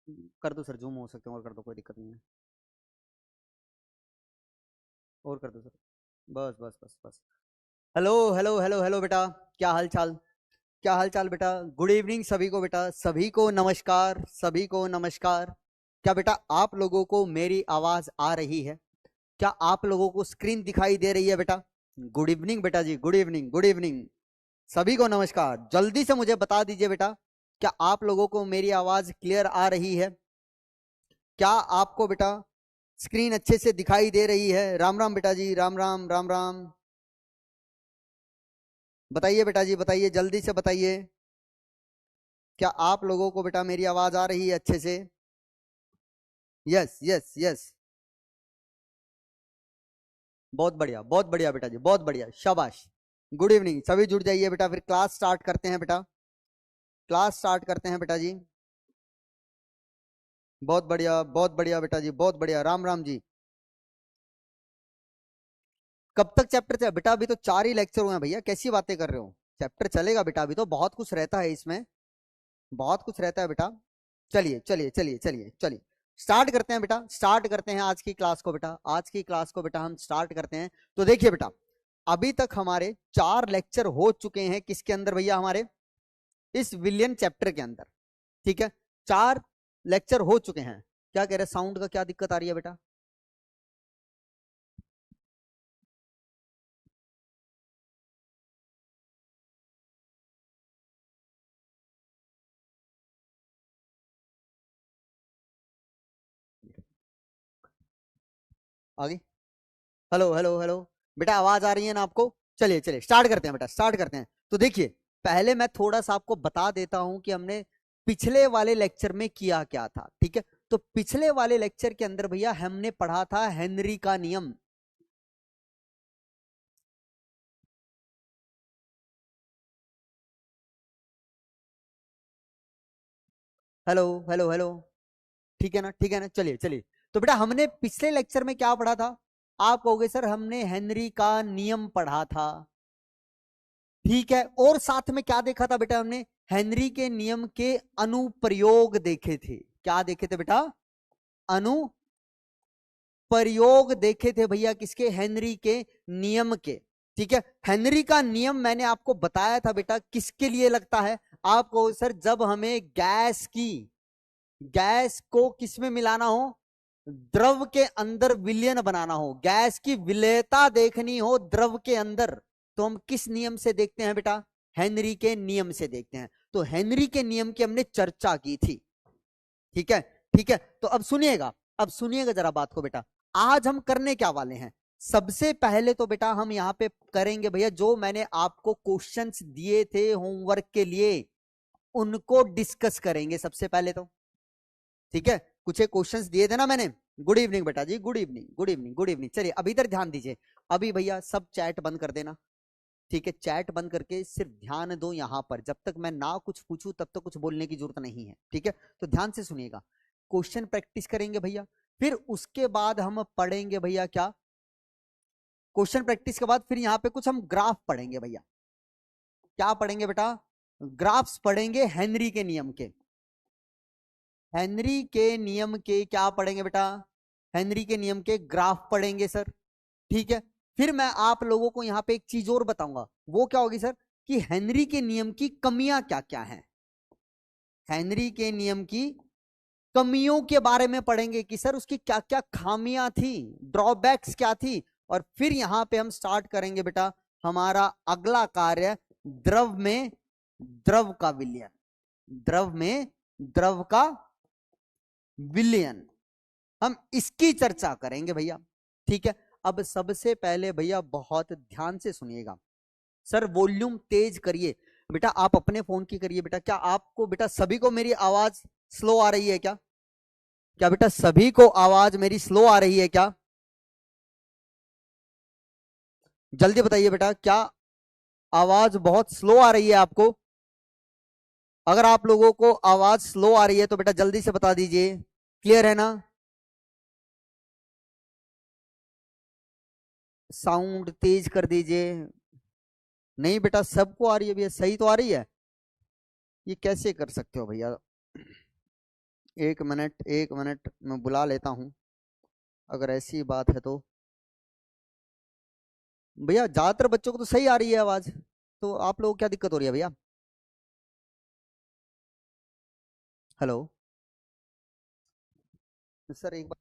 कर दो sir, zoom हो सकते हैं, और कर दो, कोई दिक्कत नहीं है। और कर दो सर। बस बस बस बस। हेलो हेलो हेलो हेलो बेटा, क्या हाल चाल? क्या हाल चाल बेटा? गुड इवनिंग सभी को बेटा, सभी को नमस्कार, सभी को नमस्कार। क्या बेटा आप लोगों को मेरी आवाज आ रही है? क्या आप लोगों को स्क्रीन दिखाई दे रही है बेटा? गुड इवनिंग बेटा जी, गुड इवनिंग, गुड इवनिंग। सभी को नमस्कार। जल्दी से मुझे बता दीजिए बेटा, क्या आप लोगों को मेरी आवाज क्लियर आ रही है? क्या आपको बेटा स्क्रीन अच्छे से दिखाई दे रही है? राम राम बेटा जी, राम राम, राम राम। बताइए बेटा जी, बताइए, जल्दी से बताइए। क्या आप लोगों को बेटा मेरी आवाज आ रही है अच्छे से? Yes yes yes. बहुत बढ़िया बेटा जी, बहुत बढ़िया, शाबाश। गुड इवनिंग, सभी जुड़ जाइए बेटा, फिर क्लास स्टार्ट करते हैं बेटा। क्लास स्टार्ट करते हैं बेटा जी। बहुत बढ़िया बेटा जी, बहुत बढ़िया, राम राम जी। कब तक चैप्टर चल बेटा? अभी तो 4 ही लेक्चर हुए हैं भैया, कैसी बातें कर रहे हो? चैप्टर चलेगा बेटा, अभी तो बहुत कुछ रहता है इसमें, बहुत कुछ रहता है बेटा। चलिए चलिए चलिए चलिए चलिए, स्टार्ट करते हैं बेटा, स्टार्ट करते हैं आज की क्लास को बेटा, आज की क्लास को बेटा हम स्टार्ट करते हैं। तो देखिए बेटा, अभी तक हमारे 4 लेक्चर हो चुके हैं, किसके अंदर भैया? हमारे इस विलियन चैप्टर के अंदर। ठीक है, 4 लेक्चर हो चुके हैं। क्या कह रहे, साउंड का क्या दिक्कत आ रही है बेटा? आगे, हेलो हेलो हेलो। बेटा आवाज आ रही है ना आपको? चलिए चलिए, स्टार्ट करते हैं बेटा, स्टार्ट करते हैं। तो देखिए, पहले मैं थोड़ा सा आपको बता देता हूं कि हमने पिछले वाले लेक्चर में किया क्या था। ठीक है, तो पिछले वाले लेक्चर के अंदर भैया हमने पढ़ा था हेनरी का नियम। Hello hello hello. ठीक है ना, ठीक है ना, चलिए चलिए। तो बेटा हमने पिछले लेक्चर में क्या पढ़ा था? आप कहोगे सर हमने हेनरी का नियम पढ़ा था। ठीक है, और साथ में क्या देखा था बेटा हमने? हेनरी के नियम के अनुप्रयोग देखे थे। क्या देखे थे बेटा? अनुप्रयोग देखे थे भैया, किसके? हेनरी के नियम के। ठीक है, हेनरी का नियम मैंने आपको बताया था बेटा, किसके लिए लगता है? आपको सर, जब हमें गैस को किस में मिलाना हो, द्रव के अंदर विलयन बनाना हो, गैस की विलेयता देखनी हो द्रव के अंदर, तो हम किस नियम से देखते हैं बेटा? हेनरी के नियम से देखते हैं। तो हेनरी के नियम की हमने चर्चा की थी। ठीक है, ठीक है। तो अब सुनिएगा, अब सुनिएगा जरा बात को बेटा। आज हम करने क्या वाले हैं? सबसे पहले तो बेटा हम यहां पे करेंगे भैया, जो मैंने आपको क्वेश्चंस दिए थे होमवर्क के लिए, उनको डिस्कस करेंगे सबसे पहले तो। ठीक है, कुछ एक क्वेश्चंस दिए थे ना मैंने। गुड इवनिंग बेटा जी, good evening, good evening, good evening. चलिए अब इधर ध्यान दीजिए। अभी भैया सब चैट बंद कर देना। ठीक है, चैट बंद करके सिर्फ ध्यान दो यहाँ पर, जब तक मैं ना कुछ पूछूं तब तक कुछ बोलने की जरूरत नहीं है। ठीक है, तो ध्यान से सुनिएगा। क्वेश्चन प्रैक्टिस करेंगे भैया, फिर उसके बाद हम पढ़ेंगे भैया क्या? क्वेश्चन प्रैक्टिस के बाद फिर यहाँ पे कुछ हम ग्राफ पढ़ेंगे भैया। क्या पढ़ेंगे बेटा? ग्राफ्स पढ़ेंगे हेनरी के नियम के। हेनरी के नियम के क्या पढ़ेंगे बेटा? हेनरी के नियम के ग्राफ पढ़ेंगे सर। ठीक है, फिर मैं आप लोगों को यहां पे एक चीज और बताऊंगा। वो क्या होगी सर? कि हेनरी के नियम की कमियां क्या क्या हैं। हेनरी के नियम की कमियों के बारे में पढ़ेंगे कि सर उसकी क्या क्या खामियां थी, ड्रॉबैक्स क्या थी। और फिर यहां पे हम स्टार्ट करेंगे बेटा हमारा अगला कार्य, द्रव में द्रव का विलयन। द्रव में द्रव का विलयन, हम इसकी चर्चा करेंगे भैया। ठीक है, अब सबसे पहले भैया बहुत ध्यान से सुनिएगा। सर वॉल्यूम तेज करिए बेटा, आप अपने फोन की करिए बेटा। क्या आपको बेटा सभी को मेरी आवाज स्लो आ रही है क्या? क्या बेटा सभी को आवाज मेरी स्लो आ रही है क्या? जल्दी बताइए बेटा, क्या आवाज बहुत स्लो आ रही है आपको? अगर आप लोगों को आवाज स्लो आ रही है तो बेटा जल्दी से बता दीजिए। क्लियर है ना? साउंड तेज कर दीजिए। नहीं बेटा सबको आ रही है भैया, सही तो आ रही है। ये कैसे कर सकते हो भैया? एक मिनट मैं बुला लेता हूँ, अगर ऐसी बात है तो। भैया ज्यादातर बच्चों को तो सही आ रही है आवाज, तो आप लोगों को क्या दिक्कत हो रही है भैया? हेलो सर, एक बार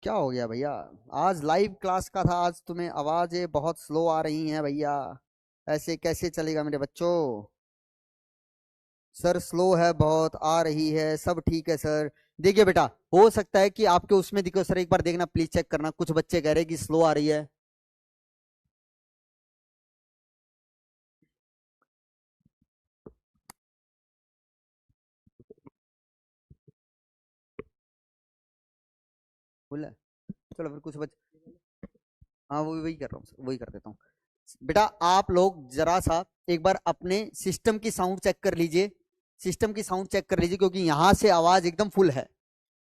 क्या हो गया भैया? आज लाइव क्लास का था, आज तुम्हें आवाजें बहुत स्लो आ रही हैं भैया, ऐसे कैसे चलेगा मेरे बच्चों? सर स्लो है, बहुत आ रही है, सब ठीक है सर। देखिए बेटा, हो सकता है कि आपके उसमें दिखो सर, एक बार देखना प्लीज, चेक करना, कुछ बच्चे कह रहे हैं कि स्लो आ रही है। बोला, चलो फिर कुछ बच्चे, हाँ वो वही कर रहा हूँ, वही कर देता हूँ। बेटा आप लोग जरा सा एक बार अपने सिस्टम की साउंड चेक कर लीजिए, सिस्टम की साउंड चेक कर लीजिए, क्योंकि यहां से आवाज एकदम फुल है,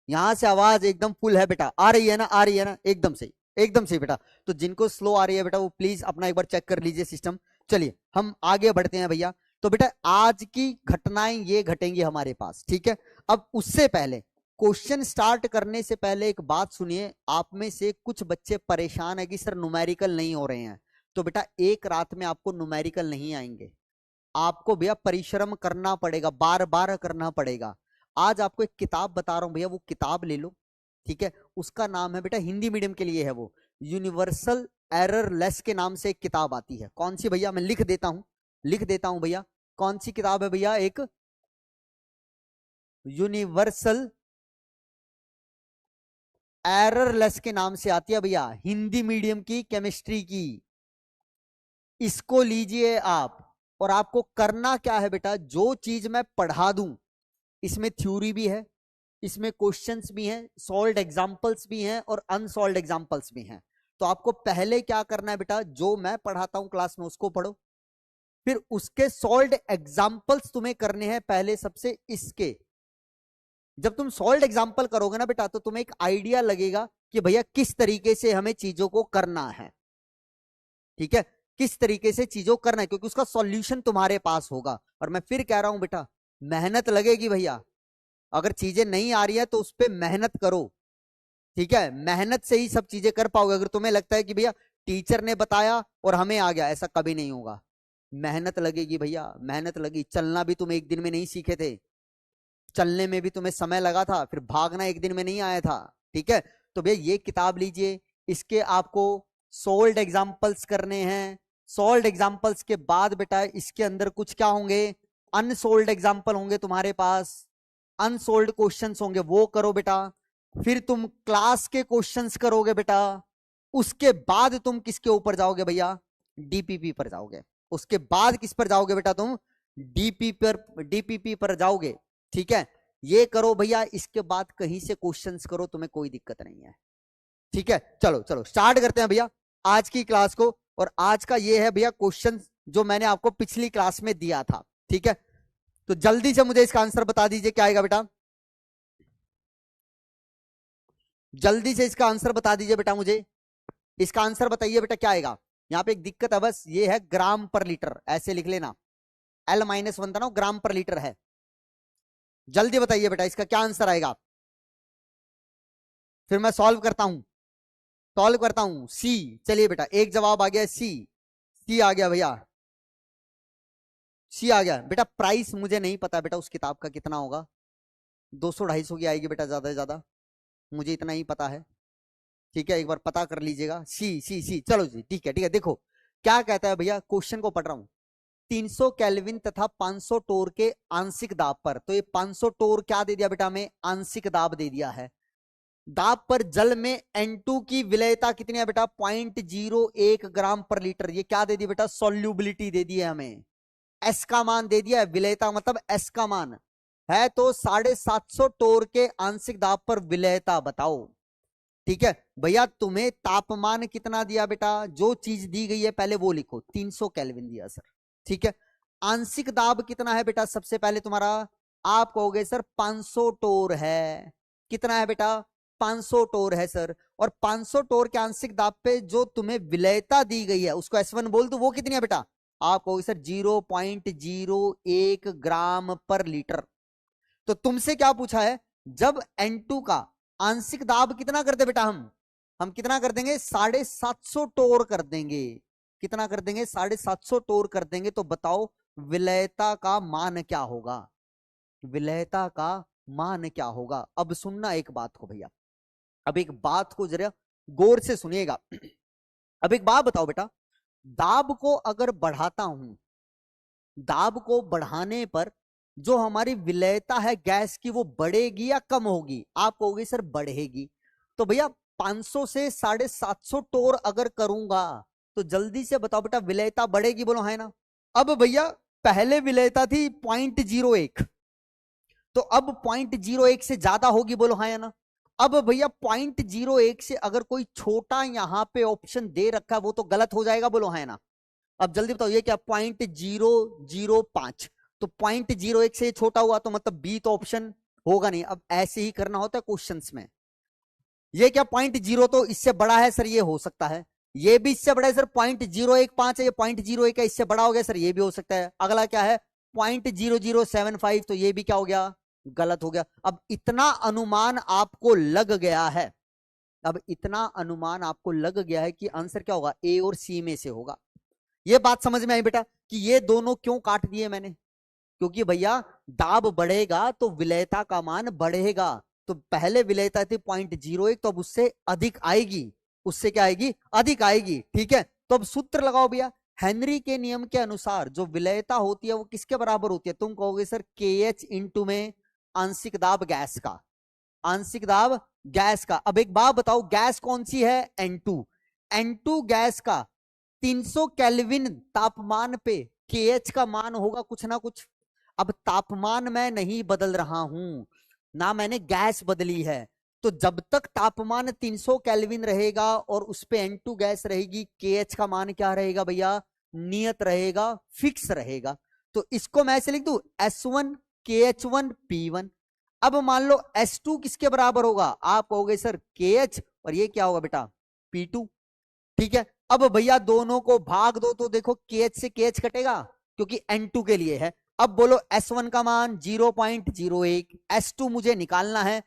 यहां से आवाज एकदम फुल है बेटा, आ रही है ना, आ रही है ना, एकदम सही, एकदम सही बेटा। तो जिनको स्लो आ रही है बेटा, वो प्लीज अपना एक बार चेक कर लीजिए सिस्टम। चलिए हम आगे बढ़ते हैं भैया। तो बेटा आज की घटनाएं ये घटेंगी हमारे पास, ठीक है। अब उससे पहले, क्वेश्चन स्टार्ट करने से पहले एक बात सुनिए, आप में से कुछ बच्चे परेशान है कि सर न्यूमेरिकल नहीं हो रहे हैं। तो बेटा एक रात में आपको न्यूमेरिकल नहीं आएंगे, आपको भैया परिश्रम करना पड़ेगा, बार बार करना पड़ेगा। आज आपको एक किताब बता रहा हूं भैया, वो किताब ले लो, ठीक है। उसका नाम है बेटा, हिंदी मीडियम के लिए है वो, यूनिवर्सल एरर लेस के नाम से एक किताब आती है। कौन सी भैया? मैं लिख देता हूं, लिख देता हूं भैया। कौन सी किताब है भैया? एक यूनिवर्सल एरर लेस के नाम से आती है भैया, हिंदी मीडियम की केमिस्ट्री की। इसको लीजिए आप, और आपको करना क्या है बेटा, जो चीज मैं पढ़ा दूं, इसमें थ्योरी भी है, इसमें क्वेश्चंस भी हैं, सॉल्व्ड एग्जांपल्स भी हैं और अनसॉल्व्ड एग्जांपल्स भी हैं। तो आपको पहले क्या करना है बेटा, जो मैं पढ़ाता हूं क्लास में उसको पढ़ो, फिर उसके सॉल्व्ड एग्जांपल्स तुम्हें करने हैं पहले सबसे इसके। जब तुम सॉल्व्ड एग्जांपल करोगे ना बेटा, तो तुम्हें एक आइडिया लगेगा कि भैया किस तरीके से हमें चीजों को करना है, ठीक है, किस तरीके से चीजों को करना है, क्योंकि उसका सॉल्यूशन तुम्हारे पास होगा। और मैं फिर कह रहा हूं बेटा, मेहनत लगेगी भैया, अगर चीजें नहीं आ रही है तो उस पर मेहनत करो, ठीक है। मेहनत से ही सब चीजें कर पाओगे। अगर तुम्हें लगता है कि भैया टीचर ने बताया और हमें आ गया, ऐसा कभी नहीं होगा। मेहनत लगेगी भैया, मेहनत लगी। चलना भी तुम एक दिन में नहीं सीखे थे, चलने में भी तुम्हें समय लगा था, फिर भागना एक दिन में नहीं आया था, ठीक है। तो भैया ये किताब लीजिए, इसके आपको सोल्ड एग्जाम्पल्स करने हैं। सोल्ड एग्जाम्पल्स के बाद बेटा इसके अंदर कुछ क्या होंगे, अनसोल्ड एग्जाम्पल होंगे तुम्हारे पास, अनसोल्ड क्वेश्चंस होंगे, वो करो बेटा। फिर तुम क्लास के क्वेश्चंस करोगे बेटा, उसके बाद तुम किसके ऊपर जाओगे भैया, डीपीपी पर जाओगे। उसके बाद किस पर जाओगे बेटा तुम, डीपीपी पर जाओगे, ठीक है। ये करो भैया, इसके बाद कहीं से क्वेश्चंस करो, तुम्हें कोई दिक्कत नहीं है, ठीक है। चलो चलो स्टार्ट करते हैं भैया आज की क्लास को। और आज का ये है भैया क्वेश्चन जो मैंने आपको पिछली क्लास में दिया था, ठीक है। तो जल्दी से मुझे इसका आंसर बता दीजिए, क्या आएगा बेटा, जल्दी से इसका आंसर बता दीजिए बेटा मुझे, इसका आंसर बताइए बेटा क्या आएगा। यहाँ पे एक दिक्कत है बस, ये है ग्राम पर लीटर, ऐसे लिख लेना, L-1 था ना, ग्राम पर लीटर है। जल्दी बताइए बेटा इसका क्या आंसर आएगा, फिर मैं सॉल्व करता हूं, सॉल्व करता हूं। सी, चलिए बेटा एक जवाब आ गया, सी, सी आ गया भैया, सी आ गया बेटा। प्राइस मुझे नहीं पता बेटा उस किताब का कितना होगा, 200-250 की आएगी बेटा ज्यादा से ज्यादा, मुझे इतना ही पता है, ठीक है। एक बार पता कर लीजिएगा, सी सी सी, चलो जी ठीक है, ठीक है। देखो क्या कहता है भैया, क्वेश्चन को पढ़ रहा हूं। 300 केल्विन तथा 500 टोर के आंशिक दाब पर, तो ये 500 टोर क्या दे दिया बेटा, में आंशिक दाब दे दिया है। दाब पर जल में N2 की विलेयता कितनी है बेटा, 0.01 ग्राम पर लीटर। ये क्या दे दी बेटा, सोल्यूबिलिटी दे दी है हमें, एस का मान दे दिया है, विलेयता मतलब एस का मान है। तो 750 टोर के आंशिक दाब पर विलेयता बताओ, ठीक है। भैया तुम्हें तापमान कितना दिया बेटा, जो चीज दी गई है पहले वो लिखो, 300 केल्विन दिया सर, ठीक है। आंशिक दाब कितना है बेटा, सबसे पहले तुम्हारा, आप कहोगे सर 500 टोर है, कितना है बेटा, 500 टोर है सर, और 500 टोर के आंशिक दाब पे जो तुम्हें विलेयता दी गई है उसको S1 बोल दो, वो कितनी है बेटा? आप कहोगे सर 0.01 ग्राम पर लीटर। तो तुमसे क्या पूछा है, जब N2 का आंशिक दाब कितना कर दे बेटा, हम कितना कर देंगे, 750 टोर कर देंगे। कितना कर देंगे, 750 टोर कर देंगे। तो बताओ विलेयता का मान क्या होगा, विलेयता का मान क्या होगा? अब सुनना एक बात को भैया, अब एक बात को जरा गौर से सुनिएगा। अब एक बात बताओ बेटा, दाब को अगर बढ़ाता हूं, दाब को बढ़ाने पर जो हमारी विलेयता है गैस की वो बढ़ेगी या कम होगी? आप कहोगे सर बढ़ेगी। तो भैया 500 से 750 टोर अगर करूंगा तो जल्दी से बताओ बेटा विलेयता बढ़ेगी, बोलो है ना? अब भैया पहले विलेयता थी 0.01, तो अब 0.01 से ज्यादा होगी, बोलो हाँ या ना? अब भैया 0.01 से अगर कोई छोटा यहां पे ऑप्शन दे रखा है वो तो गलत हो जाएगा, बोलो हाँ या ना? अब जल्दी बताओ ये क्या, 0.005, तो 0.01 से छोटा हुआ तो मतलब बी तो ऑप्शन होगा नहीं। अब ऐसे ही करना होता है क्वेश्चंस में। ये क्या 0.0 तो इससे बड़ा है सर, ये हो सकता है। ये भी इससे बड़ा है सर, 0.015 है, ये 0.01 है, इससे बड़ा हो गया सर, ये भी हो सकता है। अगला क्या है 0.0075, तो ये भी क्या हो गया, गलत हो गया। अब इतना अनुमान आपको लग गया है, अब इतना अनुमान आपको लग गया है कि आंसर क्या होगा, ए और सी में से होगा। ये बात समझ में आई बेटा कि ये दोनों क्यों काट दिए मैंने? क्योंकि भैया दाब बढ़ेगा तो विलेयता का मान बढ़ेगा। तो पहले विलेयता थी 0.01, तो अब उससे अधिक आएगी, उससे क्या आएगी, अधिक आएगी। ठीक है, तो अब सूत्र लगाओ भैया। हेनरी के नियम के अनुसार जो विलेयता होती है वो किसके बराबर होती है? तुम कहोगे सर KH इंटू में आंशिक दाब गैस का, आंशिक दाब गैस का। अब एक बात बताओ, गैस कौन सी है, N2। N2 गैस का 300 केल्विन तापमान पे KH का मान होगा कुछ ना कुछ। अब तापमान मैं नहीं बदल रहा हूं, ना मैंने गैस बदली है, तो जब तक तापमान 300 केल्विन रहेगा और उस पे N2 गैस रहेगी, KH का मान क्या रहेगा भैया, नियत रहेगा, फिक्स रहेगा। तो इसको मैं ऐसे लिख दूं S1 KH1 P1। अब मान लो S2 किसके बराबर होगा, आप कहोगे सर KH, और ये क्या होगा बेटा, P2। ठीक है, अब भैया दोनों को भाग दो तो देखो KH से KH कटेगा क्योंकि N2 के लिए है। अब बोलो S1 का मान 0.01, S2 मुझे निकालना है,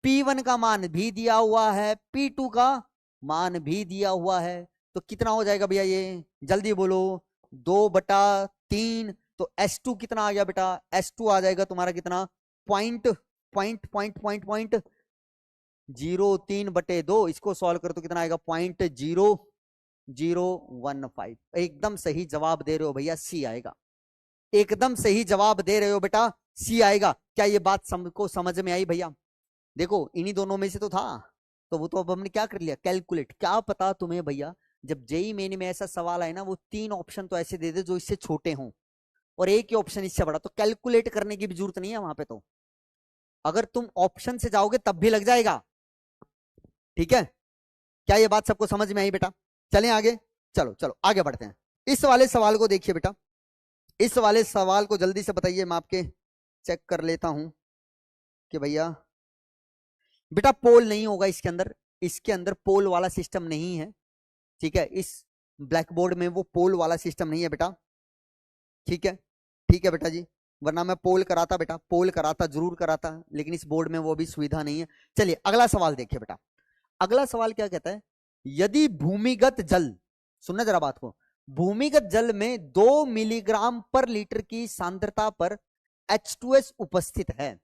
P1 का मान भी दिया हुआ है, P2 का मान भी दिया हुआ है। तो कितना हो जाएगा भैया, ये जल्दी बोलो, 2/3। तो S2 कितना आ गया बेटा, S2 आ जाएगा तुम्हारा कितना, point point point point point 03/2। इसको सॉल्व कर तो कितना आएगा, 0.0015। एकदम सही जवाब दे रहे हो भैया, सी आएगा। एकदम सही जवाब दे रहे हो बेटा, सी आएगा। क्या ये बात को समझ में आई भैया? देखो इन्हीं दोनों में से तो था, तो वो तो अब हमने क्या कर लिया, कैलकुलेट। क्या पता तुम्हें भैया जब जेई मेन में ऐसा सवाल आए ना, वो 3 ऑप्शन तो ऐसे दे दे जो इससे छोटे हों और एक ही ऑप्शन इससे बड़ा, तो कैलकुलेट करने की भी जरूरत नहीं है वहां पे। तो अगर तुम ऑप्शन से जाओगे तब भी लग जाएगा। ठीक है, क्या ये बात सबको समझ में आई बेटा? चलें आगे, चलो चलो आगे बढ़ते हैं। इस वाले सवाल को देखिए बेटा, इस वाले सवाल को जल्दी से बताइए, मैं आपके चेक कर लेता हूं कि भैया बेटा पोल नहीं होगा इसके अंदर, इसके अंदर पोल वाला सिस्टम नहीं है। ठीक है, इस ब्लैक बोर्ड में वो पोल वाला सिस्टम नहीं है बेटा। ठीक है, ठीक है बेटा जी, वरना मैं पोल कराता बेटा, पोल कराता, जरूर कराता, लेकिन इस बोर्ड में वो भी सुविधा नहीं है। चलिए अगला सवाल देखिए बेटा। अगला सवाल क्या कहता है, यदि भूमिगत जल, सुनना जरा बात को, भूमिगत जल में 2 मिलीग्राम पर लीटर की सांद्रता पर H2S उपस्थित है।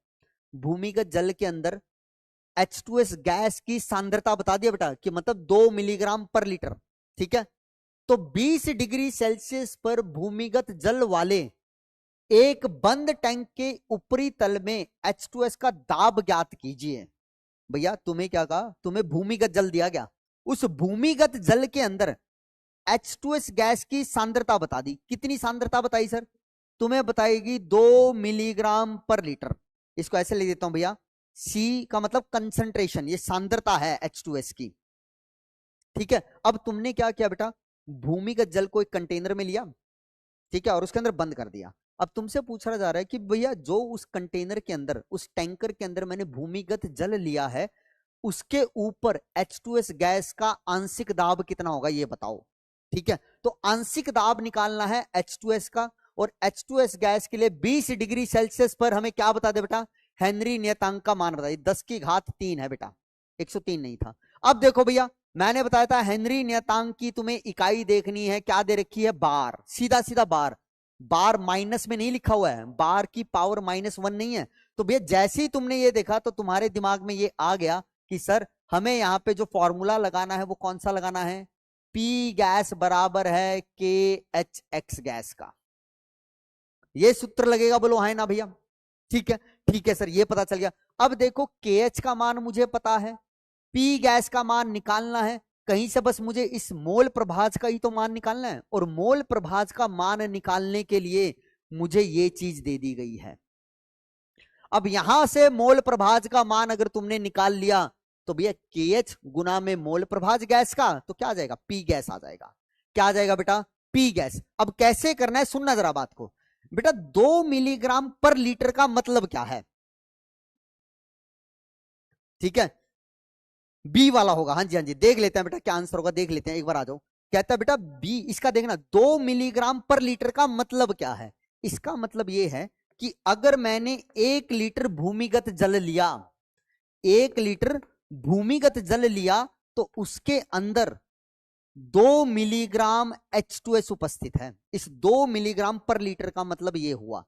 भूमिगत जल के अंदर H2S गैस की सांद्रता बता दिया बेटा कि मतलब 2 मिलीग्राम पर लीटर। ठीक है, तो 20 डिग्री सेल्सियस पर भूमिगत जल वाले एक बंद टैंक के ऊपरी तल में H2S का दाब ज्ञात कीजिए। भैया तुम्हें क्या कहा, तुम्हें भूमिगत जल दिया गया, उस भूमिगत जल के अंदर H2S गैस की सांद्रता बता दी। कितनी सांद्रता बताई सर, तुम्हें बताएगी 2 मिलीग्राम पर लीटर। इसको ऐसे लिख देता हूं भैया, C का मतलब कंसंट्रेशन, ये सांद्रता है H2S की। ठीक है, अब तुमने क्या किया बेटा, भूमिगत जल को एक कंटेनर में लिया, ठीक है, और उसके अंदर बंद कर दिया। अब तुमसे पूछा जा रहा है कि भैया जो उस कंटेनर के अंदर, उस टैंकर के अंदर मैंने भूमिगत जल लिया है, उसके ऊपर H2S गैस का आंशिक दाब कितना होगा ये बताओ। ठीक है, तो आंशिक दाब निकालना है H2S का, और H2S गैस के लिए 20 डिग्री सेल्सियस पर हमें क्या बता दे बेटा, हेनरी नियतांक का मान बताइए। 10 की घात 3 है बेटा, 103 नहीं था। अब देखो भैया, मैंने बताया था हेनरी नियतांक की तुम्हें इकाई देखनी है, क्या दे रखी है, बार, सीधा सीधा बार। बार माइनस में नहीं लिखा हुआ है, बार की पावर -1 नहीं है। तो भैया जैसे ही तुमने ये देखा तो तुम्हारे दिमाग में ये आ गया कि सर हमें यहाँ पे जो फॉर्मूला लगाना है वो कौन सा लगाना है, पी गैस बराबर है के एच एक्स गैस का। ये सूत्र लगेगा, बोलो है ना भैया। ठीक है, ठीक है सर, ये पता चल गया। अब देखो के एच का मान मुझे पता है, पी गैस का मान निकालना है, कहीं से बस मुझे इस मोल प्रभाज का ही तो मान निकालना है, और मोल प्रभाज का मान निकालने के लिए मुझे ये चीज दे दी गई है। अब यहां से मोल प्रभाज का मान अगर तुमने निकाल लिया तो भैया के एच गुना में मोल प्रभाज गैस का, तो क्या आ जाएगा, पी गैस आ जाएगा। क्या आ जाएगा बेटा, पी गैस। अब कैसे करना है सुनना जरा बात को बेटा। 2 मिलीग्राम पर लीटर का मतलब क्या है, ठीक है, बी वाला होगा। हाँ जी हाँ जी, देख लेते हैं बेटा क्या आंसर होगा, देख लेते हैं, एक बार आ जाओ। कहता है बेटा बी, इसका देखना 2 मिलीग्राम पर लीटर का मतलब क्या है। इसका मतलब यह है कि अगर मैंने 1 लीटर भूमिगत जल लिया, 1 लीटर भूमिगत जल लिया, तो उसके अंदर 2 मिलीग्राम H2S उपस्थित है। इस 2 मिलीग्राम पर लीटर का मतलब ये हुआ।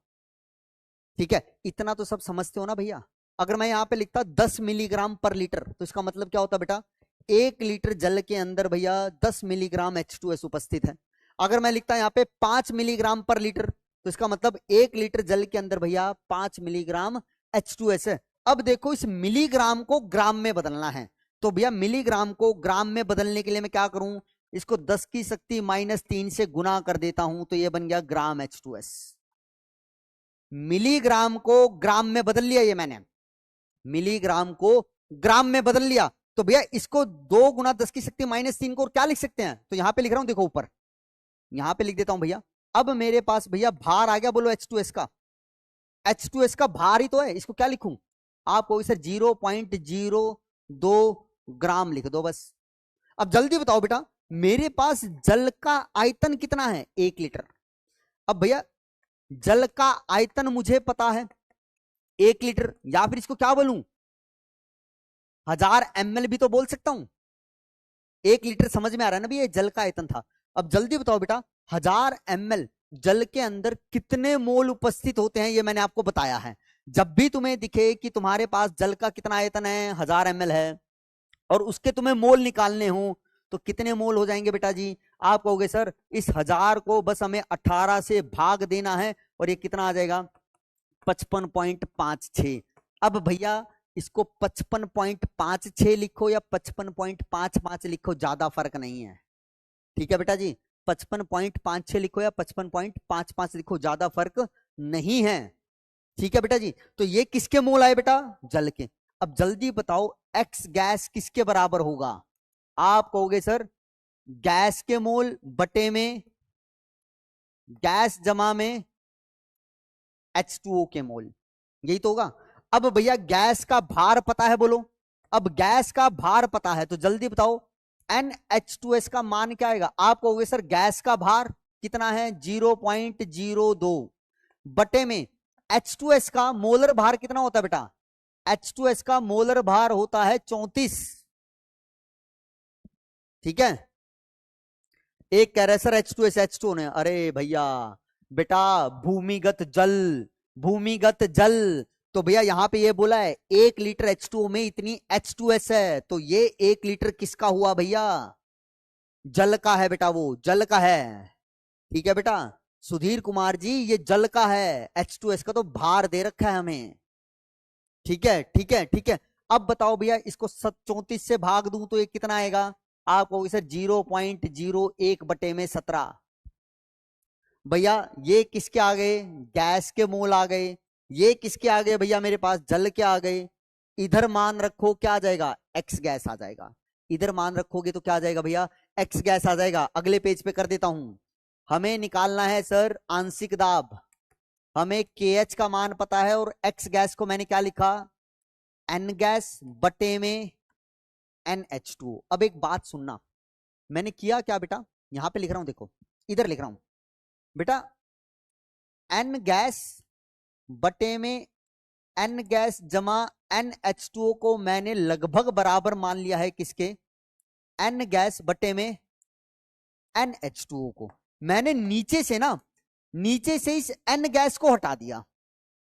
ठीक है, इतना तो सब समझते हो ना भैया। अगर मैं यहां पे लिखता 10 मिलीग्राम पर लीटर, तो इसका मतलब क्या होता बेटा, 1 लीटर जल के अंदर भैया 10 मिलीग्राम H2S उपस्थित है। अगर मैं लिखता यहाँ पे 5 मिलीग्राम पर लीटर, तो इसका मतलब 1 लीटर जल के अंदर भैया 5 मिलीग्राम H2S है। अब देखो इस मिलीग्राम को ग्राम में बदलना है, तो भैया मिलीग्राम को ग्राम में बदलने के लिए मैं क्या करूं, इसको 10 की शक्ति -3 से गुना कर देता हूं, तो ये बन गया ग्राम H2S। मिलीग्राम को ग्राम में बदल लिया ये मैंने, मिलीग्राम को ग्राम में बदल लिया। तो भैया इसको 2 गुना 10 की शक्ति -3 को क्या लिख सकते हैं, तो यहां पे लिख रहा हूं, देखो ऊपर यहां पे लिख देता हूं भैया। अब मेरे पास भैया भार आ गया, बोलो H2S का, H2S का भार ही तो है, इसको क्या लिखूं, आपको सर 0.02 ग्राम लिख दो बस। अब जल्दी बताओ बेटा, मेरे पास जल का आयतन कितना है, 1 लीटर। अब भैया जल का आयतन मुझे पता है 1 लीटर, या फिर इसको क्या बोलूं, 1000 ml भी तो बोल सकता हूं। 1 लीटर समझ में आ रहा है ना, भी ये जल का आयतन था। अब जल्दी बताओ बेटा, 1000 ml जल के अंदर कितने मोल उपस्थित होते हैं, ये मैंने आपको बताया है। जब भी तुम्हें दिखे कि तुम्हारे पास जल का कितना आयतन है, 1000 ml है, और उसके तुम्हें मोल निकालने हो, तो कितने मोल हो जाएंगे बेटा जी, आप कहोगे सर इस 1000 को बस हमें 18 से भाग देना है, और ये कितना आ जाएगा, 55.56। अब भैया इसको 55.56 लिखो या 55.55 लिखो, ज्यादा फर्क नहीं है। ठीक है बेटा जी, 55.56 लिखो या 55.55 लिखो, ज्यादा फर्क नहीं है। ठीक है बेटा जी, तो ये किसके मोल आए बेटा, जल के। अब जल्दी बताओ एक्स गैस किसके बराबर होगा, आप कहोगे सर गैस के मोल बटे में गैस जमा में H2O के मोल, यही तो होगा। अब भैया गैस का भार पता है, बोलो। अब गैस का भार पता है तो जल्दी बताओ NH2S का मान क्या आएगा, आप कहोगे सर गैस का भार कितना है, 0.02 बटे में H2S का मोलर भार कितना होता है बेटा, H2S का मोलर भार होता है 34। ठीक है, एक कह रहे सर H2O ने, अरे भैया बेटा भूमिगत जल, भूमिगत जल, तो भैया यहां पे ये बोला है 1 लीटर H2O में इतनी H2S है, तो ये 1 लीटर किसका हुआ भैया, जल का है बेटा, वो जल का है। ठीक है बेटा सुधीर कुमार जी, ये जल का है, H2S का तो भार दे रखा है हमें। ठीक है ठीक है ठीक है। अब बताओ भैया इसको 34 से भाग दूं तो ये कितना आएगा, आप कहोगे सर 0.01 बटे में 17। भैया ये किसके आ गए, गैस के मोल आ गए, ये किसके आ गए भैया, मेरे पास जल के आ गए। इधर मान रखो क्या आ जाएगा, एक्स गैस आ जाएगा। इधर मान रखोगे तो क्या आ जाएगा भैया, एक्स गैस आ जाएगा। अगले पेज पे कर देता हूं, हमें निकालना है सर आंशिक दाब। हमें KH का मान पता है, और एक्स गैस को मैंने क्या लिखा, एन गैस बटे में NH2। अब एक बात सुनना, मैंने किया क्या बेटा, यहां पे लिख रहा हूं, देखो इधर लिख रहा हूं बेटा, N गैस बटे में N गैस जमा NH2O को मैंने लगभग बराबर मान लिया है किसके, N गैस बटे में NH2O को। मैंने नीचे से ना, नीचे से इस N गैस को हटा दिया।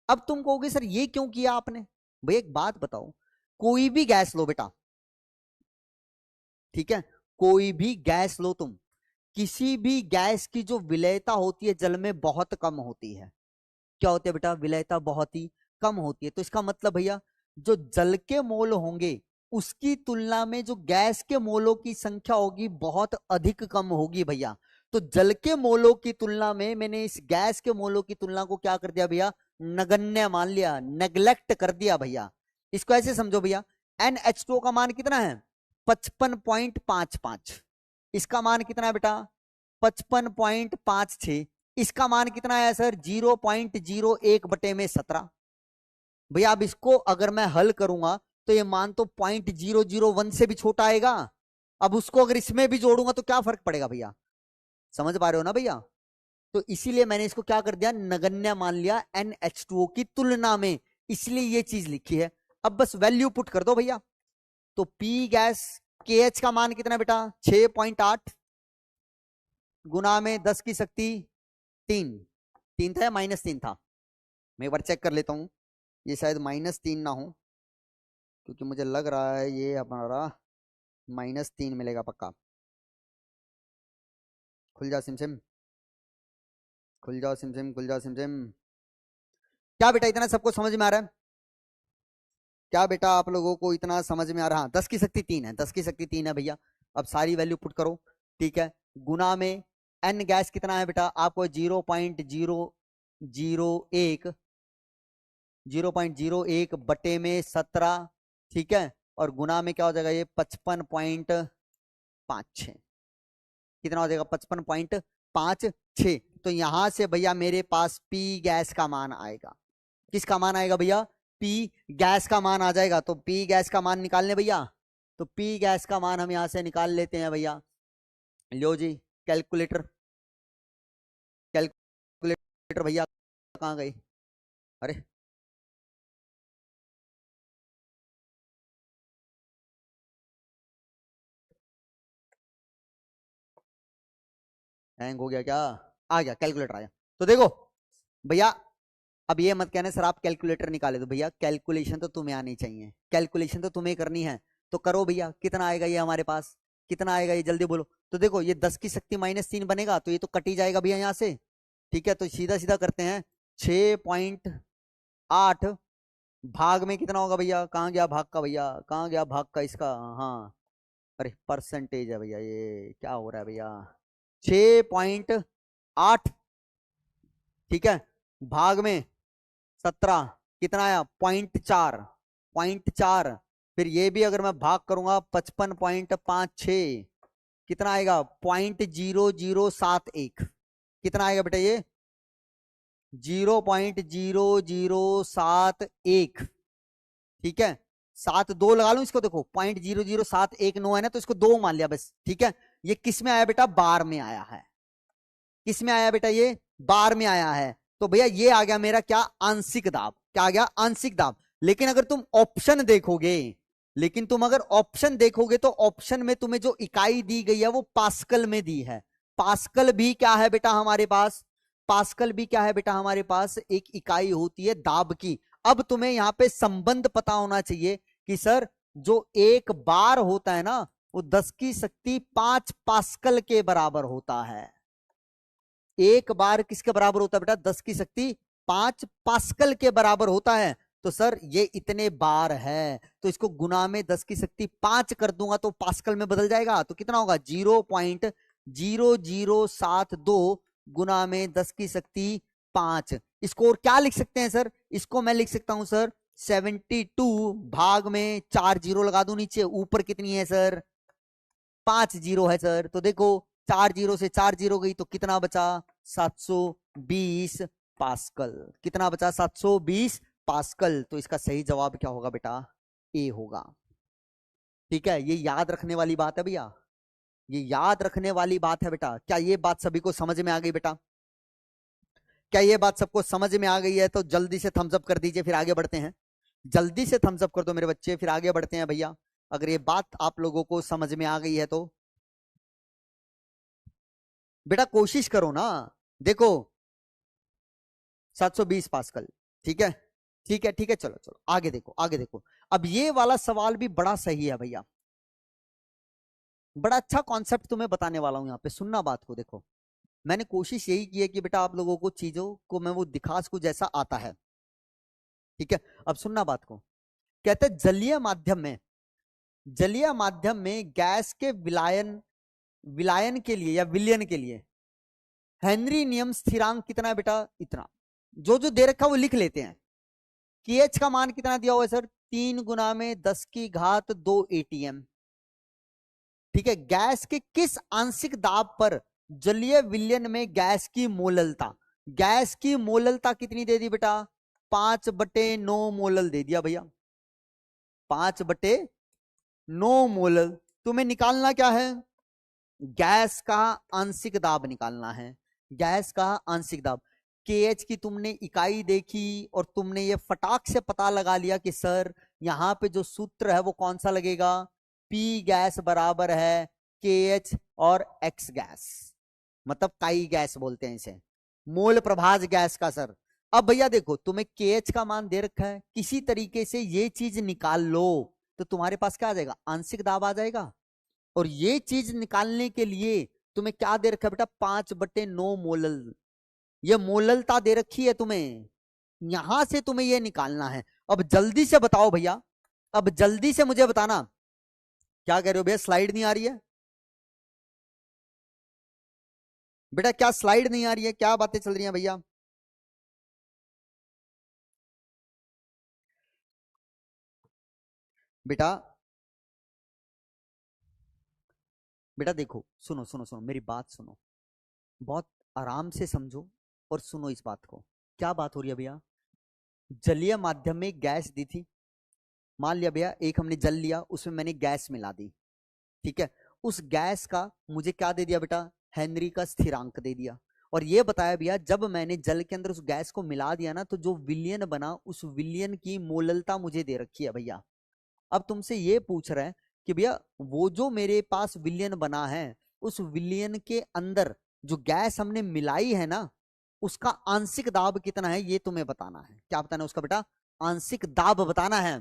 अब तुम कहोगे सर ये क्यों किया आपने, भाई एक बात बताओ, कोई भी गैस लो बेटा, ठीक है, कोई भी गैस लो तुम, किसी भी गैस की जो विलेयता होती है जल में बहुत कम होती है। क्या होती है बेटा, विलेयता बहुत ही कम होती है। तो इसका मतलब भैया जो जल के मोल होंगे उसकी तुलना में जो गैस के मोलों की संख्या होगी बहुत अधिक कम होगी भैया। तो जल के मोलों की तुलना में मैंने इस गैस के मोलों की तुलना को क्या कर दिया भैया, नगण्य मान लिया, नेग्लेक्ट कर दिया भैया। इसको ऐसे समझो भैया, NH2 का मान कितना है 55.55, इसका मान कितना है बेटा 55.56, इसका मान कितना है सर 0.01 बटे में 17। भैया अब इसको अगर मैं हल करूंगा तो ये मान तो 0.001 से भी छोटा आएगा। अब उसको अगर इसमें भी जोड़ूंगा तो क्या फर्क पड़ेगा भैया, समझ पा रहे हो ना भैया। तो इसीलिए मैंने इसको क्या कर दिया, नगण्य मान लिया NH2O की तुलना में, इसलिए ये चीज लिखी है। अब बस वैल्यू पुट कर दो भैया। तो पी गैस KH का मान कितना बेटा 6.8 गुना में 10 की शक्ति 3, 3 था या -3 था, मैं एक बार चेक कर लेता हूं, ये शायद -3 ना हो, क्योंकि मुझे लग रहा है ये हमारा -3 मिलेगा पक्का। खुल जा सिमसिम, खुल जाओ सिमसिम, खुल जाओ सिमसिम। क्या बेटा इतना सबको समझ में आ रहा है, क्या बेटा आप लोगों को इतना समझ में आ रहा है। 10 की शक्ति 3 है, 10 की शक्ति 3 है भैया। अब सारी वैल्यू पुट करो, ठीक है, गुना में N गैस कितना है बेटा आपको 0.001, 0.01 बटे में 17, ठीक है, और गुना में क्या हो जाएगा ये 55.56, कितना हो जाएगा 55.56। तो यहां से भैया मेरे पास पी गैस का मान आएगा, किसका मान आएगा भैया, पी गैस का मान आ जाएगा। तो पी गैस का मान निकालने भैया, तो पी गैस का मान हम यहां से निकाल लेते हैं भैया। लो जी कैलकुलेटर, कैलकुलेटर भैया कहाँ गई, अरे हैंग हो गया क्या, आ गया कैलकुलेटर आया। तो देखो भैया, अब ये मत कहना सर आप कैलकुलेटर निकाले, तो भैया कैलकुलेशन तो तुम्हें आनी चाहिए, कैलकुलेशन तो तुम्हें करनी है। तो करो भैया, कितना आएगा ये हमारे पास, कितना आएगा ये जल्दी बोलो। तो देखो ये 10 की शक्ति -3 बनेगा, तो ये तो कट ही जाएगा भैया यहाँ से, ठीक है। तो सीधा सीधा करते हैं, 6.8 भाग में कितना होगा भैया, कहाँ गया भाग का भैया, कहाँ गया भाग का इसका, हाँ अरे परसेंटेज है भैया, ये क्या हो रहा है भैया, 6.8, ठीक है, भाग में 17 कितना आया 0.4, 0.4, फिर ये भी अगर मैं भाग करूंगा 55.56 कितना आएगा 0.0071, कितना आएगा बेटा ये 0.0071, ठीक है। 7 2 लगा लूं इसको, देखो 0.00719 है ना, तो इसको 2 मान लिया बस, ठीक है। ये किस में आया बेटा, बार में आया है, किस में आया बेटा, ये बार में आया है। तो भैया ये आ गया मेरा क्या, आंशिक दाब, क्या आ गया आंशिक दाब। लेकिन अगर तुम ऑप्शन देखोगे, लेकिन तुम अगर ऑप्शन देखोगे तो ऑप्शन में तुम्हें जो इकाई दी गई है वो पास्कल में दी है। पास्कल भी क्या है बेटा हमारे पास, पास्कल भी क्या है बेटा हमारे पास, एक इकाई होती है दाब की। अब तुम्हें यहां पे संबंध पता होना चाहिए कि सर जो एक बार होता है ना वो 10 की शक्ति 5 पास्कल के बराबर होता है। एक बार किसके बराबर होता है बेटा, 10 की शक्ति 5 पास्कल के बराबर होता है। तो सर ये इतने बार है, तो इसको गुना में 10 की शक्ति 5 कर दूंगा तो पास्कल में बदल जाएगा। तो कितना होगा 0.0072 गुना में 10 की शक्ति 5। इसको और क्या लिख सकते हैं सर, इसको मैं लिख सकता हूं सर 72 भाग में 4 जीरो लगा दूं नीचे, ऊपर कितनी है सर 5 जीरो है सर। तो देखो 4 जीरो से 4 जीरो गई तो कितना बचा 720 पास्कल, कितना बचा 720 पास्कल। तो इसका सही जवाब क्या होगा बेटा, ए होगा। ठीक है, ये याद रखने वाली बात है भैया, ये याद रखने वाली बात है बेटा। क्या ये बात सभी को समझ में आ गई बेटा? क्या ये बात सबको समझ में आ गई है? तो जल्दी से थम्स अप कर दीजिए, फिर आगे बढ़ते हैं। जल्दी से थम्स अप कर दो मेरे बच्चे, फिर आगे बढ़ते हैं भैया, अगर ये बात आप लोगों को समझ में आ गई है तो। बेटा कोशिश करो ना, देखो 720 पास्कल, ठीक है, ठीक है, ठीक है, चलो चलो आगे देखो, आगे देखो। अब ये वाला सवाल भी बड़ा सही है भैया, बड़ा अच्छा कॉन्सेप्ट तुम्हें बताने वाला हूं, यहाँ पे सुनना बात को। देखो मैंने कोशिश यही की है कि बेटा आप लोगों को चीजों को मैं वो दिखा सकूं जैसा आता है, ठीक है। अब सुनना बात को, कहते हैं जलीय माध्यम में, जलीय माध्यम में गैस के विलायन, विलायन के लिए या विलयन के लिए हेनरी नियम स्थिरांक कितना है बेटा? इतना। जो जो दे रखा है वो लिख लेते हैं। KH का मान कितना दिया हुआ है सर? 3 × 10⁻² ATM, ठीक है। गैस के किस आंशिक दाब पर जलीय विलयन में गैस की मोललता, गैस की मोललता कितनी दे दी बेटा? 5/9 मोलल दे दिया भैया, 5/9 मोलल। तुम्हें निकालना क्या है? गैस का आंशिक दाब निकालना है, गैस का आंशिक दाब। KH की तुमने इकाई देखी और तुमने ये फटाक से पता लगा लिया कि सर यहाँ पे जो सूत्र है वो कौन सा लगेगा? P गैस बराबर है KH और X गैस, मतलब काई गैस बोलते हैं इसे, मोल प्रभाज गैस का सर। अब भैया देखो तुम्हें KH का मान दे रखा है, किसी तरीके से ये चीज निकाल लो तो तुम्हारे पास क्या आ जाएगा? आंशिक दाब आ जाएगा। और ये चीज निकालने के लिए तुम्हें क्या दे रखा है बेटा? 5/9 मोलल, ये मोललता दे रखी है तुम्हें, यहां से तुम्हें ये निकालना है। अब जल्दी से बताओ भैया, अब जल्दी से मुझे बताना, क्या कह रहे हो भैया? स्लाइड नहीं आ रही है बेटा? क्या स्लाइड नहीं आ रही है? क्या बातें चल रही हैं भैया? बेटा बेटा देखो, सुनो सुनो सुनो मेरी बात सुनो, बहुत आराम से समझो और सुनो इस बात को। क्या बात हो रही है भैया? जलीय माध्यम में गैस दी थी, मान लिया भैया एक हमने जल लिया, उसमें मैंने गैस मिला दी, ठीक है। उस गैस का मुझे क्या दे दिया बेटा? हेनरी का स्थिरांक दे दिया। और ये बताया भैया जब मैंने जल के अंदर उस गैस को मिला दिया ना, तो जो विलयन बना उस विलयन की मोललता मुझे दे रखी है भैया। अब तुमसे ये पूछ रहे हैं कि भैया वो जो मेरे पास विलयन बना है, उस विलयन के अंदर जो गैस हमने मिलाई है ना, उसका आंशिक दाब कितना है ये तुम्हें बताना है। क्या बताना है उसका बेटा? आंशिक दाब बताना है,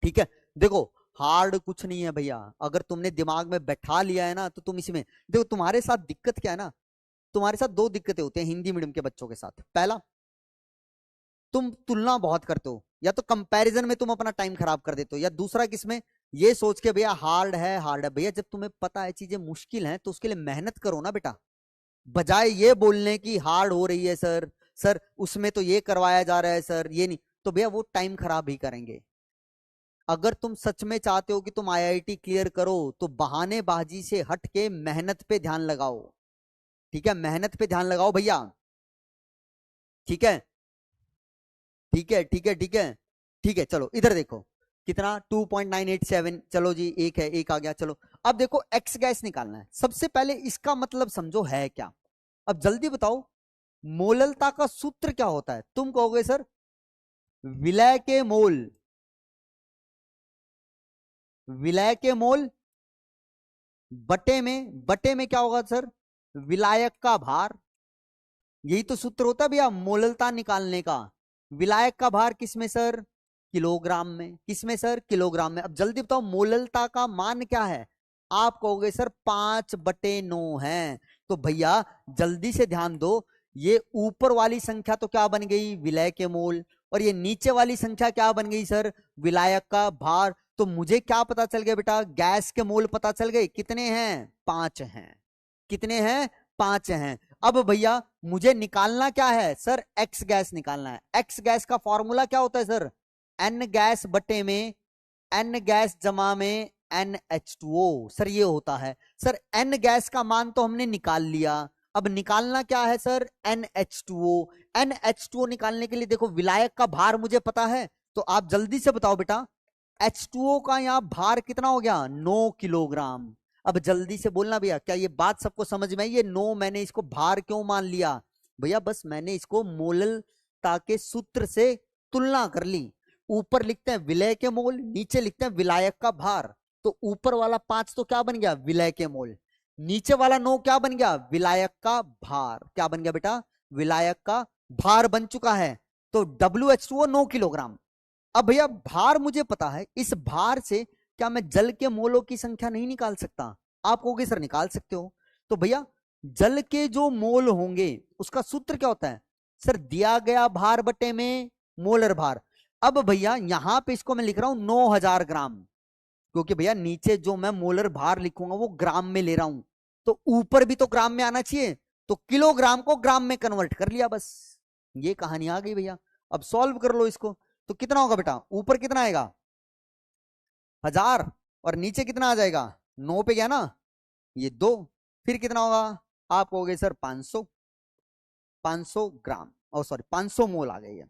ठीक है। देखो हार्ड कुछ नहीं है भैया, अगर तुमने दिमाग में बैठा लिया है ना तो तुम इसमें देखो। तुम्हारे साथ दिक्कत क्या है ना, तुम्हारे साथ दो दिक्कतें होती हैं हिंदी मीडियम के बच्चों के साथ। पहला, तुम तुलना बहुत करते हो, या तो कंपैरिजन में तुम अपना टाइम खराब कर देते हो, या दूसरा किसमें, ये सोच के भैया हार्ड है, हार्ड है। भैया जब तुम्हें पता है चीजें मुश्किल हैं तो उसके लिए मेहनत करो ना बेटा, बजाय ये बोलने की हार्ड हो रही है सर, सर उसमें तो ये करवाया जा रहा है सर, ये नहीं, तो भैया वो टाइम खराब ही करेंगे। अगर तुम सच में चाहते हो कि तुम IIT क्लियर करो तो बहानेबाजी से हट के मेहनत पे ध्यान लगाओ, ठीक है। मेहनत पे ध्यान लगाओ भैया, ठीक है, ठीक है, ठीक है, ठीक है, ठीक है। चलो इधर देखो कितना, 2.987, चलो जी एक है, एक आ गया। चलो अब देखो एक्स गैस निकालना है। सबसे पहले इसका मतलब समझो है क्या। अब जल्दी बताओ मोललता का सूत्र क्या होता है? तुम कहोगे सर विलय के मोल, विलय के मोल बटे में क्या होगा सर? विलायक का भार। यही तो सूत्र होता है भैया मोललता निकालने का। विलायक का भार किसमें सर? किलोग्राम में। किसमें सर? किलोग्राम में। अब जल्दी बताओ मोललता का मान क्या है? आप कहोगे सर 5/9 है। तो भैया जल्दी से ध्यान दो, ये ऊपर वाली संख्या तो क्या बन गई? विलय के मोल। और ये नीचे वाली संख्या क्या बन गई सर? विलायक का भार। तो मुझे क्या पता चल गया बेटा? गैस के मोल पता चल गए, कितने हैं? 5 हैं। कितने हैं? 5 हैं। अब भैया मुझे निकालना क्या है सर? एक्स गैस निकालना है। एक्स गैस का फॉर्मूला क्या होता है सर? एन गैस बटे में एन गैस जमा में NH2O, सर ये होता है। सर एन गैस का मान तो हमने निकाल लिया, अब निकालना क्या है सर? NH2O। NH2O निकालने के लिए देखो विलायक का भार मुझे पता है, तो आप जल्दी से बताओ बेटा H2O का यहाँ भार कितना हो गया, 9 किलोग्राम। अब जल्दी से बोलना भैया, क्या ये बात सबको समझ में आई? ये 9 मैंने इसको भार क्यों मान लिया भैया? बस मैंने इसको मोललता के सूत्र से तुलना कर ली। ऊपर लिखते हैं विलय के मोल, नीचे लिखते हैं विलायक का भार। तो ऊपर वाला 5 तो क्या बन गया, विलय के मोल। नीचे वाला 9 क्या बन गया, विलायक का भार। क्या बन गया बेटा, विलायक का भार बन चुका है। तो WH2O 9 किलोग्राम। अब भैया भार मुझे पता है, इस भार से क्या मैं जल के मोलों की संख्या नहीं निकाल सकता? आप कहोगे सर निकाल सकते हो। तो भैया जल के जो मोल होंगे उसका सूत्र क्या होता है सर, दिया गया भार बटे में मोलर भार। अब भैया यहां पे इसको मैं लिख रहा हूं 9000 ग्राम, क्योंकि भैया नीचे जो मैं मोलर भार लिखूंगा वो ग्राम में ले रहा हूं, तो ऊपर भी तो ग्राम में आना चाहिए। तो किलोग्राम को ग्राम में कन्वर्ट कर लिया, बस ये कहानी आ गई भैया। अब सॉल्व कर लो इसको। तो कितना होगा बेटा, ऊपर कितना आएगा 1000 और नीचे कितना आ जाएगा, 9 पे गया ना ये 2, फिर कितना होगा? आप कहोगे सर 500, 500 ग्राम, और सॉरी 500 मोल आ गए।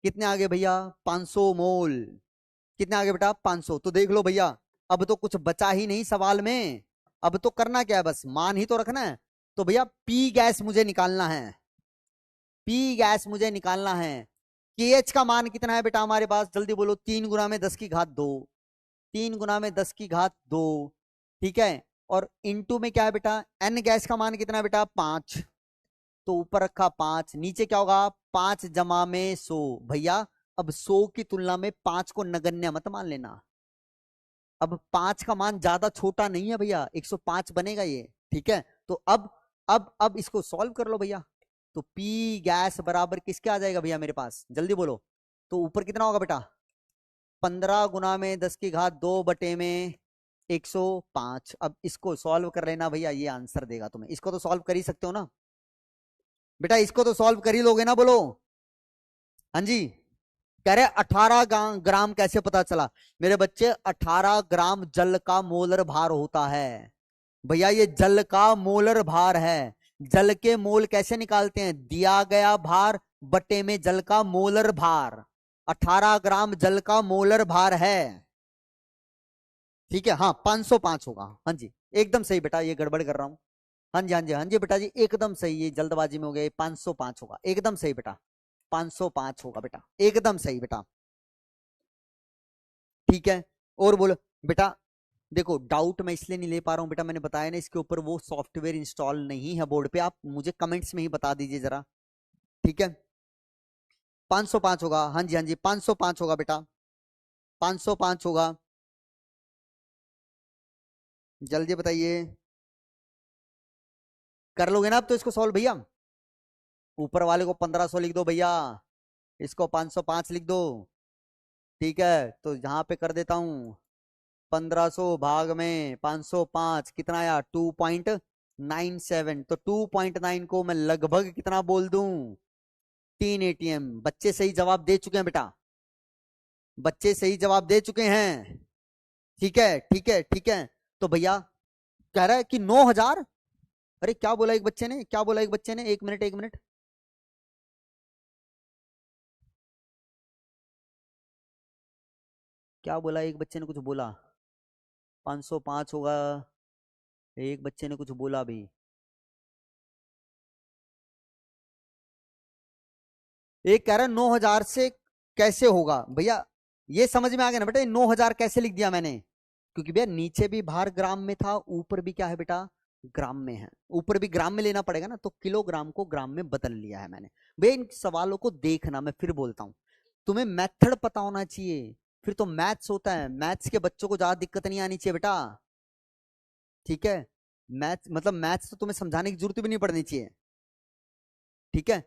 कितने आ गए भैया, 500 मोल। कितने आ गए बेटा, 500। तो देख लो भैया, अब तो कुछ बचा ही नहीं सवाल में। अब तो करना क्या है, बस मान ही तो रखना है। तो भैया पी गैस मुझे निकालना है, पी गैस मुझे निकालना है। KH का मान कितना है बेटा हमारे पास, जल्दी बोलो, 3 गुना में 10 की घात 2, 3 गुना में 10 की घात 2, ठीक है। और इनटू में क्या है बेटा, N गैस का मान कितना है बेटा, 5। तो ऊपर रखा 5, नीचे क्या होगा, 5 जमा में 100। भैया अब 100 की तुलना में 5 को नगण्य मत मान लेना। अब 5 का मान ज्यादा छोटा नहीं है भैया, 105 बनेगा ये, ठीक है। तो अब इसको सॉल्व कर लो भैया। तो पी गैस बराबर किसके आ जाएगा भैया मेरे पास, जल्दी बोलो। तो ऊपर कितना होगा बेटा, 15 गुना में 10 की घात 2 बटे में 105। अब इसको सॉल्व कर लेना भैया, ये आंसर देगा तुम्हें। इसको तो सॉल्व कर ही सकते हो ना बेटा, इसको तो सॉल्व कर ही लोगे ना, बोलो हाँ जी। कह रहे 18 ग्राम कैसे पता चला मेरे बच्चे, 18 ग्राम जल का मोलर भार होता है भैया, ये जल का मोलर भार है। जल के मोल कैसे निकालते हैं, दिया गया भार बटे में जल का मोलर भार। 18 ग्राम जल का मोलर भार है, ठीक है। हाँ 505 होगा, हाँ जी एकदम सही बेटा, ये गड़बड़ कर रहा हूं। हाँ जी हाँ जी हाँ जी बेटा जी, एकदम सही, ये जल्दबाजी में हो गया। 505 होगा, एकदम सही बेटा, 505 होगा बेटा, एकदम सही बेटा, ठीक है। और बोलो बेटा, देखो डाउट मैं इसलिए नहीं ले पा रहा हूं बेटा, मैंने बताया ना इसके ऊपर वो सॉफ्टवेयर इंस्टॉल नहीं है बोर्ड पे, आप मुझे कमेंट्स में ही बता दीजिए जरा, ठीक है। 505 होगा, हाँ जी हाँ जी 505 होगा बेटा, 505 होगा, जल्दी बताइए। कर लोगे ना अब तो इसको सॉल्व भैया? ऊपर वाले को 1500 लिख दो भैया, इसको 505 लिख दो, ठीक है। तो यहाँ पे कर देता हूँ 1500 भाग में 505, कितना आया 2.97। तो 2.9 को मैं लगभग कितना बोल दूं, 3 ATM। बच्चे सही जवाब दे चुके हैं बेटा, बच्चे सही जवाब दे चुके हैं, ठीक है ठीक है ठीक है। तो भैया कह रहा है कि 9000, अरे क्या बोला एक बच्चे ने, क्या बोला एक बच्चे ने, एक मिनट एक मिनट, क्या बोला एक बच्चे ने, कुछ बोला 505 होगा, एक बच्चे ने कुछ बोला भी। एक कह रहा है 9000 से कैसे होगा भैया, ये समझ में आ गया ना बेटा, 9000 कैसे लिख दिया मैंने, क्योंकि भैया नीचे भी भार ग्राम में था, ऊपर भी क्या है बेटा, ग्राम में है। ऊपर भी ग्राम में लेना पड़ेगा ना, तो किलोग्राम को ग्राम में बदल लिया है मैंने। भैया इन सवालों को देखना, मैं फिर बोलता हूँ, तुम्हें मेथड पता होना चाहिए, फिर तो मैथ्स होता है, मैथ्स के बच्चों को ज्यादा दिक्कत नहीं आनी चाहिए बेटा, ठीक है। मैथ्स मतलब मैथ्स तो तुम्हें समझाने की जरूरत भी नहीं पड़नी चाहिए, ठीक है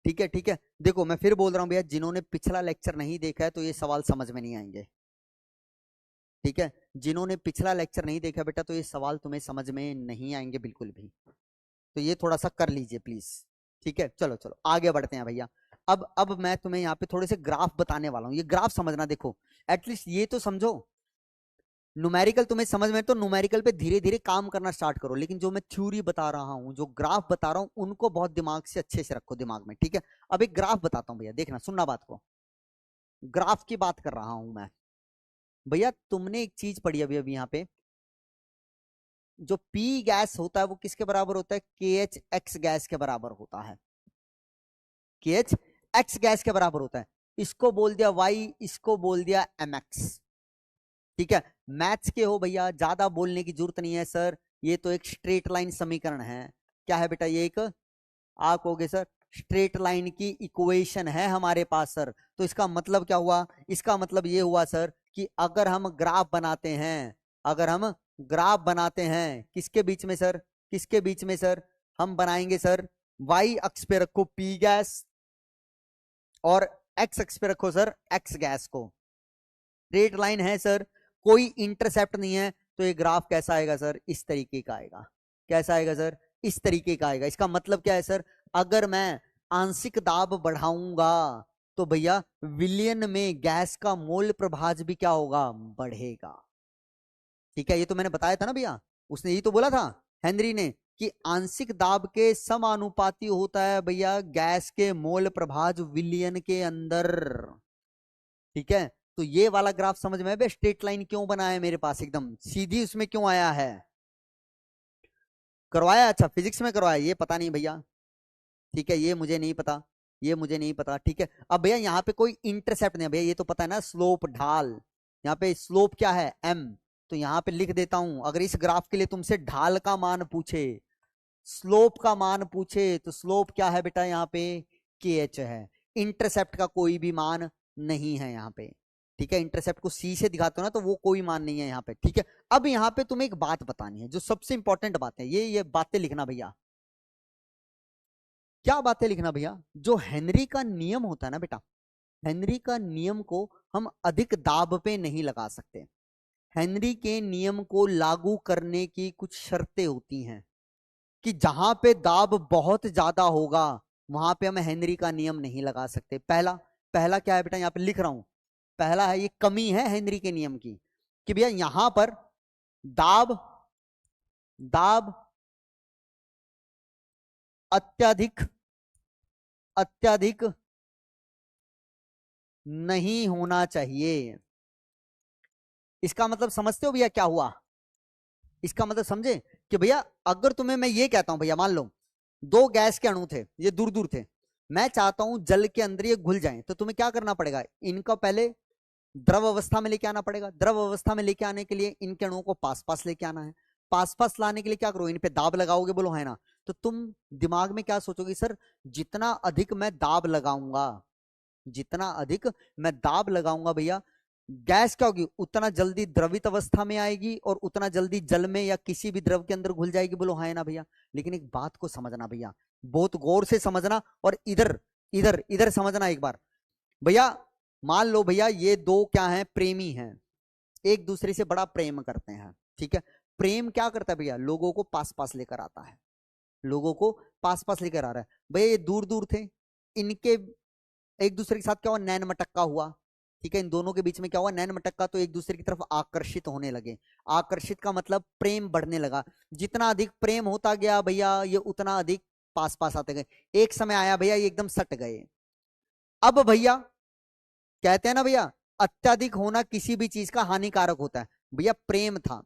ठीक है ठीक है। देखो मैं फिर बोल रहा हूँ भैया, जिन्होंने पिछला लेक्चर नहीं देखा है तो ये सवाल समझ में नहीं आएंगे, ठीक है। जिन्होंने पिछला लेक्चर नहीं देखा बेटा, तो ये सवाल तुम्हें समझ में नहीं आएंगे बिल्कुल भी, तो ये थोड़ा सा कर लीजिए प्लीज, ठीक है। चलो चलो आगे बढ़ते हैं भैया। अब मैं तुम्हें यहाँ पे थोड़े से ग्राफ बताने वाला हूँ, ये ग्राफ समझना। देखो एटलीस्ट ये तो समझो, न्यूमेरिकल तुम्हें समझ में, तो न्यूमेरिकल पे धीरे धीरे काम करना स्टार्ट करो, लेकिन जो मैं थ्योरी बता रहा हूँ, जो ग्राफ बता रहा हूँ, उनको बहुत दिमाग से अच्छे से रखो दिमाग में, ठीक है। अब एक ग्राफ बताता हूँ भैया, देखना, सुनना बात को। ग्राफ की बात कर रहा हूं मैं। भैया तुमने एक चीज पढ़ी अभी अभी यहाँ पे, जो पी गैस होता है वो किसके बराबर होता है? के एच एक्स गैस के बराबर होता है। के एच एक्स गैस के बराबर होता है। इसको बोल दिया वाई, इसको बोल दिया एम एक्स। ठीक है, मैथ्स के हो भैया, ज्यादा बोलने की जरूरत नहीं है सर, ये तो एक स्ट्रेट लाइन समीकरण है। क्या है बेटा? ये एक, आप कहोगे सर स्ट्रेट लाइन की इक्वेशन है हमारे पास सर। तो इसका मतलब क्या हुआ? इसका मतलब ये हुआ सर कि अगर हम ग्राफ बनाते हैं, अगर हम ग्राफ बनाते हैं किसके बीच में सर? किसके बीच में सर? हम बनाएंगे सर, वाई अक्ष पे रखो पी गैस और एक्स अक्ष पे रखो सर एक्स गैस को। स्ट्रेट लाइन है सर, कोई इंटरसेप्ट नहीं है, तो ये ग्राफ कैसा आएगा सर? इस तरीके का आएगा। कैसा आएगा सर? इस तरीके का आएगा। इसका मतलब क्या है सर? अगर मैं आंशिक दाब बढ़ाऊंगा तो भैया विलियन में गैस का मोल प्रभाज भी क्या होगा? बढ़ेगा। ठीक है, ये तो मैंने बताया था ना भैया, उसने यही तो बोला था हेनरी ने कि आंशिक दाब के समानुपाती होता है भैया गैस के मोल प्रभाज विलियन के अंदर। ठीक है, तो ये वाला ग्राफ समझ में है? स्ट्रेट लाइन क्यों बना है मेरे पास, एकदम सीधी उसमें क्यों आया है? करवाया? अच्छा फिजिक्स में करवाया, ये पता नहीं भैया। ठीक है, ये मुझे नहीं पता, ये मुझे नहीं पता। ठीक है, अब भैया यहाँ पे कोई इंटरसेप्ट नहीं भैया, ये तो पता है ना, स्लोप ढाल। यहाँ पे स्लोप क्या है? एम। तो यहाँ पे लिख देता हूं, अगर इस ग्राफ के लिए तुमसे ढाल का मान पूछे, स्लोप का मान पूछे, तो स्लोप क्या है बेटा? यहाँ पे के एच है। इंटरसेप्ट का कोई भी मान नहीं है यहाँ पे। ठीक है, इंटरसेप्ट को सी से दिखाते हो ना, तो वो कोई मान नहीं है यहाँ पे। ठीक है, अब यहाँ पे तुम्हें एक बात बतानी है, जो सबसे इंपॉर्टेंट बात है, ये बातें लिखना भैया। क्या बातें लिखना भैया? जो हेनरी का नियम होता है ना बेटा, हेनरी का नियम को हम अधिक दाब पे नहीं लगा सकते। हेनरी के नियम को लागू करने की कुछ शर्तें होती हैं कि जहां पे दाब बहुत ज्यादा होगा वहां पे हम हेनरी का नियम नहीं लगा सकते। पहला, पहला क्या है बेटा? यहां पे लिख रहा हूं, पहला है, ये कमी है हेनरी के नियम की, कि भैया यहां पर दाब, दाब अत्यधिक, अत्यधिक नहीं होना चाहिए। इसका मतलब समझते हो भैया क्या हुआ? इसका मतलब समझे कि भैया अगर तुम्हें मैं ये कहता हूं, भैया मान लो दो गैस के अणु थे, ये दूर दूर थे, मैं चाहता हूं जल के अंदर ये घुल जाएं, तो तुम्हें क्या करना पड़ेगा? इनका पहले द्रव अवस्था में लेके आना पड़ेगा। द्रव अवस्था में लेके आने के लिए इनके अणुओं को पास पास लेके आना है। पास पास लाने के लिए क्या करो? इन पे दाब लगाओगे, बोलो है ना? तो तुम दिमाग में क्या सोचोगे? सर जितना अधिक मैं दाब लगाऊंगा, जितना अधिक मैं दाब लगाऊंगा भैया, गैस क्या होगी? उतना जल्दी द्रवित अवस्था में आएगी और उतना जल्दी जल में या किसी भी द्रव के अंदर घुल जाएगी, बोलो हाँ ना भैया? लेकिन एक बात को समझना भैया, बहुत गौर से समझना, और इधर इधर इधर समझना एक बार भैया। मान लो भैया ये दो क्या हैं? प्रेमी हैं, एक दूसरे से बड़ा प्रेम करते हैं। ठीक है, प्रेम क्या करता है भैया? लोगों को पास पास लेकर आता है, लोगों को पास पास लेकर आ रहा है। भैया ये दूर दूर थे, इनके एक दूसरे के साथ क्या हुआ? नैन मटक्का हुआ। ठीक है, इन दोनों के बीच में क्या हुआ? नैन मटक्का। तो एक दूसरे की तरफ आकर्षित होने लगे। आकर्षित का मतलब प्रेम बढ़ने लगा। जितना अधिक प्रेम होता गया भैया, ये उतना अधिक पास पास आते गए। एक समय आया भैया ये एकदम सट गए। अब भैया कहते हैं ना भैया, अत्यधिक होना किसी भी चीज का हानिकारक होता है। भैया प्रेम था,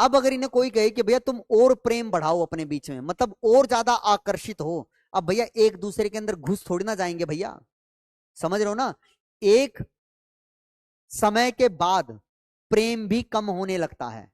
अब अगर इन्हें कोई कहे कि भैया तुम और प्रेम बढ़ाओ अपने बीच में, मतलब और ज्यादा आकर्षित हो, अब भैया एक दूसरे के अंदर घुस थोड़ी ना जाएंगे भैया, समझ रहे हो ना? एक समय के बाद प्रेम भी कम होने लगता है।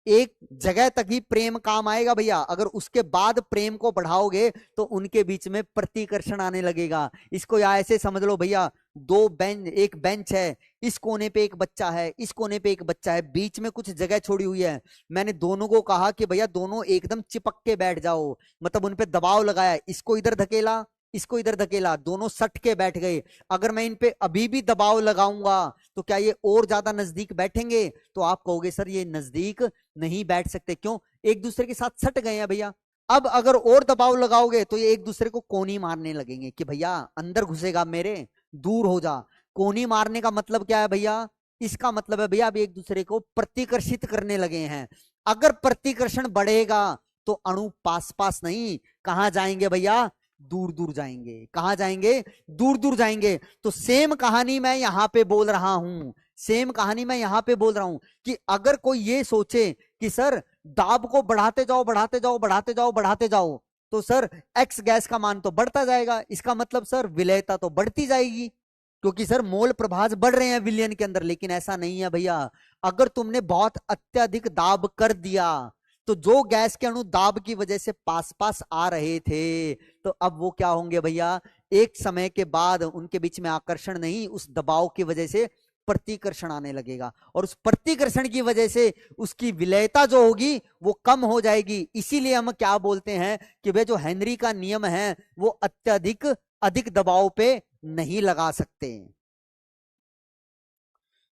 एक जगह तक ही प्रेम काम आएगा भैया, अगर उसके बाद प्रेम को बढ़ाओगे तो उनके बीच में प्रतिकर्षण आने लगेगा। इसको या ऐसे समझ लो भैया, दो बेंच, एक बेंच है, इस कोने पे एक बच्चा है, इस कोने पे एक बच्चा है, बीच में कुछ जगह छोड़ी हुई है। मैंने दोनों को कहा कि भैया दोनों एकदम चिपक के बैठ जाओ, मतलब उन पे दबाव लगाया, इसको इधर धकेला, इसको इधर धकेला, दोनों सट के बैठ गए। अगर मैं इन पे अभी भी दबाव लगाऊंगा तो क्या ये और ज्यादा नजदीक बैठेंगे? तो आप कहोगे सर ये नजदीक नहीं बैठ सकते। क्यों? एक दूसरे के साथ सट गए हैं भैया। अब अगर और दबाव लगाओगे तो ये एक दूसरे को कोनी मारने लगेंगे कि भैया अंदर घुसेगा मेरे, दूर हो जा। कोनी मारने का मतलब क्या है भैया? इसका मतलब है भैया अब एक दूसरे को प्रतिकर्षित करने लगे हैं। अगर प्रतिकर्षण बढ़ेगा तो अणु पास पास नहीं, कहां जाएंगे भैया? दूर दूर जाएंगे। कहां जाएंगे? दूर दूर जाएंगे। तो सेम कहानी मैं यहां पे बोल रहा हूं, सेम कहानी मैं यहां पे बोल रहा हूं कि अगर कोई ये सोचे कि सर दाब को बढ़ाते जाओ बढ़ाते जाओ बढ़ाते जाओ बढ़ाते जाओ, तो सर एक्स गैस का मान तो बढ़ता जाएगा, इसका मतलब सर विलेयता तो बढ़ती जाएगी, क्योंकि सर मोल प्रभाज बढ़ रहे हैं विलयन के अंदर। लेकिन ऐसा नहीं है भैया। अगर तुमने बहुत अत्यधिक दाब कर दिया, तो जो गैस के अणु दाब की वजह से पास पास आ रहे थे, तो अब वो क्या होंगे भैया? एक समय के बाद उनके बीच में आकर्षण नहीं, उस दबाव की वजह से प्रतिकर्षण आने लगेगा, और उस प्रतिकर्षण की वजह से उसकी विलयता जो होगी वो कम हो जाएगी। इसीलिए हम क्या बोलते हैं कि वे जो हेनरी का नियम है वो अत्यधिक अधिक दबाव पे नहीं लगा सकते।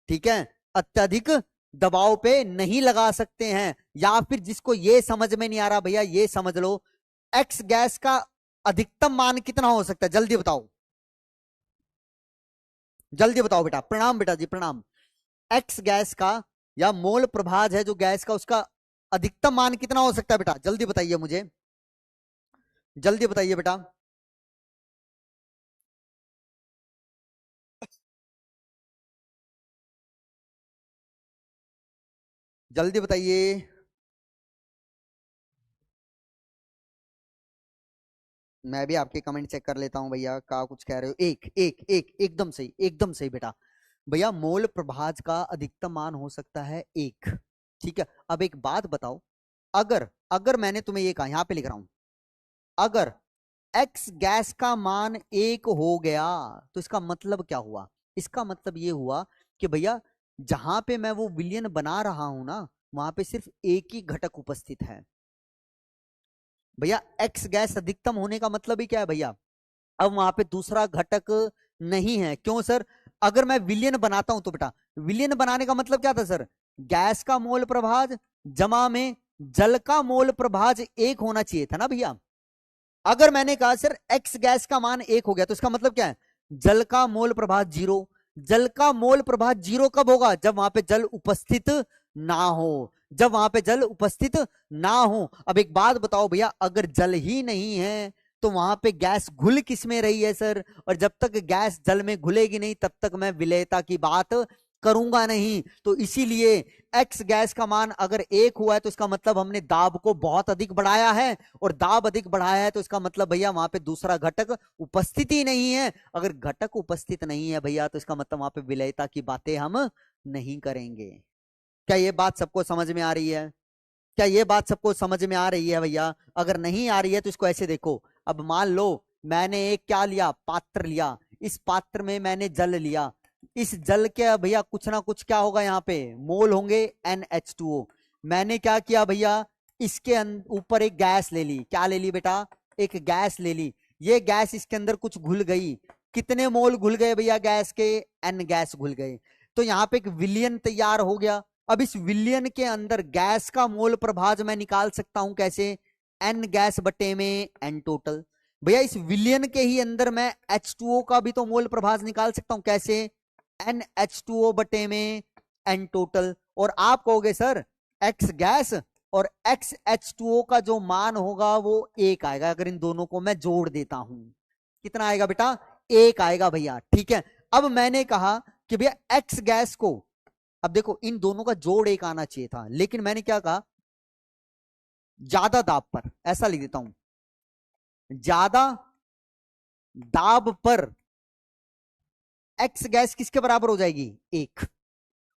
ठीक है, अत्यधिक दबाव पे नहीं लगा सकते हैं। या फिर जिसको ये समझ में नहीं आ रहा भैया, ये समझ लो, एक्स गैस का अधिकतम मान कितना हो सकता है? जल्दी बताओ, जल्दी बताओ बेटा। प्रणाम बेटा जी, प्रणाम। एक्स गैस का या मोल प्रभाज है जो गैस का, उसका अधिकतम मान कितना हो सकता है बेटा? जल्दी बताइए मुझे, जल्दी बताइए बेटा, जल्दी बताइए। मैं भी आपके कमेंट चेक कर लेता हूं भैया, क्या कुछ कह रहे हो। एक एक एक एकदम सही, एकदम सही बेटा। भैया मोल प्रभाज का अधिकतम मान हो सकता है एक। ठीक है, अब एक बात बताओ, अगर अगर मैंने तुम्हें ये कहा, यहां पे लिख रहा हूं, अगर एक्स गैस का मान एक हो गया, तो इसका मतलब क्या हुआ? इसका मतलब ये हुआ कि भैया जहां पे मैं वो विलयन बना रहा हूं ना, वहां पे सिर्फ एक ही घटक उपस्थित है। भैया एक्स गैस अधिकतम होने का मतलब ही क्या है भैया? अब वहां पे दूसरा घटक नहीं है। क्यों सर? अगर मैं विलयन बनाता हूं तो बेटा, विलयन बनाने का मतलब क्या था सर? गैस का मोल प्रभाज जमा में जल का मोल प्रभाज एक होना चाहिए था ना भैया। अगर मैंने कहा सर एक्स गैस का मान एक हो गया, तो इसका मतलब क्या है? जल का मोल प्रभाज जीरो। जल का मोल प्रभाज जीरो कब होगा? जब वहां पे जल उपस्थित ना हो, जब वहां पे जल उपस्थित ना हो। अब एक बात बताओ भैया, अगर जल ही नहीं है तो वहां पे गैस घुल किस में रही है सर? और जब तक गैस जल में घुलेगी नहीं तब तक मैं विलेयता की बात करूंगा नहीं। तो इसीलिए एक्स गैस का मान अगर एक हुआ है तो इसका मतलब हमने दाब को बहुत अधिक बढ़ाया है, और दाब अधिक बढ़ाया है तो इसका मतलब भैया वहां पे दूसरा घटक उपस्थित ही नहीं है। अगर घटक उपस्थित नहीं है भैया, तो इसका मतलब वहां पे विलयता की बातें हम नहीं करेंगे। क्या ये बात सबको समझ में आ रही है? क्या ये बात सबको समझ में आ रही है भैया? अगर नहीं आ रही है तो इसको ऐसे देखो। अब मान लो मैंने एक क्या लिया, पात्र लिया, इस पात्र में मैंने जल लिया, इस जल के भैया कुछ ना कुछ क्या होगा, यहाँ पे मोल होंगे NH2O। मैंने क्या किया भैया, इसके ऊपर एक गैस ले ली। क्या ले ली बेटा? एक गैस ले ली। ये गैस इसके अंदर कुछ घुल गई। कितने मोल घुल गए भैया गैस के? N गैस घुल गए। तो यहाँ पे एक विलियन तैयार हो गया। अब इस विलियन के अंदर गैस का मोल प्रभाज मैं निकाल सकता हूं कैसे? एन गैस बटे में एन टोटल। भैया इस विलियन के ही अंदर मैं H2O का भी तो मोल प्रभाज निकाल सकता हूं कैसे? NH2O बटे में एन टोटल। और आप कहोगे सर एक्स गैस और एक्स H2O का जो मान होगा वो एक आएगा अगर इन दोनों को मैं जोड़ देता हूं। कितना आएगा बेटा? एक आएगा भैया। ठीक है, अब मैंने कहा कि भैया एक्स गैस को, अब देखो इन दोनों का जोड़ एक आना चाहिए था, लेकिन मैंने क्या कहा? ज्यादा दाब पर, ऐसा लिख देता हूं, ज्यादा दाब पर एक्स गैस किसके बराबर हो जाएगी? एक।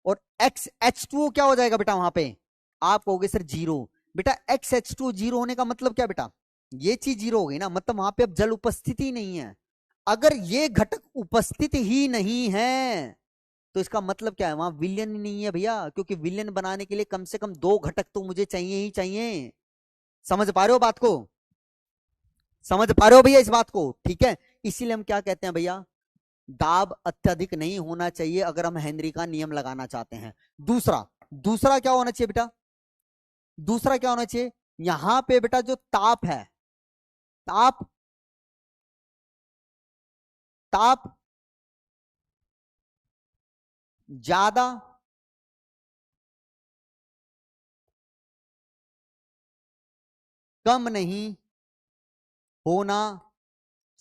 और एक्स H2O क्या हो जाएगा बेटा वहां पे? आप कहोगे सर जीरो। बेटा एक्स H2O जीरो होने का मतलब क्या बेटा? ये चीज जीरो हो गई ना, मतलब वहां पे अब जल उपस्थित ही नहीं है। अगर ये घटक उपस्थित ही नहीं है तो इसका मतलब क्या है? वहां विलियन ही नहीं है भैया, क्योंकि विलियन बनाने के लिए कम से कम दो घटक तो मुझे चाहिए ही चाहिए। समझ पा रहे हो बात को? समझ पा रहे हो भैया इस बात को? ठीक है, इसीलिए हम क्या कहते हैं भैया, दाब अत्यधिक नहीं होना चाहिए अगर हम हेनरी का नियम लगाना चाहते हैं। दूसरा, दूसरा क्या होना चाहिए बेटा? दूसरा क्या होना चाहिए? यहां पे बेटा जो ताप है, ताप, ताप ज्यादा कम नहीं होना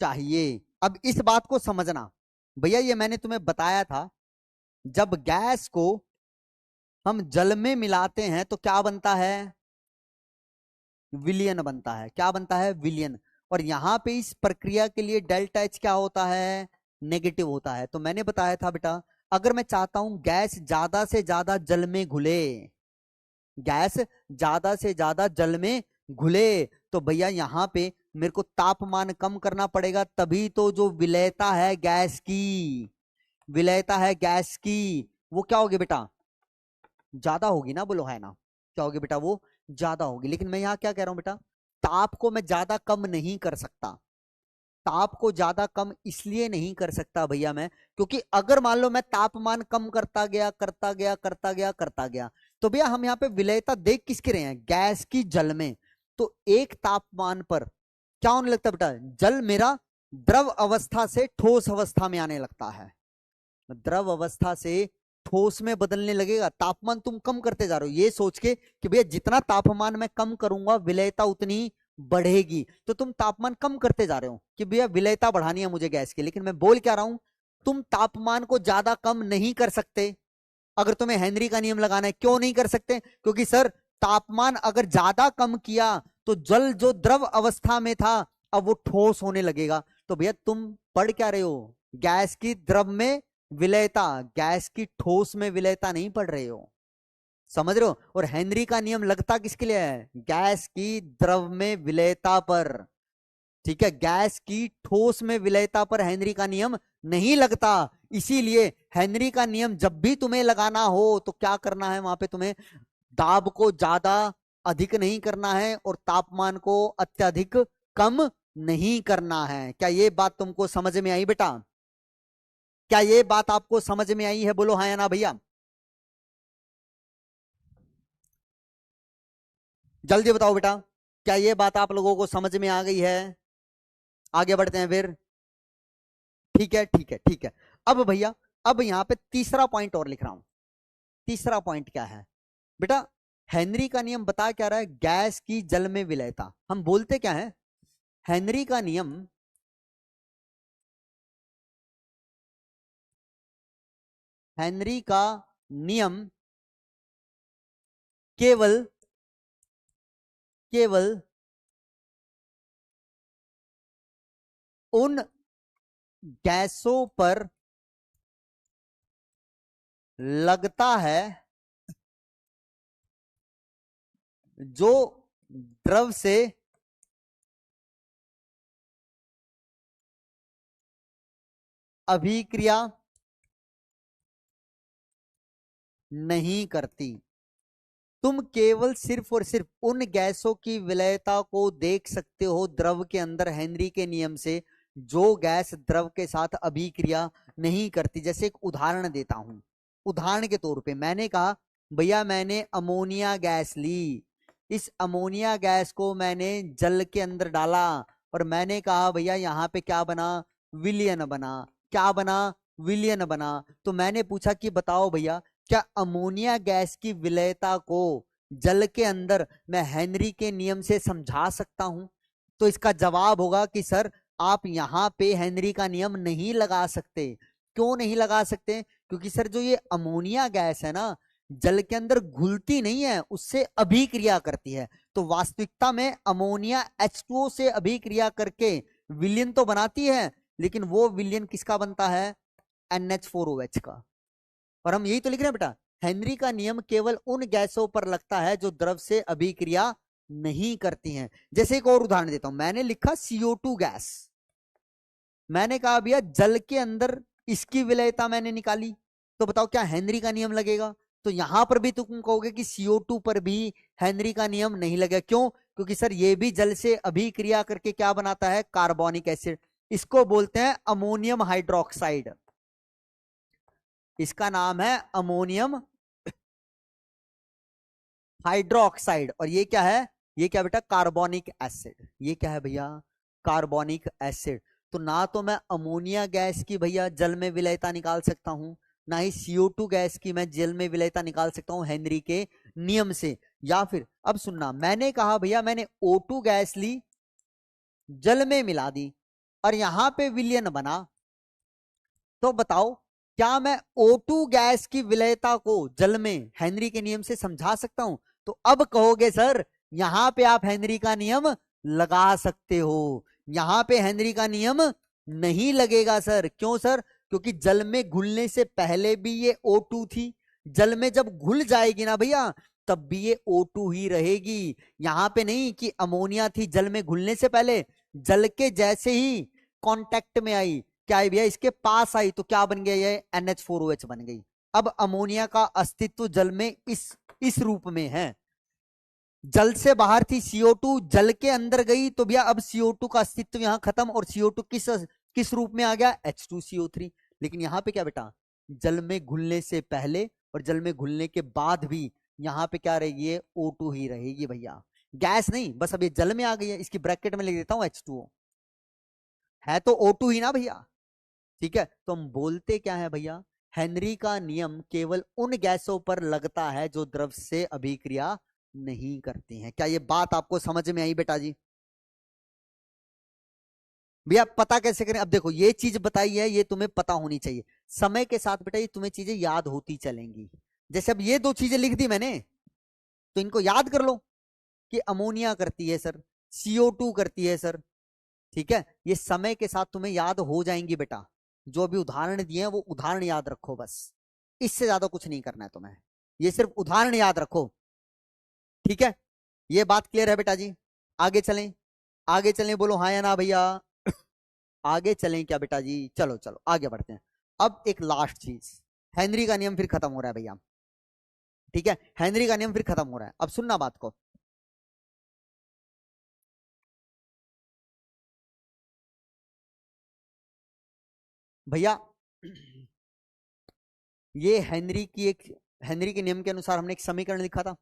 चाहिए। अब इस बात को समझना भैया, ये मैंने तुम्हें बताया था, जब गैस को हम जल में मिलाते हैं तो क्या बनता है, विलयन बनता है। क्या बनता है, विलयन। और यहां पे इस प्रक्रिया के लिए डेल्टा एच क्या होता है, नेगेटिव होता है। तो मैंने बताया था बेटा, अगर मैं चाहता हूं गैस ज्यादा से ज्यादा जल में घुले, गैस ज्यादा से ज्यादा जल में घुले, तो भैया यहां पे मेरे को तापमान कम करना पड़ेगा, तभी तो जो विलेयता है गैस की, विलेयता है गैस की, वो क्या होगी बेटा, ज्यादा होगी ना, बोलो है ना, क्या होगी बेटा, वो ज्यादा होगी। लेकिन मैं यहाँ क्या कह रहा हूं बेटा, ताप को मैं ज्यादा कम नहीं कर सकता। ताप को ज्यादा कम इसलिए नहीं कर सकता भैया मैं, क्योंकि अगर मान लो मैं तापमान कम करता गया करता गया करता गया करता गया, तो भैया हम यहाँ पे विलेयता देख किसके रहे हैं, गैस की जल में। तो एक तापमान पर क्या होने लगता है बेटा, जल मेरा द्रव अवस्था से ठोस अवस्था में आने लगता है, द्रव अवस्था से ठोस में बदलने लगेगा। तापमान तुम कम करते जा रहे हो ये सोच के कि भैया जितना तापमान मैं कम करूंगा विलेयता उतनी बढ़ेगी, तो तुम तापमान कम करते जा रहे हो कि भैया विलेयता बढ़ानी है मुझे गैस की। लेकिन मैं बोल क्या रहा हूं, तुम तापमान को ज्यादा कम नहीं कर सकते। अगर तुम्हें हेनरी का नियम लगाना है, क्यों नहीं कर सकते, क्योंकि सर तापमान अगर ज्यादा कम किया तो जल जो द्रव अवस्था में था अब वो ठोस होने लगेगा। तो भैया तुम पढ़ क्या रहे हो, गैस की द्रव में विलेयता, गैस की ठोस में विलेयता नहीं पढ़ रहे हो, समझ रहे हो। और हेनरी का नियम लगता किसके लिए है, गैस की द्रव में विलेयता पर, ठीक है, गैस की ठोस में विलेयता पर हेनरी का नियम नहीं लगता। इसीलिए हेनरी का नियम जब भी तुम्हें लगाना हो तो क्या करना है, वहां पे तुम्हें दाब को ज्यादा अधिक नहीं करना है और तापमान को अत्यधिक कम नहीं करना है। क्या ये बात तुमको समझ में आई बेटा, क्या ये बात आपको समझ में आई है, बोलो हाँ या ना भैया, जल्दी बताओ बेटा, क्या ये बात आप लोगों को समझ में आ गई है। आगे बढ़ते हैं फिर, ठीक है ठीक है ठीक है। अब भैया, अब यहां पे तीसरा पॉइंट और लिख रहा हूं। तीसरा पॉइंट क्या है बेटा, हेनरी का नियम बता क्या रहा है, गैस की जल में विलेयता। हम बोलते क्या है, हेनरी का नियम, हेनरी का नियम केवल केवल उन गैसों पर लगता है जो द्रव से अभिक्रिया नहीं करती। तुम केवल सिर्फ और सिर्फ उन गैसों की विलेयता को देख सकते हो द्रव के अंदर हेनरी के नियम से जो गैस द्रव के साथ अभिक्रिया नहीं करती। जैसे एक उदाहरण देता हूं, उदाहरण के तौर पे मैंने कहा भैया मैंने अमोनिया गैस ली, इस अमोनिया गैस को मैंने जल के अंदर डाला और मैंने कहा भैया यहाँ पे क्या बना, विलियन बना। क्या बना, विलियन बना। तो मैंने पूछा कि बताओ भैया, क्या अमोनिया गैस की विलेयता को जल के अंदर मैं हेनरी के नियम से समझा सकता हूं? तो इसका जवाब होगा कि सर आप यहां पे हेनरी का नियम नहीं लगा सकते। क्यों नहीं लगा सकते, क्योंकि सर जो ये अमोनिया गैस है ना, जल के अंदर घुलती नहीं है, उससे अभिक्रिया करती है। तो वास्तविकता में अमोनिया H2O से अभिक्रिया करके विलियन तो बनाती है, लेकिन वो विलियन किसका बनता है, NH4OH का। और हम यही तो लिख रहे हैं बेटा, हेनरी का नियम केवल उन गैसों पर लगता है जो द्रव से अभिक्रिया नहीं करती हैं। जैसे एक और उदाहरण देता हूं, मैंने लिखा CO2 गैस, मैंने कहा भैया जल के अंदर इसकी विलेयता मैंने निकाली, तो बताओ क्या हेनरी का नियम लगेगा? तो यहां पर भी तुम कहोगे कि CO2 पर भी हेनरी का नियम नहीं लगेगा। क्यों? क्योंकि सर ये भी जल से अभिक्रिया करके क्या बनाता है, कार्बोनिक एसिड। इसको बोलते हैं अमोनियम हाइड्रोक्साइड, इसका नाम है अमोनियम हाइड्रोक्साइड। और ये क्या है, ये क्या बेटा, कार्बोनिक एसिड। ये क्या है भैया, कार्बोनिक एसिड। तो ना तो मैं अमोनिया गैस की भैया जल में विलेयता निकाल सकता हूं, ना ही CO2 गैस की मैं जल में विलेयता निकाल सकता हूं हेनरी के नियम से। या फिर अब सुनना, मैंने कहा भैया मैंने O2 गैस ली, जल में मिला दी, और यहां पे विलयन बना, तो बताओ क्या मैं O2 गैस की विलयता को जल में हेनरी के नियम से समझा सकता हूं? तो अब कहोगे सर यहां पे आप हेनरी का नियम लगा सकते हो, यहां पे हेनरी का नियम नहीं लगेगा सर। क्यों सर? क्योंकि जल में घुलने से पहले भी ये O2 थी, जल में जब घुल जाएगी ना भैया तब भी ये O2 ही रहेगी। यहां पे नहीं कि अमोनिया थी जल में घुलने से पहले, जल के जैसे ही कांटेक्ट में आई, क्या है भैया इसके पास आई, तो क्या बन गया ये NH4OH बन गई। अब अमोनिया का अस्तित्व जल में इस रूप में है। जल से बाहर थी CO2, जल के अंदर गई तो भैया अब CO2 का अस्तित्व यहां खत्म, और CO2 किस रूप में आ गया? H2CO3। लेकिन यहां पे क्या बेटा, जल में घुलने से पहले और जल में घुलने के बाद भी यहां पे क्या रहेगी? ये O2 ही रहेगी भैया, गैस नहीं। बस अब ये जल में आ गई है, इसकी ब्रैकेट में लिख देता हूं H2O, है तो O2 ही ना भैया। ठीक है, तो हम बोलते क्या है भैया, हेनरी का नियम केवल उन गैसों पर लगता है जो द्रव से अभिक्रिया नहीं करती हैं। क्या ये बात आपको समझ में आई बेटा जी? भैया पता कैसे करें? अब देखो ये चीज बताई है, ये तुम्हें पता होनी चाहिए। समय के साथ बेटा ये तुम्हें चीजें याद होती चलेंगी। जैसे अब ये दो चीजें लिख दी मैंने, तो इनको याद कर लो कि अमोनिया करती है सर, CO2 करती है सर। ठीक है, ये समय के साथ तुम्हें याद हो जाएंगी बेटा। जो भी उदाहरण दिए हैं वो उदाहरण याद रखो बस, इससे ज्यादा कुछ नहीं करना है तुम्हें, ये सिर्फ उदाहरण याद रखो। ठीक है, ये बात क्लियर है बेटा जी? आगे चलें, आगे चलें, बोलो हाँ या ना भैया। आगे चलें क्या बेटा जी? चलो चलो आगे बढ़ते हैं। अब एक लास्ट चीज, हेनरी का नियम फिर खत्म हो रहा है भैया। ठीक है, हेनरी का नियम फिर खत्म हो रहा है। अब सुनना बात को, भैया ये हेनरी के नियम के अनुसार हमने एक समीकरण लिखा था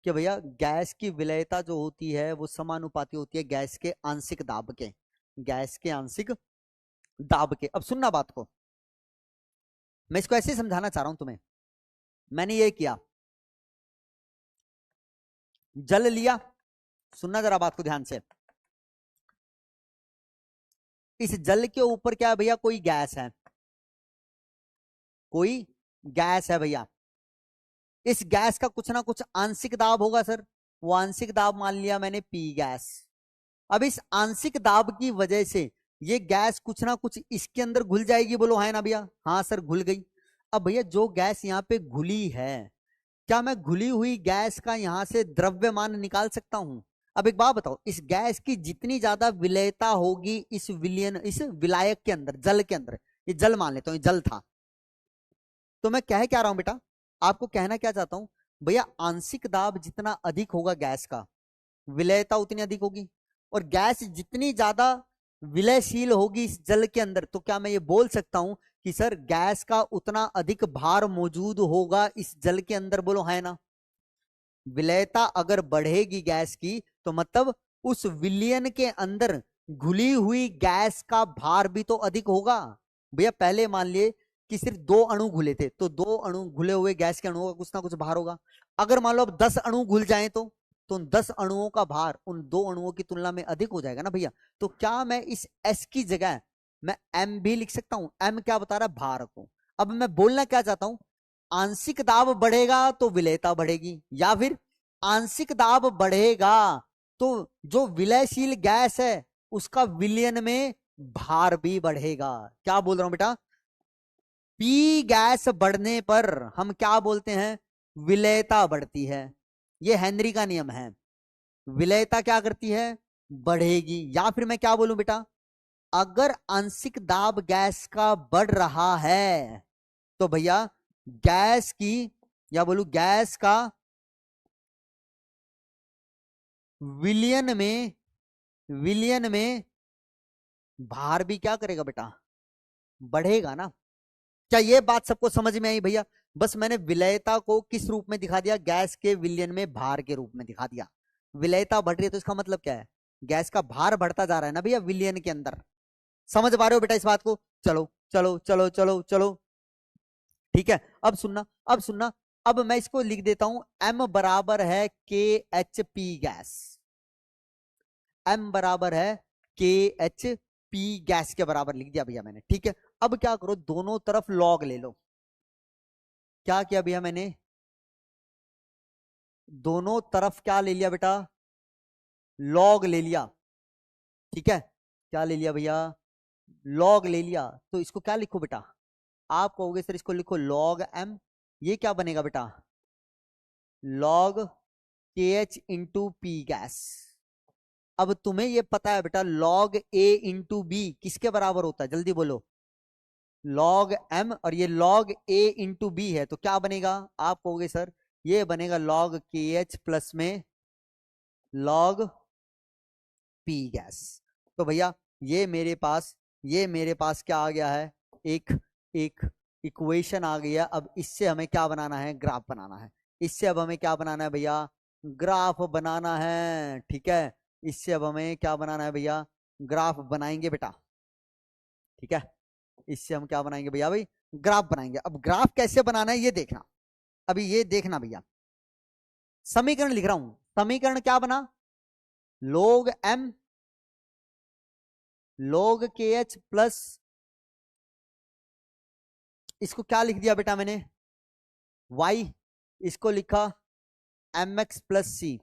कि भैया गैस की विलयता जो होती है वो समानुपाती होती है गैस के आंशिक दाब के, गैस के आंशिक दाब के। अब सुनना बात को, मैं इसको ऐसे समझाना चाह रहा हूं तुम्हें। मैंने ये किया, जल लिया, सुनना जरा बात को ध्यान से। इस जल के ऊपर क्या है भैया? कोई गैस है, कोई गैस है भैया। इस गैस का कुछ ना कुछ आंशिक दाब होगा सर, वो आंशिक दाब मान लिया मैंने P गैस। अब इस आंशिक दाब की वजह से ये गैस कुछ ना कुछ इसके अंदर घुल जाएगी, बोलो है ना भैया? हाँ सर घुल गई। अब भैया जो गैस यहाँ पे घुली है, क्या मैं घुली हुई गैस का यहां से द्रव्यमान निकाल सकता हूं? अब एक बात बताओ, इस गैस की जितनी ज्यादा विलयता होगी इस विलायक के अंदर, जल के अंदर, ये जल मान लेता हूं, ये जल था, तो मैं कह क्या रहा हूं बेटा, आपको कहना क्या चाहता हूं भैया, आंशिक दाब जितना अधिक होगा गैस का, विलयता उतनी अधिक होगी। और गैस जितनी ज्यादा विलयशील होगी इस जल के अंदर, तो क्या मैं ये बोल सकता हूं कि सर गैस का उतना अधिक भार मौजूद होगा इस जल के अंदर, बोलो है ना? विलयता अगर बढ़ेगी गैस की तो मतलब उस विलयन के अंदर घुली हुई गैस का भार भी तो अधिक होगा। भैया पहले मान लिए कि सिर्फ 2 अणु घुले थे, तो 2 अणु घुले हुए गैस के अणुओं का कुछ ना कुछ भार होगा। अगर मान लो अब 10 अणु घुल जाएं तो उन 10 अणुओं का भार उन 2 अणुओं की तुलना में अधिक हो जाएगा ना भैया। तो क्या मैं इस S की जगह मैं M भी लिख सकता हूं? M क्या बता रहा है? भार को। अब मैं बोलना क्या चाहता हूं, आंशिक दाब बढ़ेगा तो विलयता बढ़ेगी, या फिर आंशिक दाब बढ़ेगा तो जो विलयशील गैस है उसका विलयन में भार भी बढ़ेगा। क्या बोल रहा हूं बेटा? पी गैस बढ़ने पर हम क्या बोलते हैं? विलयता बढ़ती है। ये हेनरी का नियम है, विलयता क्या करती है? बढ़ेगी। या फिर मैं क्या बोलूं बेटा, अगर आंशिक दाब गैस का बढ़ रहा है तो भैया गैस की, या बोलूं गैस का विलयन में भार भी क्या करेगा बेटा? बढ़ेगा ना। क्या ये बात सबको समझ में आई भैया? बस मैंने विलयता को किस रूप में दिखा दिया? गैस के विलयन में भार के रूप में दिखा दिया। विलयता बढ़ रही है तो इसका मतलब क्या है? गैस का भार बढ़ता जा रहा है ना भैया विलयन के अंदर। समझ पा रहे हो बेटा इस बात को? चलो चलो चलो चलो चलो, ठीक है। अब सुनना, अब सुनना, अब मैं इसको लिख देता हूं, M बराबर है KHP गैस। M बराबर है KHP पी गैस के बराबर लिख दिया भैया मैंने, ठीक है। अब क्या करो, दोनों तरफ लॉग ले लो। क्या किया भैया मैंने, दोनों तरफ क्या ले लिया बेटा, लॉग ले लिया, ठीक है। क्या ले लिया भैया, लॉग ले लिया। तो इसको क्या लिखो बेटा, आप कहोगे सर इसको लिखो लॉग एम, ये क्या बनेगा बेटा, लॉग के एच इंटू पी गैस। अब तुम्हें ये पता है बेटा लॉग ए इंटू बी किसके बराबर होता है, जल्दी बोलो, लॉग एम, और ये लॉग ए इंटू बी है, तो क्या बनेगा, आप कहोगे सर ये बनेगा लॉग के एच प्लस में लॉग पी गैस। तो भैया ये मेरे पास क्या आ गया है, एक एक इक्वेशन आ गया। अब इससे हमें क्या बनाना है, ग्राफ बनाना है। इससे अब हमें क्या बनाना है भैया, ग्राफ बनाना है, ठीक है। इससे अब हमें क्या बनाना है भैया, ग्राफ बनाएंगे बेटा, ठीक है। इससे हम क्या बनाएंगे भैया, भाई ग्राफ बनाएंगे। अब ग्राफ कैसे बनाना है ये देखना, अभी ये देखना भैया, समीकरण लिख रहा हूं। समीकरण क्या बना, log m log के एच प्लस, इसको क्या लिख दिया बेटा मैंने, y, इसको लिखा एम एक्स प्लस सी।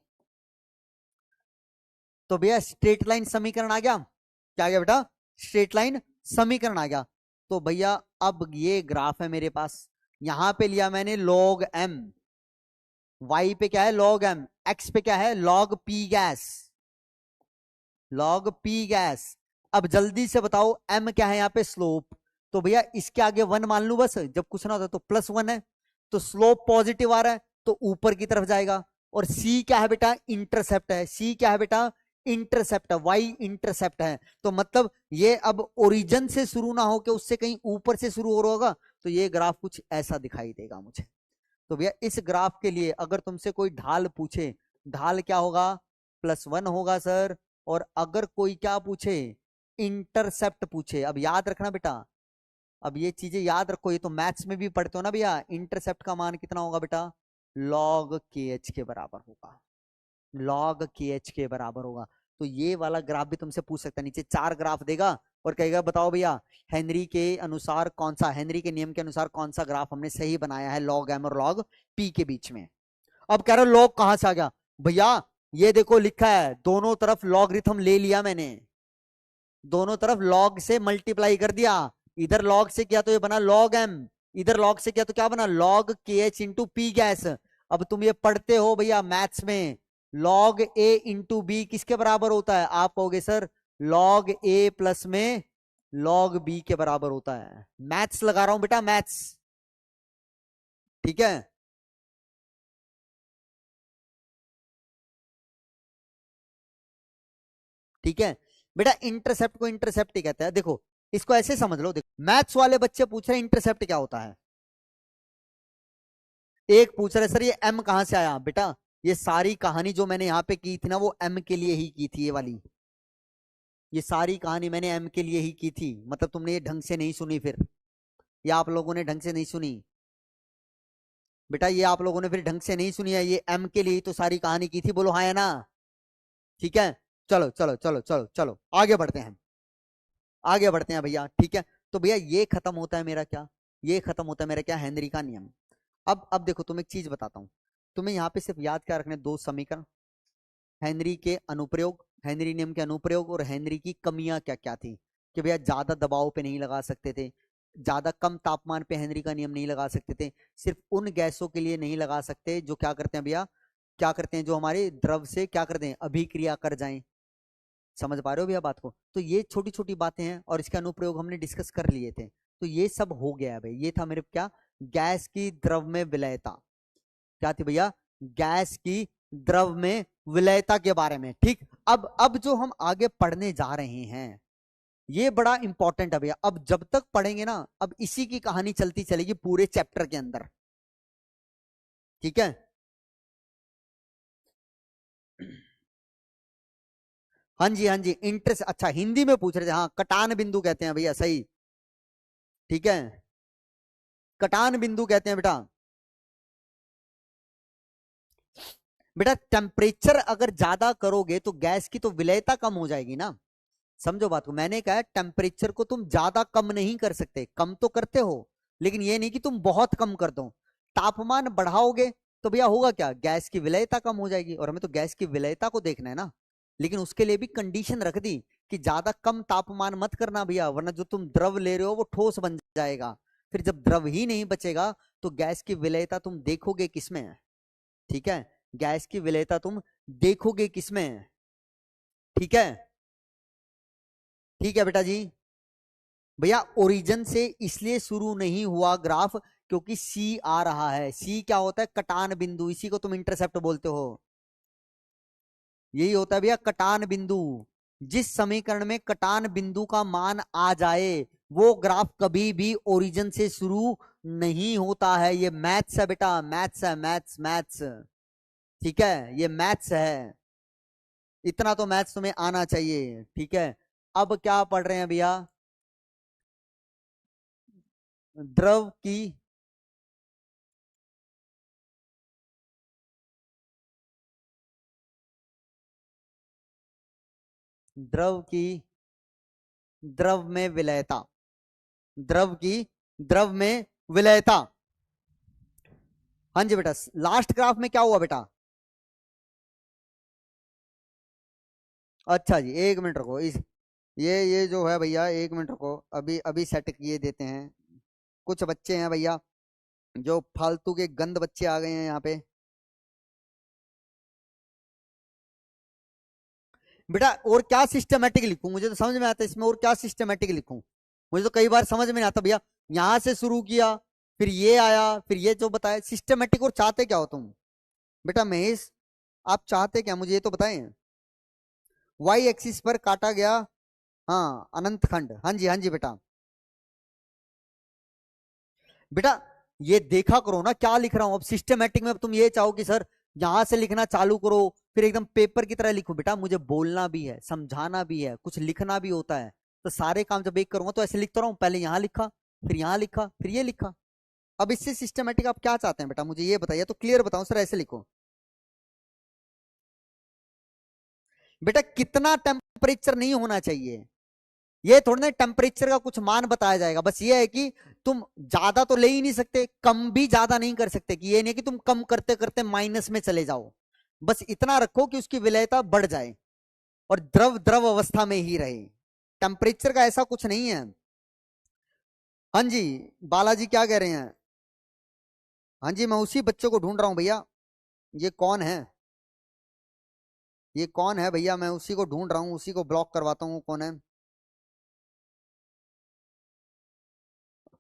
तो भैया स्ट्रेट लाइन समीकरण आ गया, क्या आ गया बेटा, स्ट्रेट लाइन समीकरण आ गया। तो भैया अब ये ग्राफ है मेरे पास, यहां पे लिया मैंने log m, y पे क्या है log m, x पे क्या है log p gas, log p gas. अब जल्दी से बताओ m क्या है यहाँ पे, स्लोप। तो भैया इसके आगे 1 मान लू बस, जब कुछ ना होता तो +1 है, तो स्लोप पॉजिटिव आ रहा है तो ऊपर की तरफ जाएगा। और c क्या है बेटा, इंटरसेप्ट है, c क्या है बेटा, इंटरसेप्ट है, y इंटरसेप्ट है। तो मतलब ये अब ओरिजिन से शुरू ना हो के उससे कहीं ऊपर से शुरू हो रहा होगा, तो ये ग्राफ कुछ ऐसा दिखाई देगा मुझे। तो भैया इस ग्राफ के लिए अगर तुमसे कोई ढाल पूछे, ढाल क्या होगा, +1 होगा सर। और अगर कोई क्या पूछे, इंटरसेप्ट पूछे, अब याद रखना बेटा, अब ये चीजें याद रखो, ये तो मैथ्स में भी पढ़ते हो ना भैया, इंटरसेप्ट का मान कितना होगा बेटा, लॉग के एच के बराबर होगा, लॉग के एच के बराबर होगा। तो ये वाला ग्राफ भी तुमसे पूछ सकता है, नीचे 4 ग्राफ देगा और कहेगा बताओ भैया हेनरी के अनुसार कौन सा, हेनरी के नियम के अनुसार कौन सा ग्राफ हमने सही बनाया है लॉग एम और लॉग पी के बीच में। अब कह रहे हो लॉग कहां से आ गया, भैया ये देखो लिखा है दोनों तरफ लॉगरिथम ले लिया मैंने, दोनों तरफ लॉग से मल्टीप्लाई कर दिया, इधर लॉग से किया तो ये बना लॉग एम, इधर लॉग से किया तो क्या बना लॉग के एच इंटू पी गैस। अब तुम ये पढ़ते हो भैया मैथ्स में, लॉग ए इंटू बी किसके बराबर होता है, आप कहोगे सर लॉग ए प्लस में लॉग बी के बराबर होता है। मैथ्स लगा रहा हूं बेटा, मैथ्स, ठीक है। ठीक है बेटा, इंटरसेप्ट को इंटरसेप्ट ही कहते हैं। देखो इसको ऐसे समझ लो, देखो मैथ्स वाले बच्चे पूछ रहे हैं इंटरसेप्ट क्या होता है, एक पूछ रहे सर ये एम कहां से आया, बेटा ये सारी कहानी जो मैंने यहाँ पे की थी ना वो एम के लिए ही की थी, ये वाली, ये सारी कहानी मैंने एम के लिए ही की थी। मतलब तुमने ये ढंग से नहीं सुनी फिर, या आप लोगों ने ढंग से नहीं सुनी बेटा, ये आप लोगों ने फिर ढंग से नहीं सुनी है, ये एम के लिए ही तो सारी कहानी की थी, बोलो हाँ या ना, ठीक है। चलो चलो चलो चलो चलो आगे बढ़ते हैं, आगे बढ़ते हैं भैया, ठीक है। तो भैया ये खत्म होता है मेरा क्या, ये खत्म होता है मेरा क्या, हेनरी का नियम। अब देखो तुम एक चीज बताता हूं, तुम्हें यहाँ पे सिर्फ याद क्या रखने, 2 समीकरण, हेनरी के अनुप्रयोग, हेनरी नियम के अनुप्रयोग, और हेनरी की कमियां क्या क्या थी, कि भैया ज्यादा दबाव पे नहीं लगा सकते थे, ज्यादा कम तापमान पे हेनरी का नियम नहीं लगा सकते थे, सिर्फ उन गैसों के लिए नहीं लगा सकते जो क्या करते हैं भैया, क्या करते हैं, जो हमारे द्रव से क्या करते हैं, अभिक्रिया कर जाएं। समझ पा रहे हो भैया बात को, तो ये छोटी छोटी बातें हैं और इसके अनुप्रयोग हमने डिस्कस कर लिए थे। तो ये सब हो गया है भाई, ये था मेरे क्या, गैस की द्रव में विलयता, क्या थी भैया, गैस की द्रव में विलयता के बारे में, ठीक। अब जो हम आगे पढ़ने जा रहे हैं ये बड़ा इंपॉर्टेंट है भैया, अब जब तक पढ़ेंगे ना अब इसी की कहानी चलती चलेगी पूरे चैप्टर के अंदर, ठीक है। हाँ जी हाँ जी, इंटरेस्ट, अच्छा हिंदी में पूछ रहे थे, हाँ कटान बिंदु कहते हैं भैया, सही, ठीक है, कटान बिंदु कहते हैं बेटा। बेटा टेम्परेचर अगर ज्यादा करोगे तो गैस की तो विलयता कम हो जाएगी ना, समझो बात को, मैंने कहा टेम्परेचर को तुम ज्यादा कम नहीं कर सकते, कम तो करते हो लेकिन ये नहीं कि तुम बहुत कम कर दो। तापमान बढ़ाओगे तो भैया होगा क्या, गैस की विलेयता कम हो जाएगी, और हमें तो गैस की विलेयता को देखना है ना। लेकिन उसके लिए भी कंडीशन रख दी कि ज्यादा कम तापमान मत करना भैया, वरना जो तुम द्रव ले रहे हो वो ठोस बन जाएगा। फिर जब द्रव ही नहीं बचेगा तो गैस की विलेयता तुम देखोगे किसमें है? ठीक है, गैस की विलेयता तुम देखोगे किसमें है? ठीक है, ठीक है बेटा जी। भैया ओरिजिन से इसलिए शुरू नहीं हुआ ग्राफ क्योंकि सी आ रहा है। सी क्या होता है, कटान बिंदु, इसी को तुम इंटरसेप्ट बोलते हो। यही होता है भैया कटान बिंदु। जिस समीकरण में कटान बिंदु का मान आ जाए वो ग्राफ कभी भी ओरिजिन से शुरू नहीं होता है। ये मैथ्स है बेटा, मैथ्स है, मैथ्स मैथ्स। ठीक है, ये मैथ्स है, इतना तो मैथ्स तुम्हें आना चाहिए। ठीक है, अब क्या पढ़ रहे हैं भैया, द्रव की द्रव की द्रव में विलयता, द्रव की द्रव में विलयता। हाँ जी बेटा, लास्ट ग्राफ में क्या हुआ बेटा? अच्छा जी, एक मिनट रुको, इस ये जो है भैया, एक मिनट रुको, अभी अभी सेट किए देते हैं। कुछ बच्चे हैं भैया जो फालतू के गंद बच्चे आ गए हैं यहाँ पे। बेटा और क्या सिस्टमेटिक लिखूं, मुझे तो समझ में आता है इसमें और क्या सिस्टमेटिक लिखूं। मुझे तो कई बार समझ में नहीं आता भैया, यहां से शुरू किया फिर ये आया फिर ये जो बताया सिस्टमेटिक, और चाहते क्या हो तुम? बेटा महेश, आप चाहते क्या मुझे ये तो बताएं। वाई एक्सिस पर काटा गया, हाँ अनंत खंड, हाँ जी हाँ जी बेटा। बेटा ये देखा करो ना क्या लिख रहा हूं, अब सिस्टमेटिक में तुम ये चाहो कि सर यहां से लिखना चालू करो फिर एकदम पेपर की तरह लिखो। बेटा मुझे बोलना भी है, समझाना भी है, कुछ लिखना भी होता है, तो सारे काम जब एक करूंगा तो ऐसे लिखता रहूं, पहले यहां लिखा फिर यहां लिखा फिर ये लिखा। अब इससे सिस्टमेटिक आप क्या चाहते हैं बेटा, मुझे ये बताइए तो क्लियर बताऊं सर ऐसे लिखो। बेटा कितना टेम्परेचर नहीं होना चाहिए, ये थोड़ा ना टेम्परेचर का कुछ मान बताया जाएगा, बस ये है कि तुम ज्यादा तो ले ही नहीं सकते, कम भी ज्यादा नहीं कर सकते, कि ये नहीं कि तुम कम करते करते माइनस में चले जाओ। बस इतना रखो कि उसकी विलेयता बढ़ जाए और द्रव द्रव अवस्था में ही रहे। टेम्परेचर का ऐसा कुछ नहीं है। हाँ जी, बालाजी क्या कह रहे हैं? हाँ जी, मैं उसी बच्चे को ढूंढ रहा हूं भैया। ये कौन है, ये कौन है भैया, मैं उसी को ढूंढ रहा हूँ, उसी को ब्लॉक करवाता हूँ, कौन है।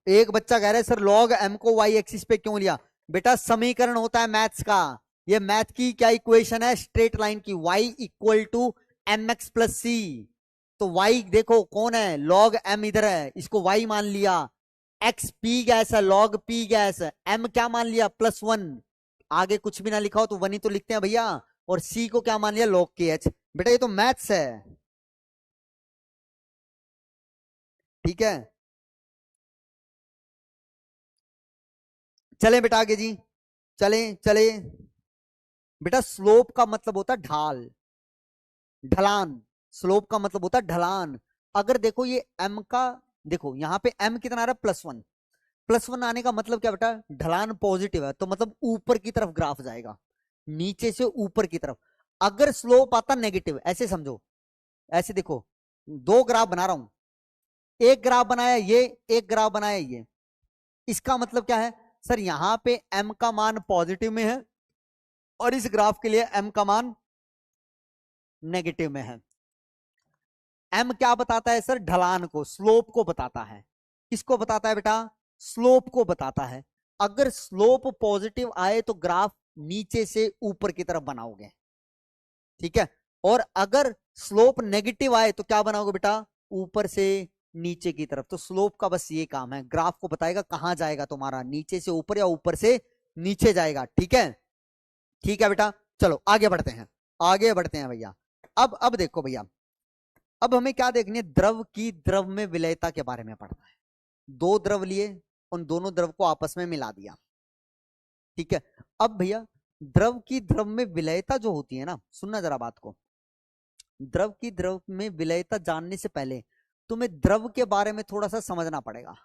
एक बच्चा कह रहा है सर लॉग एम को वाई एक्सिस पे क्यों लिया? बेटा समीकरण होता है मैथ्स का, ये मैथ की क्या इक्वेशन है, स्ट्रेट लाइन की, y equal to M X plus C. तो y देखो कौन है, लॉग m इधर है, इसको y मान लिया, x p गैस है, लॉग p गैस है, m क्या मान लिया +1, आगे कुछ भी ना लिखा हो तो 1 ही तो लिखते हैं भैया, और c को क्या मान लिया लॉग के एच। बेटा ये तो मैथ्स है। ठीक है, चलें बेटा आगे जी, चलें चलें। बेटा स्लोप का मतलब होता है ढाल, ढलान। स्लोप का मतलब होता है ढलान। अगर देखो ये m का, देखो यहाँ पे m कितना आ रहा है +1, +1 आने का मतलब क्या बेटा, ढलान पॉजिटिव है तो मतलब ऊपर की तरफ ग्राफ जाएगा, नीचे से ऊपर की तरफ। अगर स्लोप आता नेगेटिव, ऐसे समझो, ऐसे देखो, दो ग्राफ बना रहा हूं, एक ग्राफ बनाया ये, एक ग्राफ बनाया ये, इसका मतलब क्या है सर, यहां पे m का मान पॉजिटिव में है और इस ग्राफ के लिए m का मान नेगेटिव में है। m क्या बताता है सर, ढलान को, स्लोप को बताता है। किसको बताता है बेटा, स्लोप को बताता है। अगर स्लोप पॉजिटिव आए तो ग्राफ नीचे से ऊपर की तरफ बनाओगे, ठीक है, और अगर स्लोप नेगेटिव आए तो क्या बनाओगे बेटा, ऊपर से नीचे की तरफ। तो स्लोप का बस ये काम है, ग्राफ को बताएगा कहां जाएगा तुम्हारा, नीचे से ऊपर या ऊपर से नीचे जाएगा। ठीक है, ठीक है बेटा, चलो आगे बढ़ते हैं, आगे बढ़ते हैं भैया। अब देखो भैया, अब हमें क्या देखनी है, द्रव की द्रव में विलयता के बारे में पढ़ना है। दो द्रव लिए, उन दोनों द्रव को आपस में मिला दिया, ठीक है। अब भैया द्रव की द्रव में विलयता जो होती है ना, सुनना जरा बात को, द्रव की द्रव में विलयता जानने से पहले तुम्हें द्रव के बारे में थोड़ा सा समझना पड़ेगा।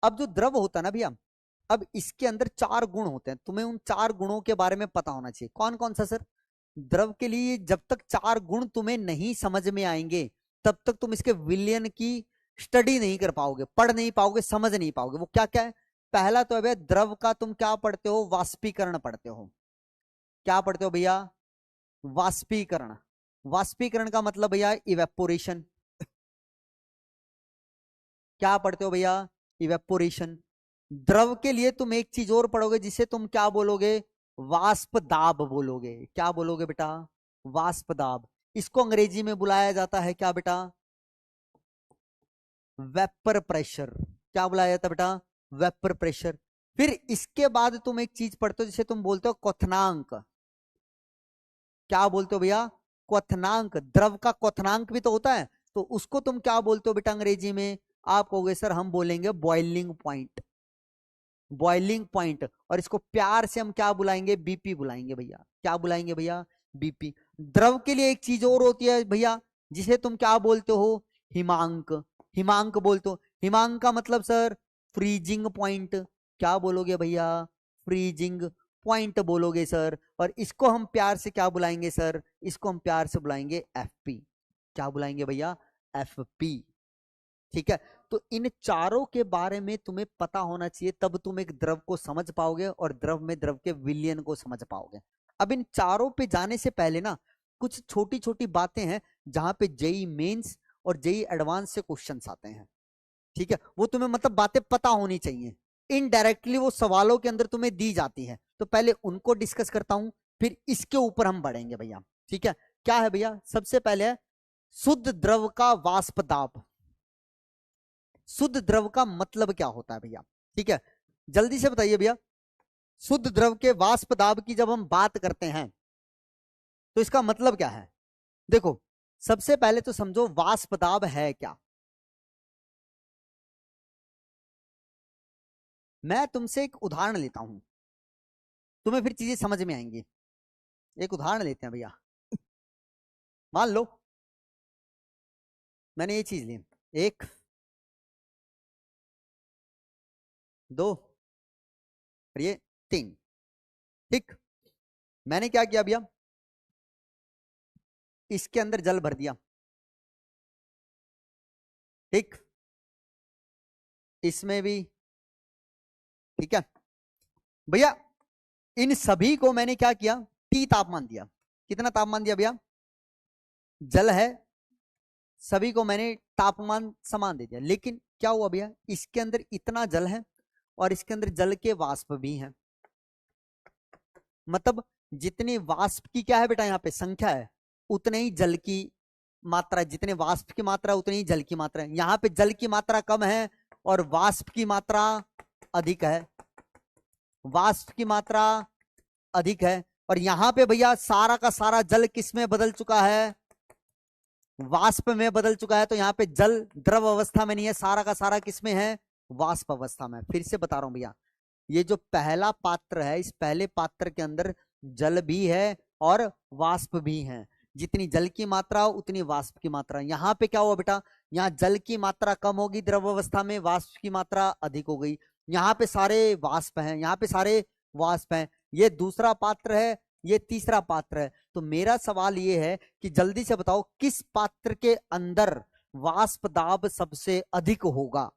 अब जो द्रव होता है ना भैया, अब इसके अंदर 4 गुण होते हैं, तुम्हें उन 4 गुणों के बारे में पता होना चाहिए। कौन कौन सा सर? द्रव के लिए जब तक 4 गुण तुम्हें नहीं समझ में आएंगे तब तक तुम इसके विलयन की स्टडी नहीं कर पाओगे, पढ़ नहीं पाओगे, समझ नहीं पाओगे। वो क्या क्या है? पहला तो है भैया, द्रव का तुम क्या पढ़ते हो? वाष्पीकरण पढ़ते हो। क्या पढ़ते हो भैया? वाष्पीकरण। वाष्पीकरण का मतलब भैया इवेपोरेशन। क्या पढ़ते हो भैया? इवेपोरेशन। द्रव के लिए तुम एक चीज और पढ़ोगे जिसे तुम क्या बोलोगे? वाष्प दाब बोलोगे। क्या बोलोगे बेटा? वाष्प दाब। इसको अंग्रेजी में बुलाया जाता है क्या बेटा? Vapour pressure. क्या बुलाया जाता है बेटा? Vapour pressure. फिर इसके बाद तुम एक चीज पढ़ते हो जिसे तुम बोलते हो क्वथनांक। क्या बोलते हो भैया? क्वथनांक। द्रव का क्वथनांक भी तो होता है, तो उसको तुम क्या बोलते हो बेटा अंग्रेजी में? आप कहोगे सर हम बोलेंगे बॉइलिंग पॉइंट। Boiling point. और इसको प्यार से हम क्या बुलाएंगे? बीपी बुलाएंगे भैया। क्या बुलाएंगे भैया? बीपी। द्रव के लिए एक चीज और होती है भैया जिसे तुम क्या बोलते हो? हिमांक। हिमांक बोलते हो। हिमांक का मतलब सर फ्रीजिंग पॉइंट। क्या बोलोगे भैया? फ्रीजिंग पॉइंट बोलोगे सर। और इसको हम प्यार से क्या बुलाएंगे सर? इसको हम प्यार से बुलाएंगे एफपी। क्या बुलाएंगे भैया? एफपी। ठीक है। तो इन चारों के बारे में तुम्हें पता होना चाहिए, तब तुम एक द्रव को समझ पाओगे और द्रव में द्रव के विलयन को समझ पाओगे। अब इन चारों पे जाने से पहले ना कुछ छोटी छोटी बातें हैं जहां पे जेई मेंस और जेई एडवांस से क्वेश्चंस आते हैं। ठीक है, वो तुम्हें मतलब बातें पता होनी चाहिए। इनडायरेक्टली वो सवालों के अंदर तुम्हें दी जाती है, तो पहले उनको डिस्कस करता हूं, फिर इसके ऊपर हम बढ़ेंगे भैया। ठीक है, क्या है भैया? सबसे पहले है शुद्ध द्रव का वाष्प दाब। शुद्ध द्रव का मतलब क्या होता है भैया? ठीक है, जल्दी से बताइए भैया। शुद्ध द्रव के वाष्प दाब की जब हम बात करते हैं तो इसका मतलब क्या है? देखो, सबसे पहले तो समझो वाष्प दाब है क्या। मैं तुमसे एक उदाहरण लेता हूं, तुम्हें फिर चीजें समझ में आएंगी। एक उदाहरण लेते हैं भैया। मान लो मैंने ये चीज ली, 1 2 और ये 3। ठीक, मैंने क्या किया भैया? इसके अंदर जल भर दिया। ठीक, इसमें भी। ठीक है भैया, इन सभी को मैंने क्या किया? टी तापमान दिया। कितना तापमान दिया भैया? जल है, सभी को मैंने तापमान समान दे दिया। लेकिन क्या हुआ भैया? इसके अंदर इतना जल है और इसके अंदर जल के वाष्प भी हैं। मतलब जितनी वाष्प की क्या है बेटा यहाँ पे संख्या है, उतने ही जल की मात्रा। जितने वाष्प की मात्रा उतनी ही जल की मात्रा है। यहाँ पे जल की मात्रा कम है और वाष्प की मात्रा अधिक है। वाष्प की मात्रा अधिक है। और यहाँ पे भैया सारा का सारा जल किस में बदल चुका है? वाष्प में बदल चुका है। तो यहाँ पे जल द्रव अवस्था में नहीं है, सारा का सारा किस में है? वाष्प अवस्था में। फिर से बता रहा हूं भैया, ये जो पहला पात्र है, इस पहले पात्र के अंदर जल भी है और वाष्प भी है। जितनी जल की मात्रा उतनी वाष्प की मात्रा। यहाँ पे क्या हुआ बेटा? यहाँ जल की मात्रा कम होगी द्रव अवस्था में, वाष्प की मात्रा अधिक हो गई। यहाँ पे सारे वाष्प हैं, यहाँ पे सारे वाष्प हैं। ये दूसरा पात्र है, ये तीसरा पात्र है। तो मेरा सवाल ये है कि जल्दी से बताओ किस पात्र के अंदर वाष्प दाब सबसे अधिक होगा?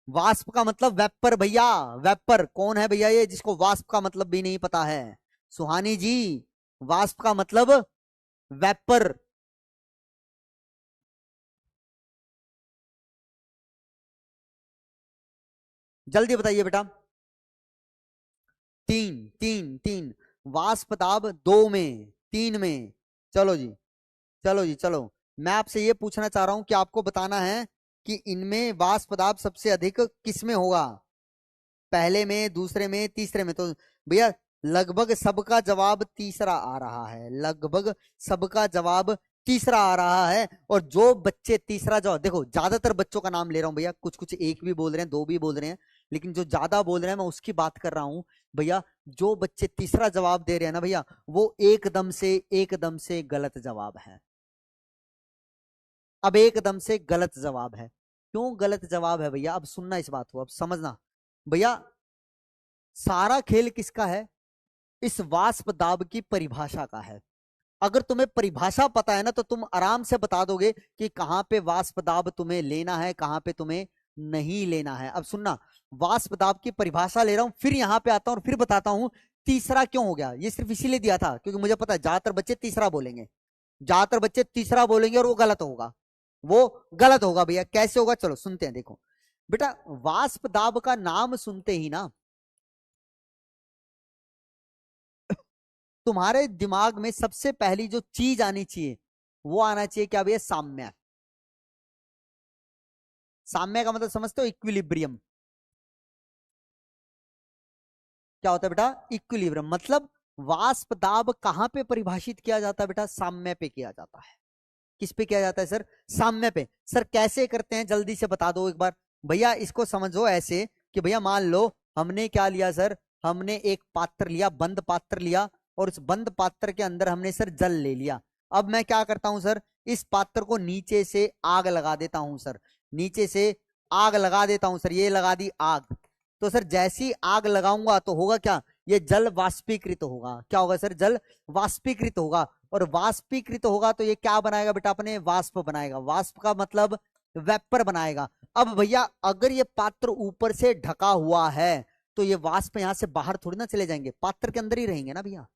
वाष्प का मतलब वेपर भैया। वेपर कौन है भैया ये जिसको वाष्प का मतलब भी नहीं पता है? सुहानी जी, वाष्प का मतलब वेपर। जल्दी बताइए बेटा। 3 3 3। वाष्प दाब 2 में, 3 में। चलो जी, चलो जी, चलो। मैं आपसे ये पूछना चाह रहा हूं कि आपको बताना है कि इनमें वाष्प दाब सबसे अधिक किस में होगा? पहले में, दूसरे में, तीसरे में? तो भैया लगभग सबका जवाब तीसरा आ रहा है। लगभग सबका जवाब तीसरा आ रहा है। और जो बच्चे तीसरा जवाब, देखो ज्यादातर बच्चों का नाम ले रहा हूं भैया, कुछ कुछ एक भी बोल रहे हैं, दो भी बोल रहे हैं, लेकिन जो ज्यादा बोल रहे हैं मैं उसकी बात कर रहा हूं भैया। जो बच्चे तीसरा जवाब दे रहे हैं ना भैया, वो एकदम से गलत जवाब है। अब एकदम से गलत जवाब है। क्यों गलत जवाब है भैया? अब सुनना इस बात को, अब समझना भैया। सारा खेल किसका है? इस वाष्प दाब की परिभाषा का है। अगर तुम्हें परिभाषा पता है ना, तो तुम आराम से बता दोगे कि कहां पे वाष्प दाब तुम्हें लेना है, कहां पे तुम्हें नहीं लेना है। अब सुनना, वाष्प दाब की परिभाषा ले रहा हूं, फिर यहां पे आता हूं और फिर बताता हूं तीसरा क्यों हो गया। ये सिर्फ इसीलिए दिया था क्योंकि मुझे पता है ज्यादातर बच्चे तीसरा बोलेंगे, ज्यादातर बच्चे तीसरा बोलेंगे और वो गलत होगा, वो गलत होगा भैया। कैसे होगा चलो सुनते हैं। देखो बेटा, वाष्प दाब का नाम सुनते ही ना तुम्हारे दिमाग में सबसे पहली जो चीज आनी चाहिए वो आना चाहिए क्या भैया? साम्य। साम्य का मतलब समझते हो? इक्विलिब्रियम। क्या होता है बेटा? इक्विलिब्रियम। मतलब वाष्प दाब कहां पे परिभाषित किया जाता है बेटा? साम्य पे किया जाता है। किस पे किया जाता है सर? साम्य पे। सर कैसे करते हैं जल्दी से बता दो एक बार भैया। इसको समझो ऐसे कि भैया मान लो हमने क्या लिया सर, हमने एक पात्र लिया, बंद पात्र लिया, और उस बंद पात्र के अंदर हमने सर जल ले लिया। अब मैं क्या करता हूं सर, इस पात्र को नीचे से आग लगा देता हूं सर, नीचे से आग लगा देता हूं सर। ये लगा दी आग, तो सर जैसी आग लगाऊंगा तो होगा क्या? ये जल वाष्पीकृत होगा। क्या होगा सर? जल वाष्पीकृत होगा। और वाष्पीकृत होगा तो ये क्या बनाएगा बेटा? अपने वाष्प बनाएगा। वाष्प का मतलब वेपर बनाएगा। अब भैया अगर ये पात्र ऊपर से ढका हुआ है तो ये वाष्प यहां से बाहर थोड़ी ना चले जाएंगे, पात्र के अंदर ही रहेंगे ना भैया,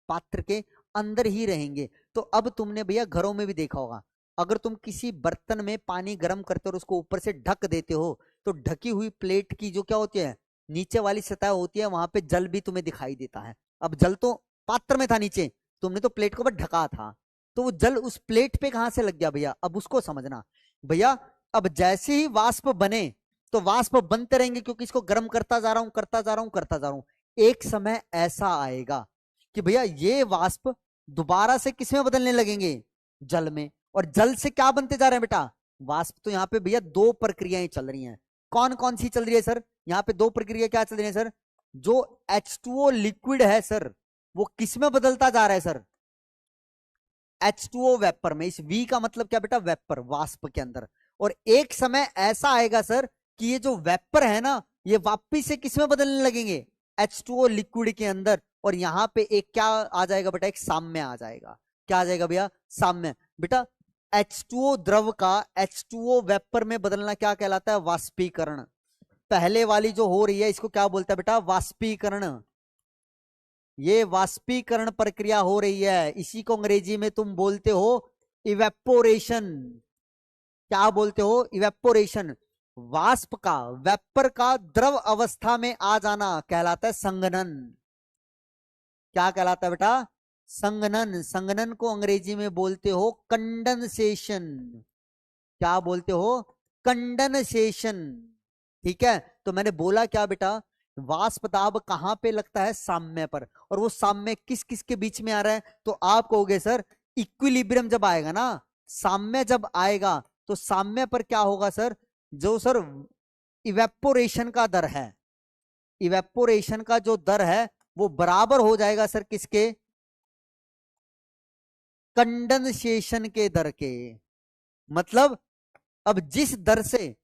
पात्र के अंदर ही रहेंगे। तो अब तुमने भैया घरों में भी देखा होगा, अगर तुम किसी बर्तन में पानी गर्म करते हो और उसको ऊपर से ढक देते हो तो ढकी हुई प्लेट की जो क्या होती है, नीचे वाली सतह होती है, वहां पे जल भी तुम्हें दिखाई देता है। अब जल तो पात्र में था नीचे, तुमने तो प्लेट को बस ढका था, तो वो जल उस प्लेट पे कहां से लग गया भैया? अब उसको समझना भैया। अब जैसे ही वाष्प बने तो वाष्प बनते रहेंगे, क्योंकि इसको गर्म करता जा रहा हूं, करता जा रहा हूं, करता जा रहा हूं। एक समय ऐसा आएगा कि भैया ये वाष्प दोबारा से किस में बदलने लगेंगे? जल में। और जल से क्या बनते जा रहे हैं बेटा? वाष्प। तो यहाँ पे भैया दो प्रक्रियाएं चल रही हैं। कौन कौन सी चल रही है सर? यहाँ पे दो प्रक्रिया क्या चल रही है सर? जो H2O लिक्विड है सर, वो किस में बदलता जा रहा है सर? H2O वेपर में। इस V का मतलब क्या बेटा? वेपर, वाष्प के अंदर। और एक समय ऐसा आएगा सर कि ये जो वेपर है ना, ये वापिस से किस में बदलने लगेंगे? H2O लिक्विड के अंदर। और यहां पे एक क्या आ जाएगा बेटा? एक साम्य आ जाएगा। क्या आ जाएगा भैया? साम्य। बेटा H2O द्रव का H2O वेपर में बदलना क्या कहलाता है? वाष्पीकरण। पहले वाली जो हो रही है इसको क्या बोलता है बेटा? वाष्पीकरण। ये वाष्पीकरण प्रक्रिया हो रही है, इसी को अंग्रेजी में तुम बोलते हो इवेपोरेशन। क्या बोलते हो? इवेपोरेशन। वाष्प का, वेपर का द्रव अवस्था में आ जाना कहलाता है संघनन। क्या कहलाता है बेटा? संघनन। संघनन को अंग्रेजी में बोलते हो कंडेंसेशन। क्या बोलते हो? कंडेंसेशन। ठीक है, तो मैंने बोला क्या बेटा? वाष्प दाब कहां पे लगता है? साम्य पर। और वो साम्य किस किस के बीच में आ रहा है? तो आप कहोगे सर इक्विलिब्रियम जब आएगा ना, साम्य जब आएगा तो साम्य पर क्या होगा सर? जो सर इवेपोरेशन का दर है, इवेपोरेशन का जो दर है वो बराबर हो जाएगा सर किसके? कंडेंसेशन के दर के। मतलब अब जिस दर से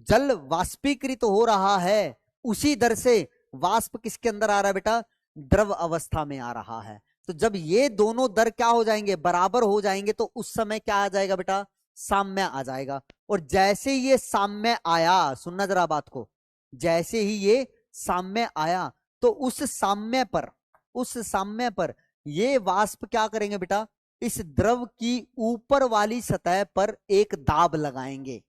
जल वाष्पीकृत हो रहा है उसी दर से वाष्प किसके अंदर आ रहा है बेटा? द्रव अवस्था में आ रहा है। तो जब ये दोनों दर क्या हो जाएंगे? बराबर हो जाएंगे, तो उस समय क्या आ जाएगा बेटा? साम्य आ जाएगा। और जैसे ही ये साम्य आया, सुनना जरा बात को, जैसे ही ये साम्य आया तो उस साम्य पर, उस साम्य पर ये वाष्प क्या करेंगे बेटा? इस द्रव की ऊपर वाली सतह पर एक दाब लगाएंगे।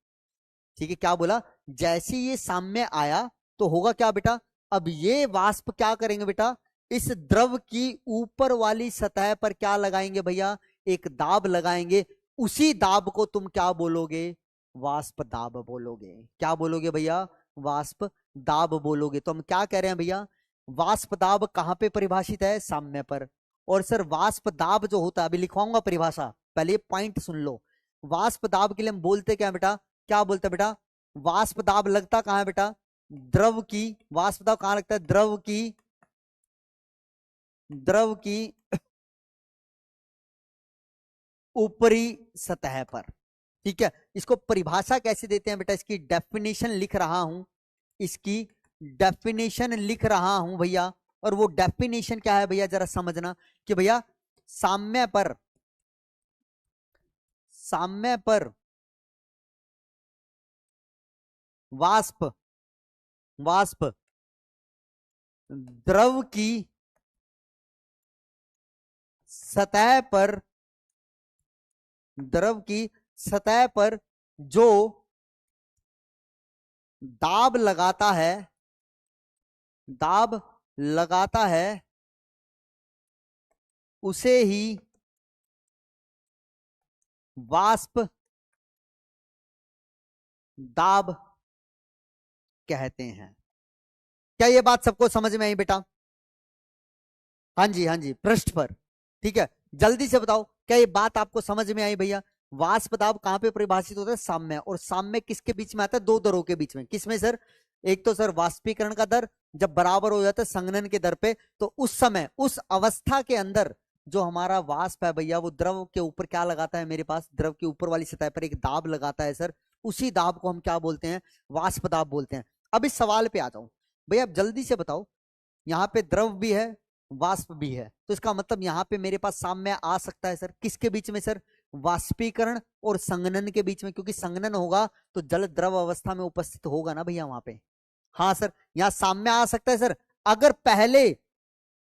ठीक है, क्या बोला? जैसे ये साम्य आया तो होगा क्या बेटा? अब ये वाष्प क्या करेंगे बेटा? इस द्रव की ऊपर वाली सतह पर क्या लगाएंगे भैया? एक दाब लगाएंगे। उसी दाब को तुम क्या बोलोगे? वाष्प दाब बोलोगे। क्या बोलोगे भैया? वाष्प दाब बोलोगे। तो हम क्या कह रहे हैं भैया? वाष्प दाब कहां पे परिभाषित है? साम्य पर। और सर वाष्प दाब जो होता है, अभी लिखवाऊंगा परिभाषा, पहले ये पॉइंट सुन लो। वाष्प दाब के लिए हम बोलते क्या है बेटा, क्या बोलते हैं बेटा, वाष्प दाब लगता कहाँ है बेटा, द्रव की, वाष्प दाब कहाँ लगता है, द्रव की ऊपरी सतह पर। ठीक है, इसको परिभाषा कैसे देते हैं बेटा, इसकी डेफिनेशन लिख रहा हूं, इसकी डेफिनेशन लिख रहा हूं भैया। और वो डेफिनेशन क्या है भैया, जरा समझना कि भैया साम्य पर, साम्य पर वाष्प, वाष्प द्रव की सतह पर, द्रव की सतह पर जो दाब लगाता है, दाब लगाता है, उसे ही वाष्प दाब कहते हैं। क्या ये बात सबको समझ में आई बेटा? हाँ जी, हाँ जी, पृष्ठ पर। ठीक है, जल्दी से बताओ क्या ये बात आपको समझ में आई भैया? वाष्प दाब कहां पे परिभाषित होता है, साम्य। और साम्य किसके बीच में आता है, दो दरों के बीच में। किसमें सर? एक तो सर वाष्पीकरण का दर जब बराबर हो जाता है संघनन के दर पे, तो उस समय, उस अवस्था के अंदर जो हमारा वाष्प है भैया, वो द्रव के ऊपर क्या लगाता है, मेरे पास द्रव के ऊपर वाली सतह पर एक दाब लगाता है सर, उसी दाब को हम क्या बोलते हैं, वाष्प दाब बोलते हैं। अब इस सवाल पे आ जाओ भैया, अब जल्दी से बताओ, यहाँ पे द्रव भी है, वाष्प भी है, तो इसका मतलब यहाँ पे मेरे पास साम्य आ सकता है सर, किसके बीच में सर, वाष्पीकरण और संघनन के बीच में, क्योंकि संघनन होगा तो जल द्रव अवस्था में उपस्थित होगा ना भैया वहां पे। हाँ सर, यहाँ साम्य आ सकता है सर। अगर पहले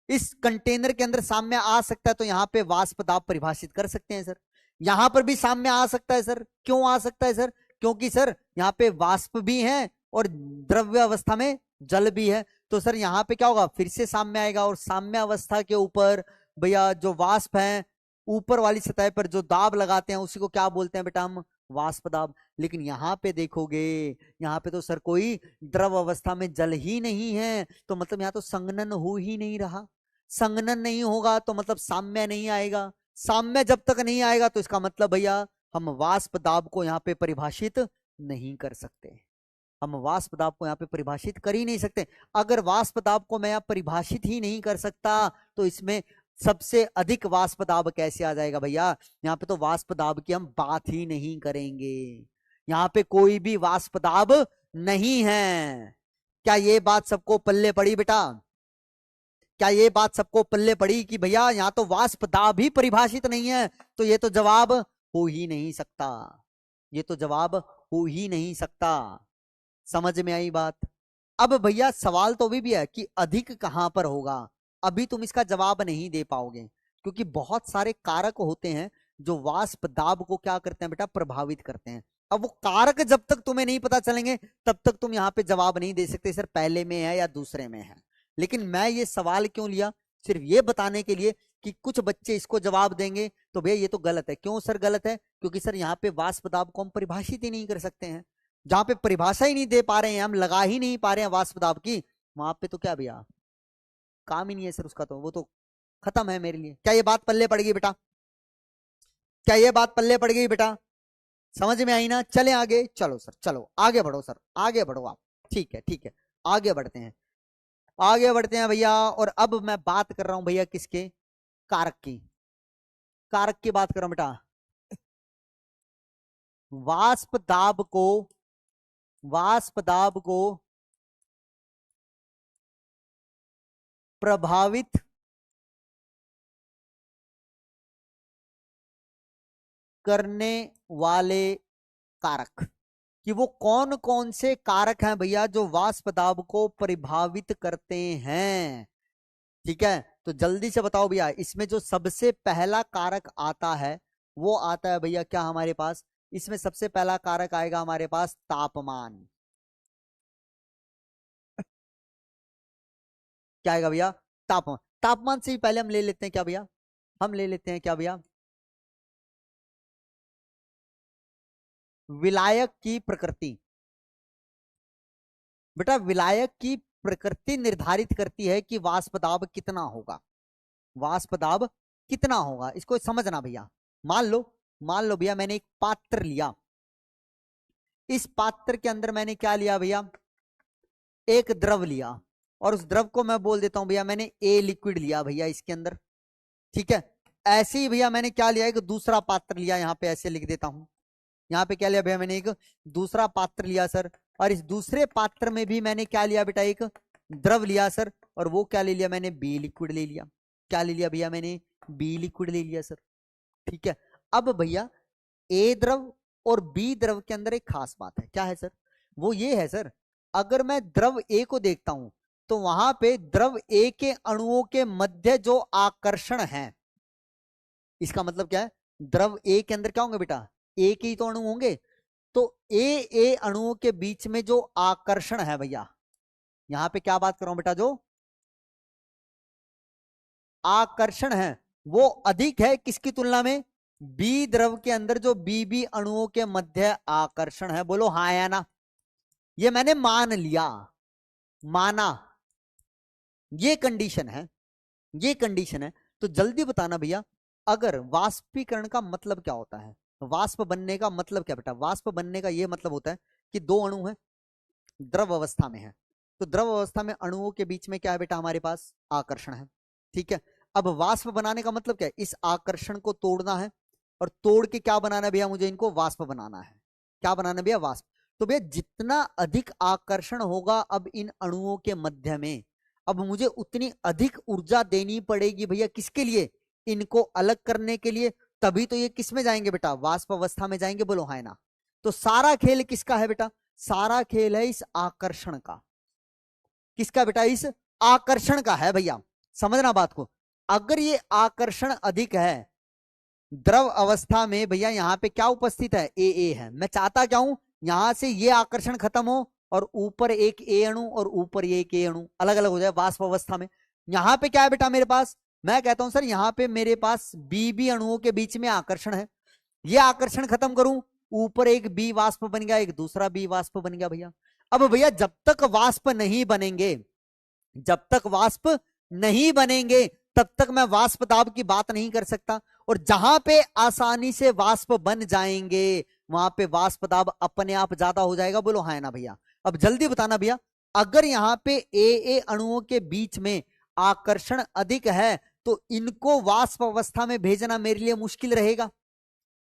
इस कंटेनर के अंदर साम्य आ सकता है तो यहाँ पे वाष्प दाब परिभाषित कर सकते हैं सर। यहां पर भी साम्य आ सकता है सर। क्यों आ सकता है सर? क्योंकि सर यहाँ पे वाष्प भी है और द्रव्य अवस्था में जल भी है, तो सर यहाँ पे क्या होगा, फिर से साम्य आएगा। और साम्य अवस्था के ऊपर भैया जो वाष्प है, ऊपर वाली सतह पर जो दाब लगाते हैं उसी को क्या बोलते हैं बेटा, हम वाष्प दाब। लेकिन यहाँ पे देखोगे, यहाँ पे तो सर कोई द्रव अवस्था में जल ही नहीं है, तो मतलब यहाँ तो संघनन हो ही नहीं रहा। संघनन नहीं होगा तो मतलब साम्य नहीं आएगा। साम्य जब तक नहीं आएगा तो इसका मतलब भैया हम वाष्प दाब को यहाँ पे परिभाषित नहीं कर सकते। हम वाष्प दाब को यहाँ पे परिभाषित कर ही नहीं सकते। अगर वाष्प दाब को मैं यहाँ परिभाषित ही नहीं कर सकता तो इसमें सबसे अधिक वाष्प दाब कैसे आ जाएगा भैया? यहाँ पे तो वाष्प दाब की हम बात ही नहीं करेंगे, यहाँ पे कोई भी वाष्प दाब नहीं है। क्या ये बात सबको पल्ले पड़ी बेटा? क्या ये बात सबको पल्ले पड़ी कि भैया यहाँ तो वाष्प दाब ही परिभाषित नहीं है, तो ये तो जवाब हो ही नहीं सकता, ये तो जवाब हो ही नहीं सकता। समझ में आई बात? अब भैया सवाल तो अभी भी है कि अधिक कहां पर होगा। अभी तुम इसका जवाब नहीं दे पाओगे, क्योंकि बहुत सारे कारक होते हैं जो वाष्प दाब को क्या करते हैं बेटा, प्रभावित करते हैं। अब वो कारक जब तक तुम्हें नहीं पता चलेंगे तब तक तुम यहाँ पे जवाब नहीं दे सकते सर पहले में है या दूसरे में है। लेकिन मैं ये सवाल क्यों लिया, सिर्फ ये बताने के लिए कि कुछ बच्चे इसको जवाब देंगे तो भैया ये तो गलत है। क्यों सर गलत है? क्योंकि सर यहाँ पे वाष्प दाब को हम परिभाषित ही नहीं कर सकते हैं। जहां पे परिभाषा ही नहीं दे पा रहे हैं, हम लगा ही नहीं पा रहे हैं वाष्प दाब की, वहां पे तो क्या भैया काम ही नहीं है सर उसका, तो वो तो खत्म है मेरे लिए। क्या ये बात पल्ले पड़ गई बेटा? क्या ये बात पल्ले पड़ गई बेटा? समझ में आई ना? चले आगे, चलो सर, चलो आगे बढ़ो सर, आगे बढ़ो आप। ठीक है, ठीक है, आगे बढ़ते हैं, आगे बढ़ते हैं भैया। और अब मैं बात कर रहा हूं भैया किसके, कारक की, कारक की बात कर रहा हूं बेटा। वाष्प दाब को, वाष्प दाब को प्रभावित करने वाले कारक, कि वो कौन कौन से कारक हैं भैया जो वाष्प दाब को प्रभावित करते हैं। ठीक है, तो जल्दी से बताओ भैया, इसमें जो सबसे पहला कारक आता है वो आता है भैया क्या हमारे पास, इसमें सबसे पहला कारक आएगा हमारे पास तापमान। क्या आएगा भैया? तापमान। तापमान से ही पहले हम ले लेते हैं क्या भैया, हम ले लेते हैं क्या भैया, विलायक की प्रकृति। बेटा विलायक की प्रकृति निर्धारित करती है कि वाष्प दाब कितना होगा, वाष्प दाब कितना होगा, इसको समझना भैया। मान लो मान लो भैया मैंने एक पात्र लिया, इस पात्र के अंदर मैंने क्या लिया भैया, एक द्रव लिया, और उस द्रव को मैं बोल देता हूं भैया मैंने ए लिक्विड लिया भैया इसके अंदर, ठीक है। ऐसे ही भैया मैंने क्या लिया, एक दूसरा पात्र लिया, यहां पे ऐसे लिख देता हूं, यहाँ पे क्या लिया भैया मैंने, एक दूसरा पात्र लिया सर, और इस दूसरे पात्र में भी मैंने क्या लिया बेटा, एक द्रव लिया सर, और वो क्या ले लिया मैंने, बी लिक्विड ले लिया। क्या ले लिया भैया मैंने, बी लिक्विड ले लिया सर, ठीक है। अब भैया ए द्रव और बी द्रव के अंदर एक खास बात है, क्या है सर, वो ये है सर, अगर मैं द्रव ए को देखता हूं तो वहां पे द्रव ए के अणुओं के मध्य जो आकर्षण है, इसका मतलब क्या है, द्रव ए के अंदर क्या होंगे बेटा, ए के ही तो अणु होंगे, तो ए अणुओं के बीच में जो आकर्षण है भैया, यहां पे क्या बात कर रहा हूं बेटा, जो आकर्षण है वो अधिक है किसकी तुलना में, बी द्रव के अंदर जो बी अणुओं के मध्य आकर्षण है, बोलो हाँ या ना। ये मैंने मान लिया, माना, ये कंडीशन है, ये कंडीशन है। तो जल्दी बताना भैया, अगर वाष्पीकरण का मतलब क्या होता है, वाष्प बनने का मतलब क्या बेटा, वाष्प बनने का ये मतलब होता है कि दो अणु हैं, द्रव अवस्था में है, तो द्रव अवस्था में अणुओं के बीच में क्या है बेटा, हमारे पास आकर्षण है, ठीक है। अब वाष्प बनाने का मतलब क्या है, इस आकर्षण को तोड़ना है, और तोड़ के क्या बनाना है भैया, मुझे इनको वाष्प बनाना है। क्या बनाना है भैया, वाष्प। तो भैया जितना अधिक आकर्षण होगा अब इन अणुओं के मध्य में, अब मुझे उतनी अधिक ऊर्जा देनी पड़ेगी भैया, किसके लिए, इनको अलग करने के लिए, तभी तो ये किस में जाएंगे बेटा, वाष्प अवस्था में जाएंगे, बोलो हाँ ना। तो सारा खेल किसका है बेटा, सारा खेल है इस आकर्षण का, किसका बेटा, इस आकर्षण का है भैया, समझना बात को। अगर ये आकर्षण अधिक है द्रव अवस्था में भैया, यहां पे क्या उपस्थित है, ए है, मैं चाहता क्या हूं, यहां से ये आकर्षण खत्म हो और ऊपर एक ए अणु और ऊपर एक ए अणु अलग अलग हो जाए वाष्प अवस्था में। यहां पे क्या है बेटा मेरे पास, मैं कहता हूं सर यहां पे मेरे पास बी अणुओं के बीच में आकर्षण है, ये आकर्षण खत्म करूं, ऊपर एक बी वाष्प बन गया, एक दूसरा बी वाष्प बन गया भैया। अब भैया जब तक वाष्प नहीं बनेंगे, जब तक वाष्प नहीं बनेंगे तब तक मैं वाष्प दाब की बात नहीं कर सकता, और जहां पे आसानी से वाष्प बन जाएंगे वहां पे वाष्प दाब अपने आप ज्यादा हो जाएगा, बोलो हाँ ना भैया। अब जल्दी बताना भैया, अगर यहां पे ए अणुओं के बीच में आकर्षण अधिक है तो इनको वाष्प अवस्था में भेजना मेरे लिए मुश्किल रहेगा,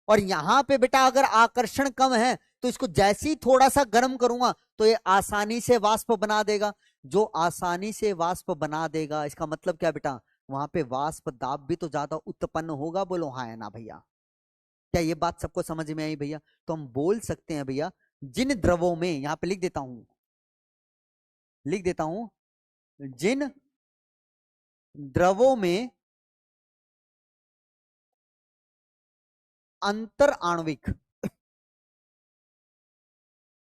और यहां पे बेटा अगर आकर्षण कम है तो इसको जैसे ही थोड़ा सा गर्म करूंगा तो ये आसानी से वाष्प बना देगा, जो आसानी से वाष्प बना देगा इसका मतलब क्या बेटा, वहां पे वाष्प दाब भी तो ज्यादा उत्पन्न होगा, बोलो हाँ या ना भैया। क्या ये बात सबको समझ में आई भैया। तो हम बोल सकते हैं भैया, जिन द्रवों में, यहां पे लिख देता हूं, लिख देता हूं, जिन द्रवों में अंतर आणविक,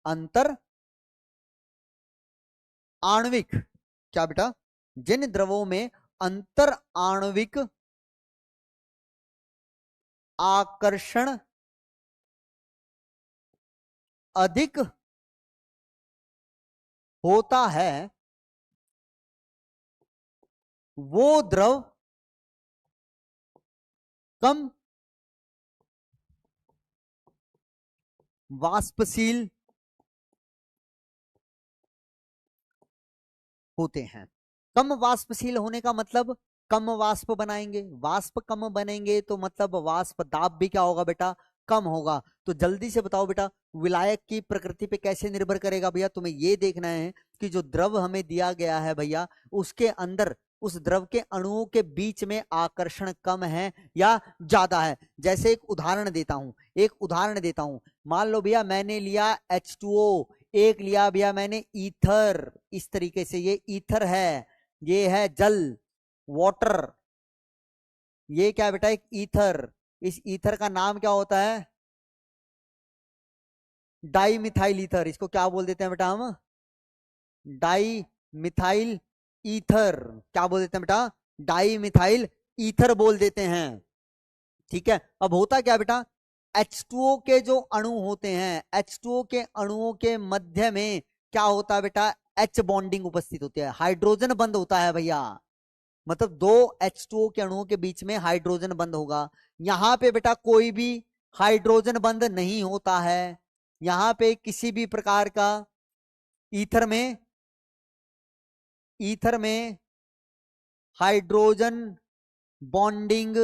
अंतर आणविक, क्या बेटा, जिन द्रवों में अंतर आणविक आकर्षण अधिक होता है वो द्रव कम वाष्पशील होते हैं। कम वाष्पशील होने का मतलब कम वाष्प बनाएंगे, वाष्प कम बनेंगे तो मतलब वाष्प दाब भी क्या होगा बेटा, कम होगा। तो जल्दी से बताओ बेटा, विलायक की प्रकृति पे कैसे निर्भर करेगा भैया, तुम्हें ये देखना है कि जो द्रव हमें दिया गया है भैया उसके अंदर उस द्रव के अणुओं के बीच में आकर्षण कम है या ज्यादा है। जैसे एक उदाहरण देता हूं, एक उदाहरण देता हूं, मान लो भैया मैंने लिया H2O, एक लिया भैया मैंने ईथर, इस तरीके से ये ईथर है, ये है जल, वाटर, ये क्या बेटा, एक ईथर, इस ईथर का नाम क्या होता है, डाई मिथाइल ईथर, इसको क्या बोल देते हैं बेटा हम, डाई मिथाइल ईथर, क्या बोल देते हैं बेटा, डाई मिथाइल ईथर बोल देते हैं, ठीक है। अब होता क्या बेटा, H2O के जो अणु होते हैं, H2O के अणुओं के मध्य में क्या होता है बेटा, H बॉन्डिंग उपस्थित होती है, हाइड्रोजन बंद होता है भैया, मतलब दो H2O के अणुओं के बीच में हाइड्रोजन बंद होगा। यहां पे बेटा कोई भी हाइड्रोजन बंध नहीं होता है। यहां पे किसी भी प्रकार का ईथर में हाइड्रोजन बॉन्डिंग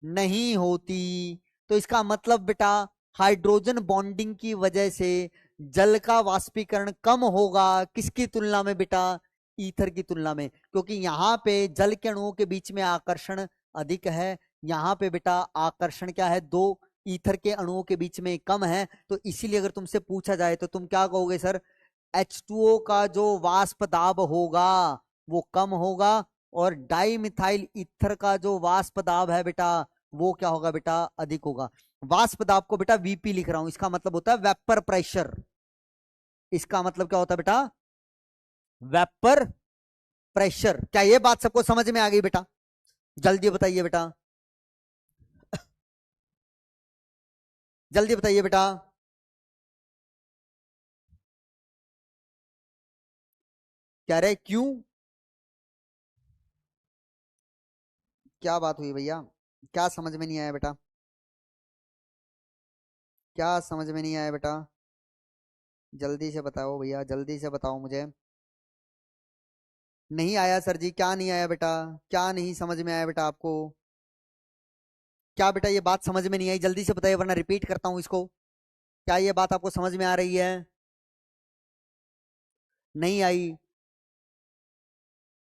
नहीं होती। तो इसका मतलब बेटा हाइड्रोजन बॉन्डिंग की वजह से जल का वाष्पीकरण कम होगा। किसकी तुलना में बेटा? ईथर की तुलना में, क्योंकि यहां पे जल के अणुओं के बीच में आकर्षण अधिक है। यहां पे बेटा आकर्षण क्या है? दो ईथर के अणुओं के बीच में कम है। तो इसीलिए अगर तुमसे पूछा जाए तो तुम क्या कहोगे सर? H2O का जो वाष्प दाब होगा वो कम होगा, और डाई मिथाइल ईथर का जो वाष्प दाब है बेटा वो क्या होगा बेटा? अधिक होगा। वाष्प दाब को बेटा वीपी लिख रहा हूं, इसका मतलब होता है वेपर प्रेशर। इसका मतलब क्या होता है बेटा? Vapour pressure. क्या ये बात सबको समझ में आ गई बेटा? जल्दी बताइए बेटा, जल्दी बताइए बेटा। कह रहे क्यों? क्या बात हुई भैया? क्या समझ में नहीं आया बेटा? क्या समझ में नहीं आया बेटा? जल्दी से बताओ भैया, जल्दी से बताओ मुझे। नहीं आया सर जी, क्या नहीं आया बेटा? क्या नहीं समझ में आया बेटा आपको? क्या बेटा ये बात समझ में नहीं आई? जल्दी से बताइए वरना रिपीट करता हूं इसको। क्या ये बात आपको समझ में आ रही है? नहीं आई?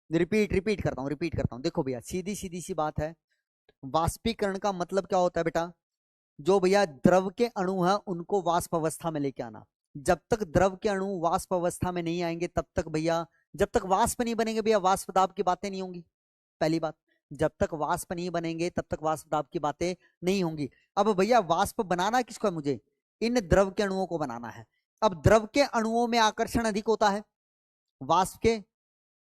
रिपीट करता हूं देखो भैया, सीधी सीधी सी बात है। वाष्पीकरण का मतलब क्या होता है बेटा? जो भैया द्रव के अणु हैं उनको वाष्प अवस्था में लेके आना। जब तक द्रव के अणु वाष्प अवस्था में नहीं आएंगे तब तक भैया, जब तक वाष्प नहीं बनेंगे भैया वाष्प दाब की बातें नहीं होंगी। पहली बात, जब तक वाष्प नहीं बनेंगे तब तक वाष्प दाब की बातें नहीं होंगी। अब भैया वाष्प बनाना किसको है? मुझे इन द्रव के अणुओं को बनाना है। अब द्रव के अणुओं में आकर्षण अधिक होता है, वाष्प के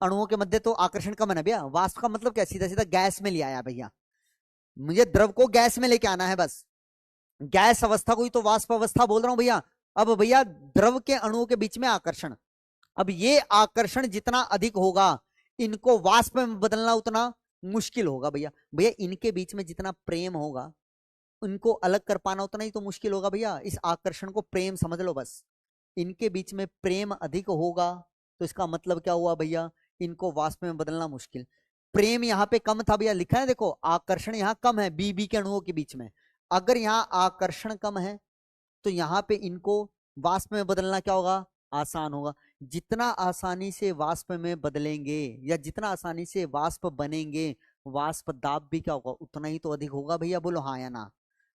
अणुओं के मध्य तो आकर्षण कम है ना भैया। वाष्प का मतलब क्या? सीधा सीधा गैस में ले आया भैया। मुझे द्रव को गैस में लेके आना है बस। गैस अवस्था को ही तो वाष्प अवस्था बोल रहा हूं भैया। अब भैया द्रव के अणुओं के बीच में आकर्षण, अब ये आकर्षण जितना अधिक होगा इनको वाष्प में बदलना उतना मुश्किल होगा भैया। भैया इनके बीच में जितना प्रेम होगा उनको अलग कर पाना उतना ही तो मुश्किल होगा भैया। इस आकर्षण को प्रेम समझ लो बस। इनके बीच में प्रेम अधिक होगा तो इसका मतलब क्या हुआ भैया? इनको वाष्प में बदलना मुश्किल। प्रेम यहाँ पे कम था भैया, लिखा है देखो, आकर्षण यहाँ कम है बी बी के अणुओं के बीच में। अगर यहाँ आकर्षण कम है तो यहाँ पे इनको वाष्प में बदलना क्या होगा? आसान होगा। जितना आसानी से वाष्प में बदलेंगे या जितना आसानी से वाष्प बनेंगे, वाष्प दाब भी क्या होगा? उतना ही तो अधिक होगा भैया। बोलो हाँ या ना?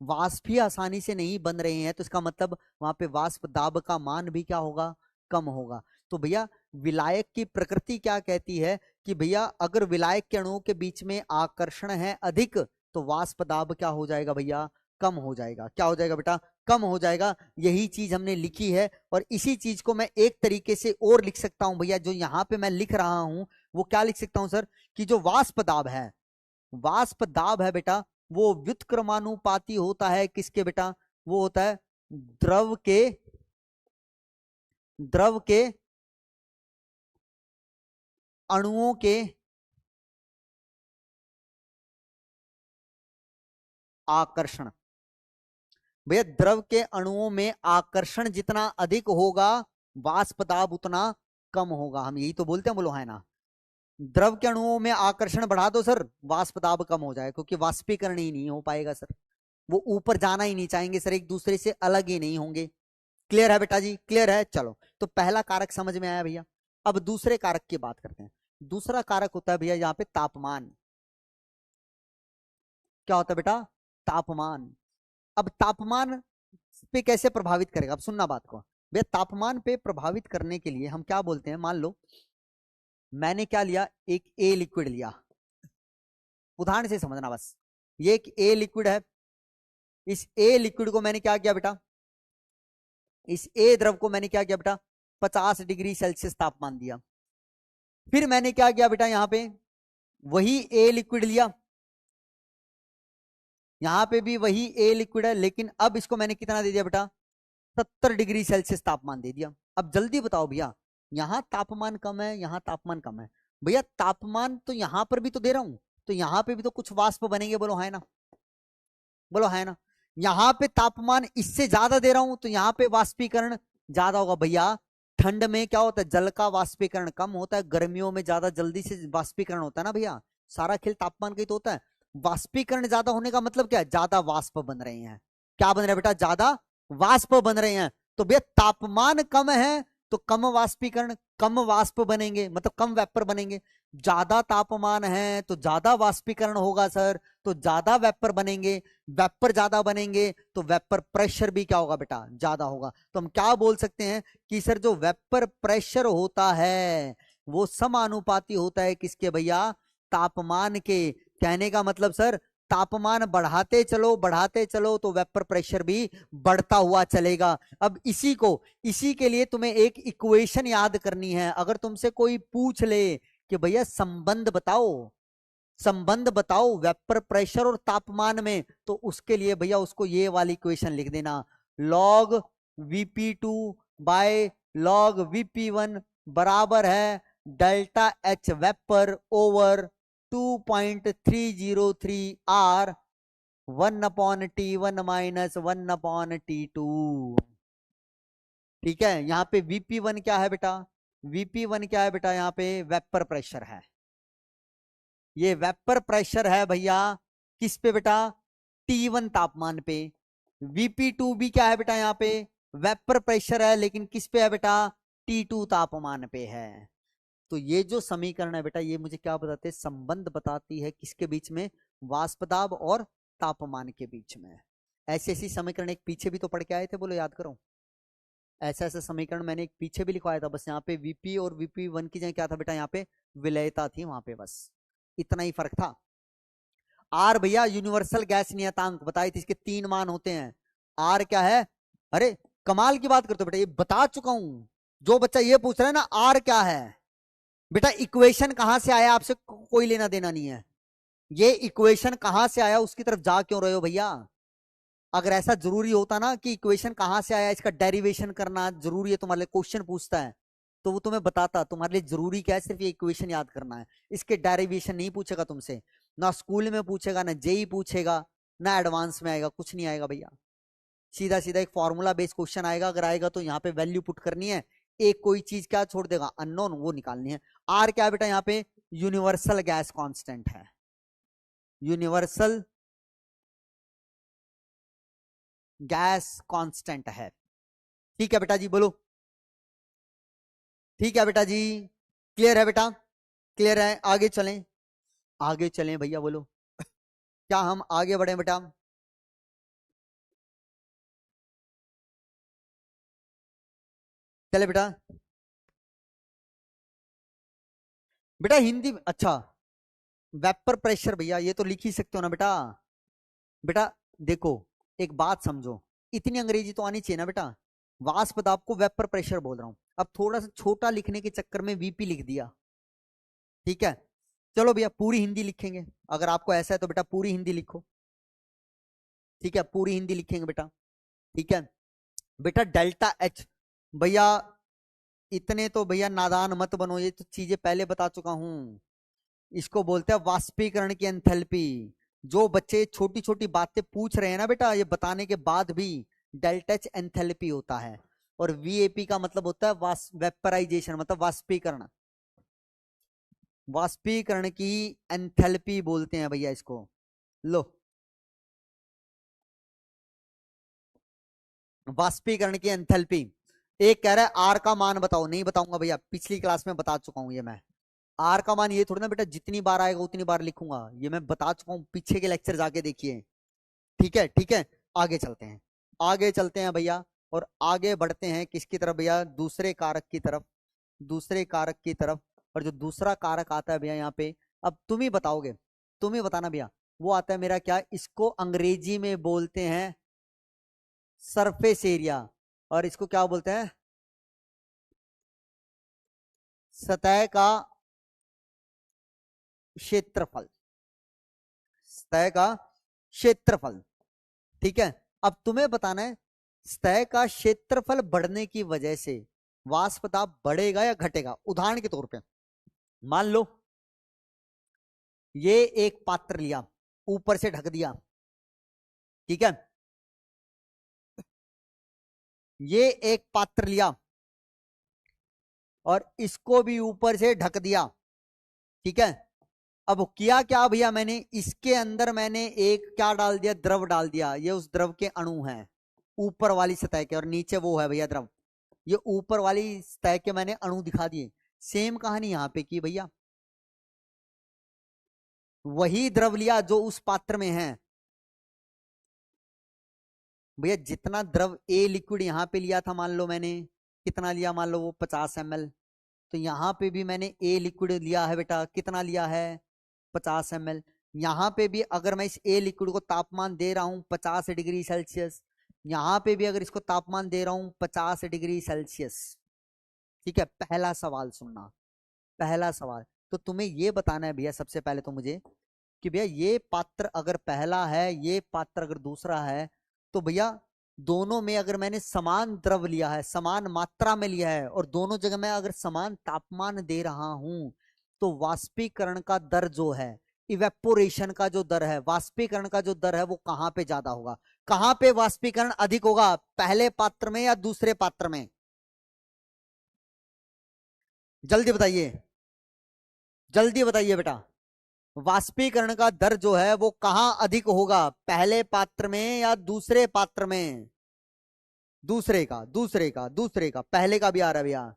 वाष्प ही आसानी से नहीं बन रहे हैं तो इसका मतलब वहां पे वाष्प दाब का मान भी क्या होगा? कम होगा। तो भैया विलायक की प्रकृति क्या कहती है कि भैया अगर विलायक के अणुओं के बीच में आकर्षण है अधिक तो वाष्प दाब क्या हो जाएगा भैया? कम हो जाएगा। क्या हो जाएगा बेटा? कम हो जाएगा। यही चीज हमने लिखी है, और इसी चीज को मैं एक तरीके से और लिख सकता हूं भैया। जो यहां पे मैं लिख रहा हूं वो क्या लिख सकता हूं सर? कि जो वाष्प दाब है, वाष्प दाब है बेटा वो व्युत्क्रमानुपाती होता है किसके बेटा? वो होता है द्रव के, द्रव के अणुओं के आकर्षण। भैया द्रव के अणुओं में आकर्षण जितना अधिक होगा वाष्प दाब उतना कम होगा। हम यही तो बोलते हैं, बोलो है ना? द्रव के अणुओं में आकर्षण बढ़ा दो सर, वाष्प दाब कम हो जाए, क्योंकि वाष्पीकरण ही नहीं हो पाएगा सर। वो ऊपर जाना ही नहीं चाहेंगे सर, एक दूसरे से अलग ही नहीं होंगे। क्लियर है बेटा जी? क्लियर है? चलो, तो पहला कारक समझ में आया भैया। अब दूसरे कारक की बात करते हैं। दूसरा कारक होता है भैया यहाँ पे तापमान। क्या होता है बेटा? तापमान। अब तापमान पे कैसे प्रभावित करेगा? अब सुनना बात को भैया। तापमान पे प्रभावित करने के लिए हम क्या बोलते हैं? मान लो मैंने क्या लिया, एक ए लिक्विड लिया। उदाहरण से समझना बस। ये एक ए लिक्विड है। इस ए लिक्विड को मैंने क्या किया बेटा? इस ए द्रव को मैंने क्या किया बेटा? 50 डिग्री सेल्सियस तापमान दिया। फिर मैंने क्या किया बेटा? यहां पे वही ए लिक्विड लिया, यहां पे भी वही ए लिक्विड है, लेकिन अब इसको मैंने कितना दे दिया बेटा? 70 डिग्री सेल्सियस तापमान दे दिया। अब जल्दी बताओ भैया, यहां तापमान कम है, यहां तापमान कम है। भैया तापमान तो यहां पर भी तो दे रहा हूं, तो यहां पे भी तो कुछ वाष्प बनेंगे। बोलो है ना? बोलो है ना? यहां पे तापमान इससे ज्यादा दे रहा हूं तो यहां पे वाष्पीकरण ज्यादा होगा भैया। ठंड में क्या होता है, जल का वाष्पीकरण कम होता है, गर्मियों में ज्यादा जल्दी से वाष्पीकरण होता है ना भैया। सारा खेल तापमान का ही तो होता है। वाष्पीकरण ज्यादा होने का मतलब क्या है, ज्यादा वाष्प बन रहे हैं। क्या बन रहा है बेटा, ज्यादा वाष्प बन रहे हैं। तो भैया तापमान कम है तो कम वाष्पीकरण, कम वाष्प बनेंगे, मतलब कम वेपर बनेंगे। ज्यादा तापमान है तो ज्यादा वाष्पीकरण होगा सर, तो ज्यादा वेपर बनेंगे। वेपर ज्यादा बनेंगे तो वेपर प्रेशर भी क्या होगा बेटा, ज्यादा होगा। तो हम क्या बोल सकते हैं कि सर जो वेपर प्रेशर होता है वो समानुपाती होता है किसके भैया, तापमान के। कहने का मतलब सर तापमान बढ़ाते चलो तो वेपर प्रेशर भी बढ़ता हुआ चलेगा। अब इसी के लिए तुम्हें एक इक्वेशन याद करनी है। अगर तुमसे कोई पूछ ले कि भैया संबंध बताओ वेपर प्रेशर और तापमान में, तो उसके लिए भैया उसको ये वाली इक्वेशन लिख देना, log Vp2 by log Vp1 बराबर है delta H vapour over 2.303 R 1/T1 minus 1/T2। ठीक है, यहां पे Vp1 क्या है बेटा, Vp1 क्या है बेटा, यहां पे वेपर प्रेशर है। ये वेपर प्रेशर है भैया किस पे बेटा, T1 तापमान पे। Vp2 भी क्या है बेटा, यहाँ पे वेपर प्रेशर है लेकिन किस पे है बेटा, T2 तापमान पे है। तो ये जो समीकरण है बेटा ये मुझे क्या बताते हैं, संबंध बताती है किसके बीच में, वाष्प दाब और तापमान के बीच में। ऐसी ऐसी समीकरण एक पीछे भी तो पढ़ के आए थे, बोलो याद करो। ऐसा ऐसा समीकरण मैंने एक पीछे भी लिखवाया था, बस यहाँ पे Vp और Vp1 की जगह क्या था बेटा, यहाँ पे विलयता थी, वहां पे बस इतना ही फर्क था। आर भैया यूनिवर्सल गैस नियतांक बताई थी, इसके 3 मान होते हैं। आर क्या है, अरे कमाल की बात करते हो बेटा, ये बता चुका हूं। जो बच्चा ये पूछ रहा है ना आर क्या है, बेटा इक्वेशन कहां से आया आपसे कोई लेना देना नहीं है। ये इक्वेशन कहां से आया उसकी तरफ जा क्यों रहे हो भैया। अगर ऐसा जरूरी होता ना कि इक्वेशन कहां से आया इसका डेरिवेशन करना जरूरी है, तुम्हारे लिए क्वेश्चन पूछता है तो वो तुम्हें बताता, तुम्हारे लिए जरूरी क्या है, सिर्फ ये इक्वेशन याद करना है। इसके डेरिवेशन नहीं पूछेगा तुमसे, ना स्कूल में पूछेगा, ना जेई पूछेगा, ना एडवांस में आएगा, कुछ नहीं आएगा भैया। सीधा सीधा एक फॉर्मूला बेस्ड क्वेश्चन आएगा, अगर आएगा तो यहाँ पे वैल्यू पुट करनी है, एक कोई चीज क्या छोड़ देगा अननोन, वो निकालनी है। आर क्या बेटा, यहाँ पे यूनिवर्सल गैस कांस्टेंट है, यूनिवर्सल गैस कांस्टेंट है। ठीक है बेटा जी बोलो, ठीक है बेटा जी, क्लियर है बेटा, क्लियर है, आगे चलें, आगे चलें भैया बोलो, क्या हम आगे बढ़े बेटा। चले बेटा, बेटा हिंदी अच्छा, वेपर प्रेशर भैया ये तो लिख ही सकते हो ना बेटा। बेटा देखो एक बात समझो, इतनी अंग्रेजी तो आनी चाहिए ना बेटा। वाष्प दाब को वेपर प्रेशर बोल रहा हूं, अब थोड़ा सा छोटा लिखने के चक्कर में वीपी लिख दिया। ठीक है, चलो भैया पूरी हिंदी लिखेंगे, अगर आपको ऐसा है तो बेटा पूरी हिंदी लिखो। ठीक है पूरी हिंदी लिखेंगे बेटा। ठीक है बेटा, डेल्टा एच भैया, इतने तो भैया नादान मत बनो, ये तो चीजें पहले बता चुका हूं। इसको बोलते हैं वाष्पीकरण की एंथैल्पी। जो बच्चे छोटी छोटी बातें पूछ रहे हैं ना बेटा, ये बताने के बाद भी डेल्टा एच एंथैल्पी होता है। और वीएपी का मतलब होता है वेपराइजेशन, मतलब वाष्पीकरण, वाष्पीकरण की एंथैल्पी बोलते हैं भैया इसको। लो, वाष्पीकरण की एंथैल्पी। एक कह रहा है आर का मान बताओ, नहीं बताऊंगा भैया, पिछली क्लास में बता चुका हूं ये मैं। आर का मान ये थोड़ी ना बेटा जितनी बार आएगा उतनी बार लिखूंगा, ये मैं बता चुका हूं, पीछे के लेक्चर जाके देखिए। ठीक है ठीक है, आगे चलते हैं, आगे चलते हैं भैया, और आगे बढ़ते हैं किसकी तरफ भैया, दूसरे कारक की तरफ, दूसरे कारक की तरफ। और जो दूसरा कारक आता है भैया यहाँ पे, अब तुम ही बताओगे, तुम ही बताना भैया, वो आता है मेरा क्या, इसको अंग्रेजी में बोलते हैं सरफेस एरिया, और इसको क्या बोलते हैं, सतह का क्षेत्रफल, सतह का क्षेत्रफल। ठीक है, अब तुम्हें बताना है सतह का क्षेत्रफल बढ़ने की वजह से वाष्प दाब बढ़ेगा या घटेगा। उदाहरण के तौर पे मान लो ये एक पात्र लिया, ऊपर से ढक दिया, ठीक है, ये एक पात्र लिया और इसको भी ऊपर से ढक दिया, ठीक है। अब किया क्या भैया, मैंने इसके अंदर मैंने एक क्या डाल दिया, द्रव डाल दिया। ये उस द्रव के अणु हैं ऊपर वाली सतह के, और नीचे वो है भैया द्रव। ये ऊपर वाली सतह के मैंने अणु दिखा दिए। सेम कहानी यहां पे की भैया, वही द्रव लिया जो उस पात्र में है भैया। जितना द्रव ए लिक्विड यहां पे लिया था, मान लो मैंने कितना लिया, मान लो वो 50 ml, तो यहां पे भी मैंने ए लिक्विड लिया है बेटा, कितना लिया है, 50 ml। यहां पे भी अगर मैं इस ए लिक्विड को तापमान दे रहा हूं 50 डिग्री सेल्सियस, यहां पे भी अगर इसको तापमान दे रहा हूं 50 डिग्री सेल्सियस, ठीक है। पहला सवाल सुनना, पहला सवाल तो तुम्हें ये बताना है भैया, सबसे पहले तो मुझे कि भैया ये पात्र अगर पहला है, ये पात्र अगर दूसरा है, तो भैया दोनों में अगर मैंने समान द्रव लिया है, समान मात्रा में लिया है, और दोनों जगह मैं अगर समान तापमान दे रहा हूं, तो वाष्पीकरण का दर जो है, इवेपोरेशन का जो दर है, वाष्पीकरण का जो दर है, वो कहां पे ज्यादा होगा, कहां पे वाष्पीकरण अधिक होगा, पहले पात्र में या दूसरे पात्र में? जल्दी बताइए, जल्दी बताइए बेटा। वाष्पीकरण का दर जो है वो कहां अधिक होगा, पहले पात्र में या दूसरे पात्र में? दूसरे का, दूसरे का, दूसरे का। पहले का भी आ रहा है भैया,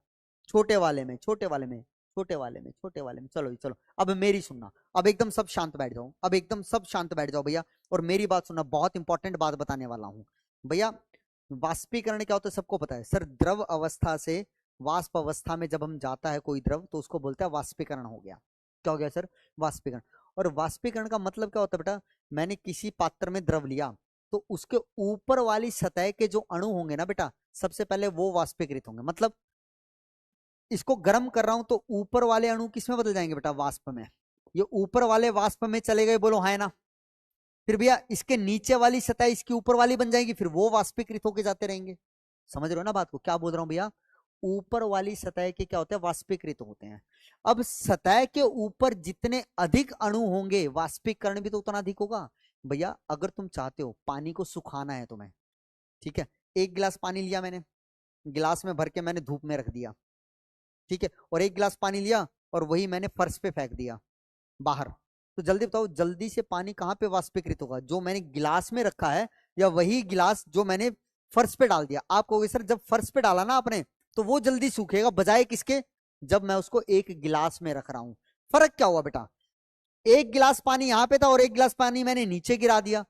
छोटे वाले में, छोटे वाले में, छोटे वाले में, छोटे वाले में। चलो चलो, अब मेरी सुनना, अब एकदम सब शांत बैठ जाओ, अब एकदम सब शांत बैठ जाओ भैया, और मेरी बात सुनना, बहुत इंपॉर्टेंट बात बताने वाला हूं भैया। वाष्पीकरण क्या होता है सबको पता है सर, द्रव अवस्था से वाष्प अवस्था में जब हम जाता है कोई द्रव, तो उसको बोलते हैं वाष्पीकरण हो गया। क्या हो गया सर? वाष्पीकरण। और वाष्पीकरण का मतलब क्या होता है बेटा, मैंने किसी पात्र में द्रव लिया, तो उसके ऊपर वाली सतह के जो अणु होंगे ना बेटा, सबसे पहले वो वाष्पीकृत होंगे। मतलब इसको गर्म कर रहा हूं तो ऊपर वाले अणु किसमें बदल जाएंगे बेटा? वाष्प में। ये ऊपर वाले वाष्प में चले गए, बोलो है ना। फिर भैया इसके नीचे वाली सतह इसकी ऊपर वाली बन जाएगी, फिर वो वाष्पीकृत होके जाते रहेंगे। समझ रहे हो ना बात को, क्या बोल रहा हूं भैया? ऊपर वाली सतह के क्या होते हैं? वाष्पीकृत होते हैं। अब सतह के ऊपर जितने अधिक अणु होंगे, वाष्पीकरण भी तो उतना अधिक होगा भैया। अगर तुम चाहते हो पानी को सुखाना है तुम्हें, ठीक है, एक गिलास पानी लिया मैंने, गिलास में भर के मैंने धूप में रख दिया, ठीक है, और एक गिलास पानी लिया और वही मैंने फर्श पे फेंक दिया बाहर, तो जल्दी बताओ, जल्दी से पानी कहां पे वाष्पीकृत होगा? जो मैंने गिलास में रखा है, या वही गिलास जो मैंने फर्श पे डाल दिया? आप कहोगे सर जब फर्श पे डाला ना आपने, तो वो जल्दी सूखेगा, बजाय किसके, जब मैं उसको एक गिलास में रख रहा हूं। फर्क क्या हुआ बेटा? एक गिलास पानी यहां पे था और एक गिलास पानी मैंने नीचे गिरा दिया,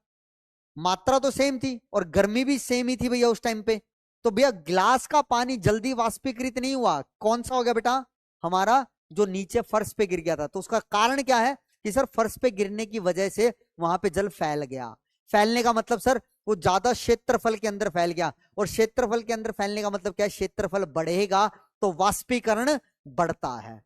मात्रा तो सेम थी और गर्मी भी सेम ही थी भैया उस टाइम पे। तो भैया गिलास का पानी जल्दी वाष्पीकृत नहीं हुआ, कौन सा हो गया बेटा? हमारा जो नीचे फर्श पे गिर गया था। तो उसका कारण क्या है कि सर फर्श पे गिरने की वजह से वहां पे जल फैल गया। फैलने का मतलब सर वो ज्यादा क्षेत्रफल के अंदर फैल गया, और क्षेत्रफल के अंदर फैलने का मतलब क्या है? क्षेत्रफल बढ़ेगा तो वाष्पीकरण बढ़ता है,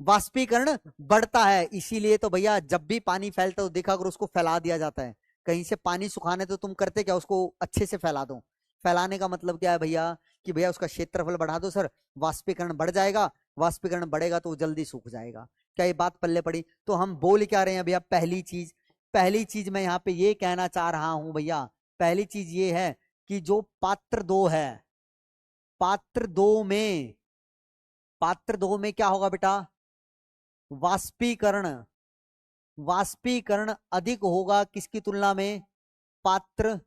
वाष्पीकरण बढ़ता है। इसीलिए तो भैया जब भी पानी फैलता है तो देखा अगर उसको फैला दिया जाता है, कहीं से पानी सुखाने तो तुम करते क्या? उसको अच्छे से फैला दो। फैलाने का मतलब क्या है भैया? कि भैया उसका क्षेत्रफल बढ़ा दो सर, वाष्पीकरण बढ़ जाएगा, वाष्पीकरण बढ़ेगा तो वो जल्दी सूख जाएगा। क्या ये बात पल्ले पड़ी? तो हम बोल क्या रहे हैं भैया? पहली चीज, पहली चीज मैं यहाँ पे ये कहना चाह रहा हूं भैया, पहली चीज ये है कि जो पात्र दो है, पात्र दो में, पात्र दो में क्या होगा बेटा? वाष्पीकरण, वाष्पीकरण अधिक होगा किसकी तुलना में? पात्र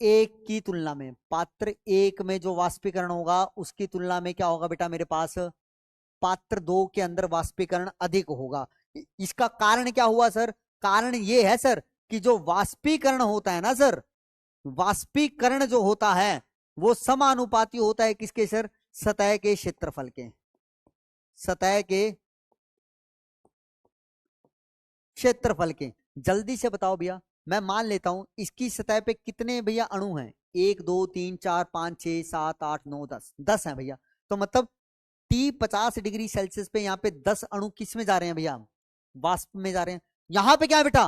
एक की तुलना में। पात्र एक में जो वाष्पीकरण होगा उसकी तुलना में क्या होगा बेटा मेरे पास? पात्र दो के अंदर वाष्पीकरण अधिक होगा। इसका कारण क्या हुआ सर? कारण ये है सर कि जो वाष्पीकरण होता है ना सर, वाष्पीकरण जो होता है वो समानुपाती होता है किसके सर? सतह के क्षेत्रफल के, सतह के क्षेत्रफल के। जल्दी से बताओ भैया, मैं मान लेता हूं इसकी सतह पे कितने भैया अणु हैं? 1 2 3 4 5 6 7 8 9 10, 10 है भैया। तो मतलब टी 50 डिग्री सेल्सियस पे यहाँ पे 10 अणु किस में जा रहे हैं भैया? वाष्प में जा रहे हैं। यहाँ पे क्या है बेटा?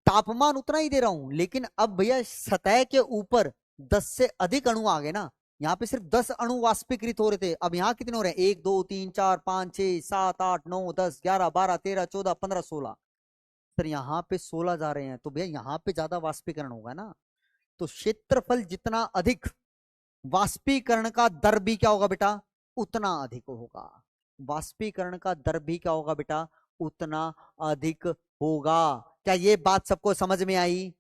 तापमान उतना ही दे रहा हूं, लेकिन अब भैया सतह के ऊपर 10 से अधिक अणु आ गए ना। यहाँ पे सिर्फ 10 अणु वाष्पीकृत हो रहे थे, अब यहाँ कितने हो रहे हैं? 1 2 3 4 5 6 7 8 9 10 11 12 13 14 15 16। सर यहाँ पे 16 जा रहे हैं, तो भैया यहाँ पे ज्यादा वाष्पीकरण होगा ना। तो क्षेत्रफल जितना अधिक, वाष्पीकरण का दर भी क्या होगा बेटा, उतना अधिक होगा। वाष्पीकरण का दर भी क्या होगा बेटा, उतना अधिक होगा। क्या ये बात सबको समझ में आई?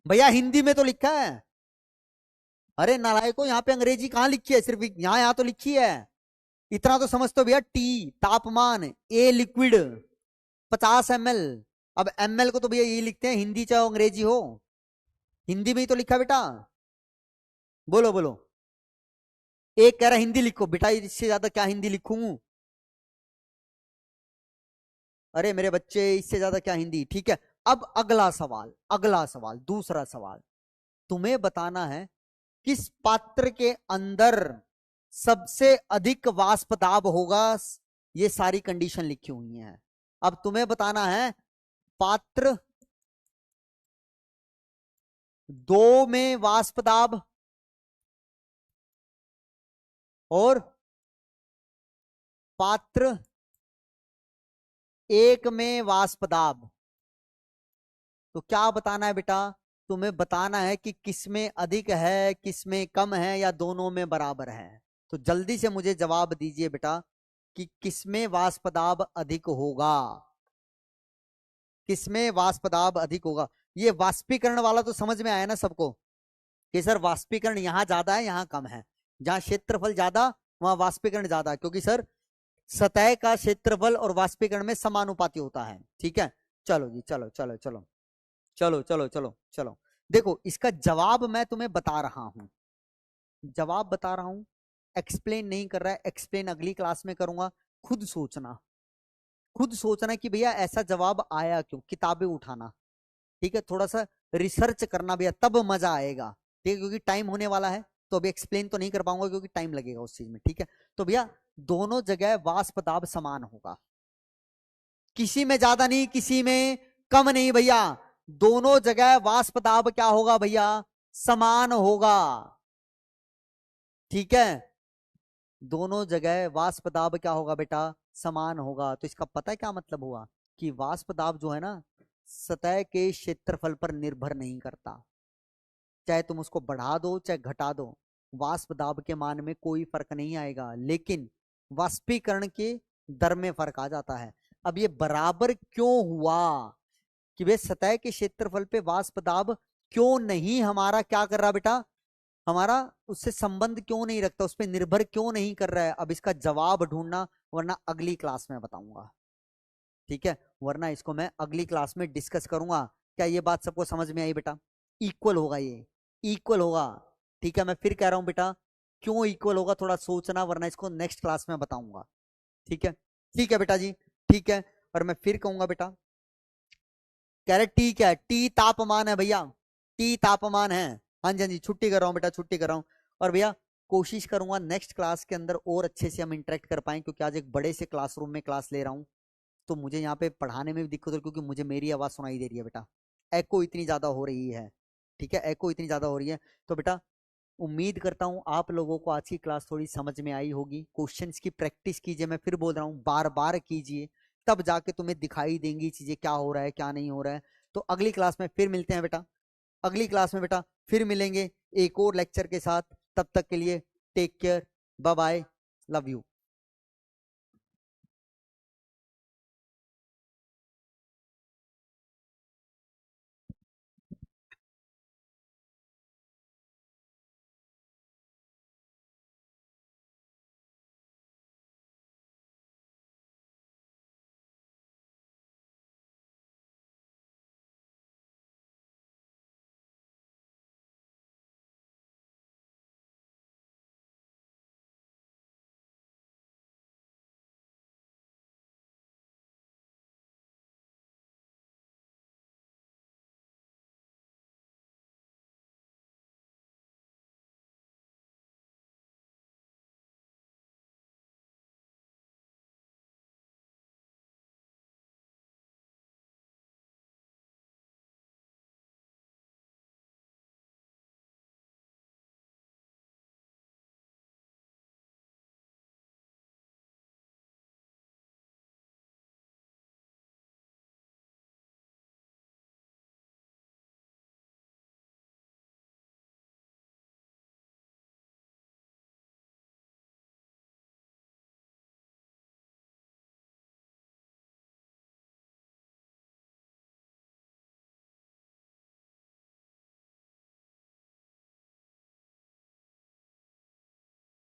भैया हिंदी में तो लिखा है। अरे नालायको, यहाँ पे अंग्रेजी कहाँ लिखी है, सिर्फ यहाँ यहाँ तो लिखी है। इतना तो समझ तो भैया, टी तापमान, ए लिक्विड 50 ml। अब ml को तो भैया ये लिखते हैं, हिंदी चाहे अंग्रेजी हो, हिंदी में ही तो लिखा बेटा। बोलो बोलो। एक कह रहा हिंदी लिखो बेटा, इससे ज्यादा क्या हिंदी लिखूं? अरे मेरे बच्चे, इससे ज्यादा क्या हिंदी, ठीक है। अब अगला सवाल, अगला सवाल, दूसरा सवाल। तुम्हें बताना है किस पात्र के अंदर सबसे अधिक वाष्प दाब होगा। ये सारी कंडीशन लिखी हुई हैं। अब तुम्हें बताना है पात्र 2 में वाष्प दाब और पात्र 1 में वाष्प दाब। तो क्या बताना है बेटा, तुम्हें बताना है कि किसमें अधिक है, किसमें कम है, या दोनों में बराबर है। तो जल्दी से मुझे जवाब दीजिए बेटा कि किसमें वाष्प दाब अधिक होगा, किसमें वाष्प दाब अधिक होगा। ये वाष्पीकरण वाला तो समझ में आया ना सबको, कि सर वाष्पीकरण यहां ज्यादा है यहां कम है, जहां क्षेत्रफल ज्यादा वहां वाष्पीकरण ज्यादा, क्योंकि सर सतह का क्षेत्रफल और वाष्पीकरण में समानुपाती होता है। ठीक है, चलो जी, चलो चलो चलो चलो चलो चलो चलो। देखो इसका जवाब मैं तुम्हें बता रहा हूं, जवाब बता रहा हूं, एक्सप्लेन नहीं कर रहा है। एक्सप्लेन अगली क्लास में करूंगा। खुद सोचना, खुद सोचना कि भैया ऐसा जवाब आया क्यों, किताबें उठाना। ठीक है, थोड़ा सा रिसर्च करना भैया, तब मजा आएगा। ठीक है, क्योंकि टाइम होने वाला है, तो अभी एक्सप्लेन तो नहीं कर पाऊंगा क्योंकि टाइम लगेगा उस चीज में। ठीक है, तो भैया दोनों जगह वाष्प दाब समान होगा, किसी में ज्यादा नहीं, किसी में कम नहीं भैया। दोनों जगह वाष्प दाब क्या होगा भैया, समान होगा। ठीक है, दोनों जगह वाष्प दाब क्या होगा बेटा, समान होगा। तो इसका पता है क्या मतलब हुआ, कि वाष्प दाब जो है ना, सतह के क्षेत्रफल पर निर्भर नहीं करता। चाहे तुम उसको बढ़ा दो चाहे घटा दो, वाष्प दाब के मान में कोई फर्क नहीं आएगा, लेकिन वाष्पीकरण के दर में फर्क आ जाता है। अब ये बराबर क्यों हुआ, कि वे सतह के क्षेत्रफल पे वाष्प दाब क्यों नहीं हमारा क्या कर रहा बेटा, हमारा उससे संबंध क्यों नहीं रखता, उस पर निर्भर क्यों नहीं कर रहा है। अब इसका जवाब ढूंढना, वरना अगली क्लास में बताऊंगा। ठीक है, वरना इसको मैं अगली क्लास में डिस्कस करूंगा। क्या ये बात सबको समझ में आई बेटा? इक्वल होगा ये, इक्वल होगा। ठीक है, मैं फिर कह रहा हूं बेटा, क्यों इक्वल होगा थोड़ा सोचना, वरना इसको नेक्स्ट क्लास में बताऊंगा। ठीक है, ठीक है बेटा जी, ठीक है। और मैं फिर कहूंगा बेटा, कह रहे टी क्या है, टी तापमान है भैया, टी तापमान है। हाँ जी हाँ जी, छुट्टी कर रहा हूँ बेटा, छुट्टी कर रहा हूँ। और भैया कोशिश करूंगा नेक्स्ट क्लास के अंदर और अच्छे से हम इंटरेक्ट कर पाए, क्योंकि आज एक बड़े से क्लासरूम में क्लास ले रहा हूँ, तो मुझे यहाँ पे पढ़ाने में भी दिक्कत हो रही, क्योंकि मुझे मेरी आवाज सुनाई दे रही है बेटा, एको इतनी ज्यादा हो रही है। ठीक है, एको इतनी ज्यादा हो रही है। तो बेटा उम्मीद करता हूँ आप लोगों को आज की क्लास थोड़ी समझ में आई होगी। क्वेश्चंस की प्रैक्टिस कीजिए, मैं फिर बोल रहा हूँ, बार बार कीजिए, तब जाके तुम्हें दिखाई देंगी चीजें, क्या हो रहा है क्या नहीं हो रहा है। तो अगली क्लास में फिर मिलते हैं बेटा, अगली क्लास में बेटा फिर मिलेंगे एक और लेक्चर के साथ। तब तक के लिए take care, bye bye, love you.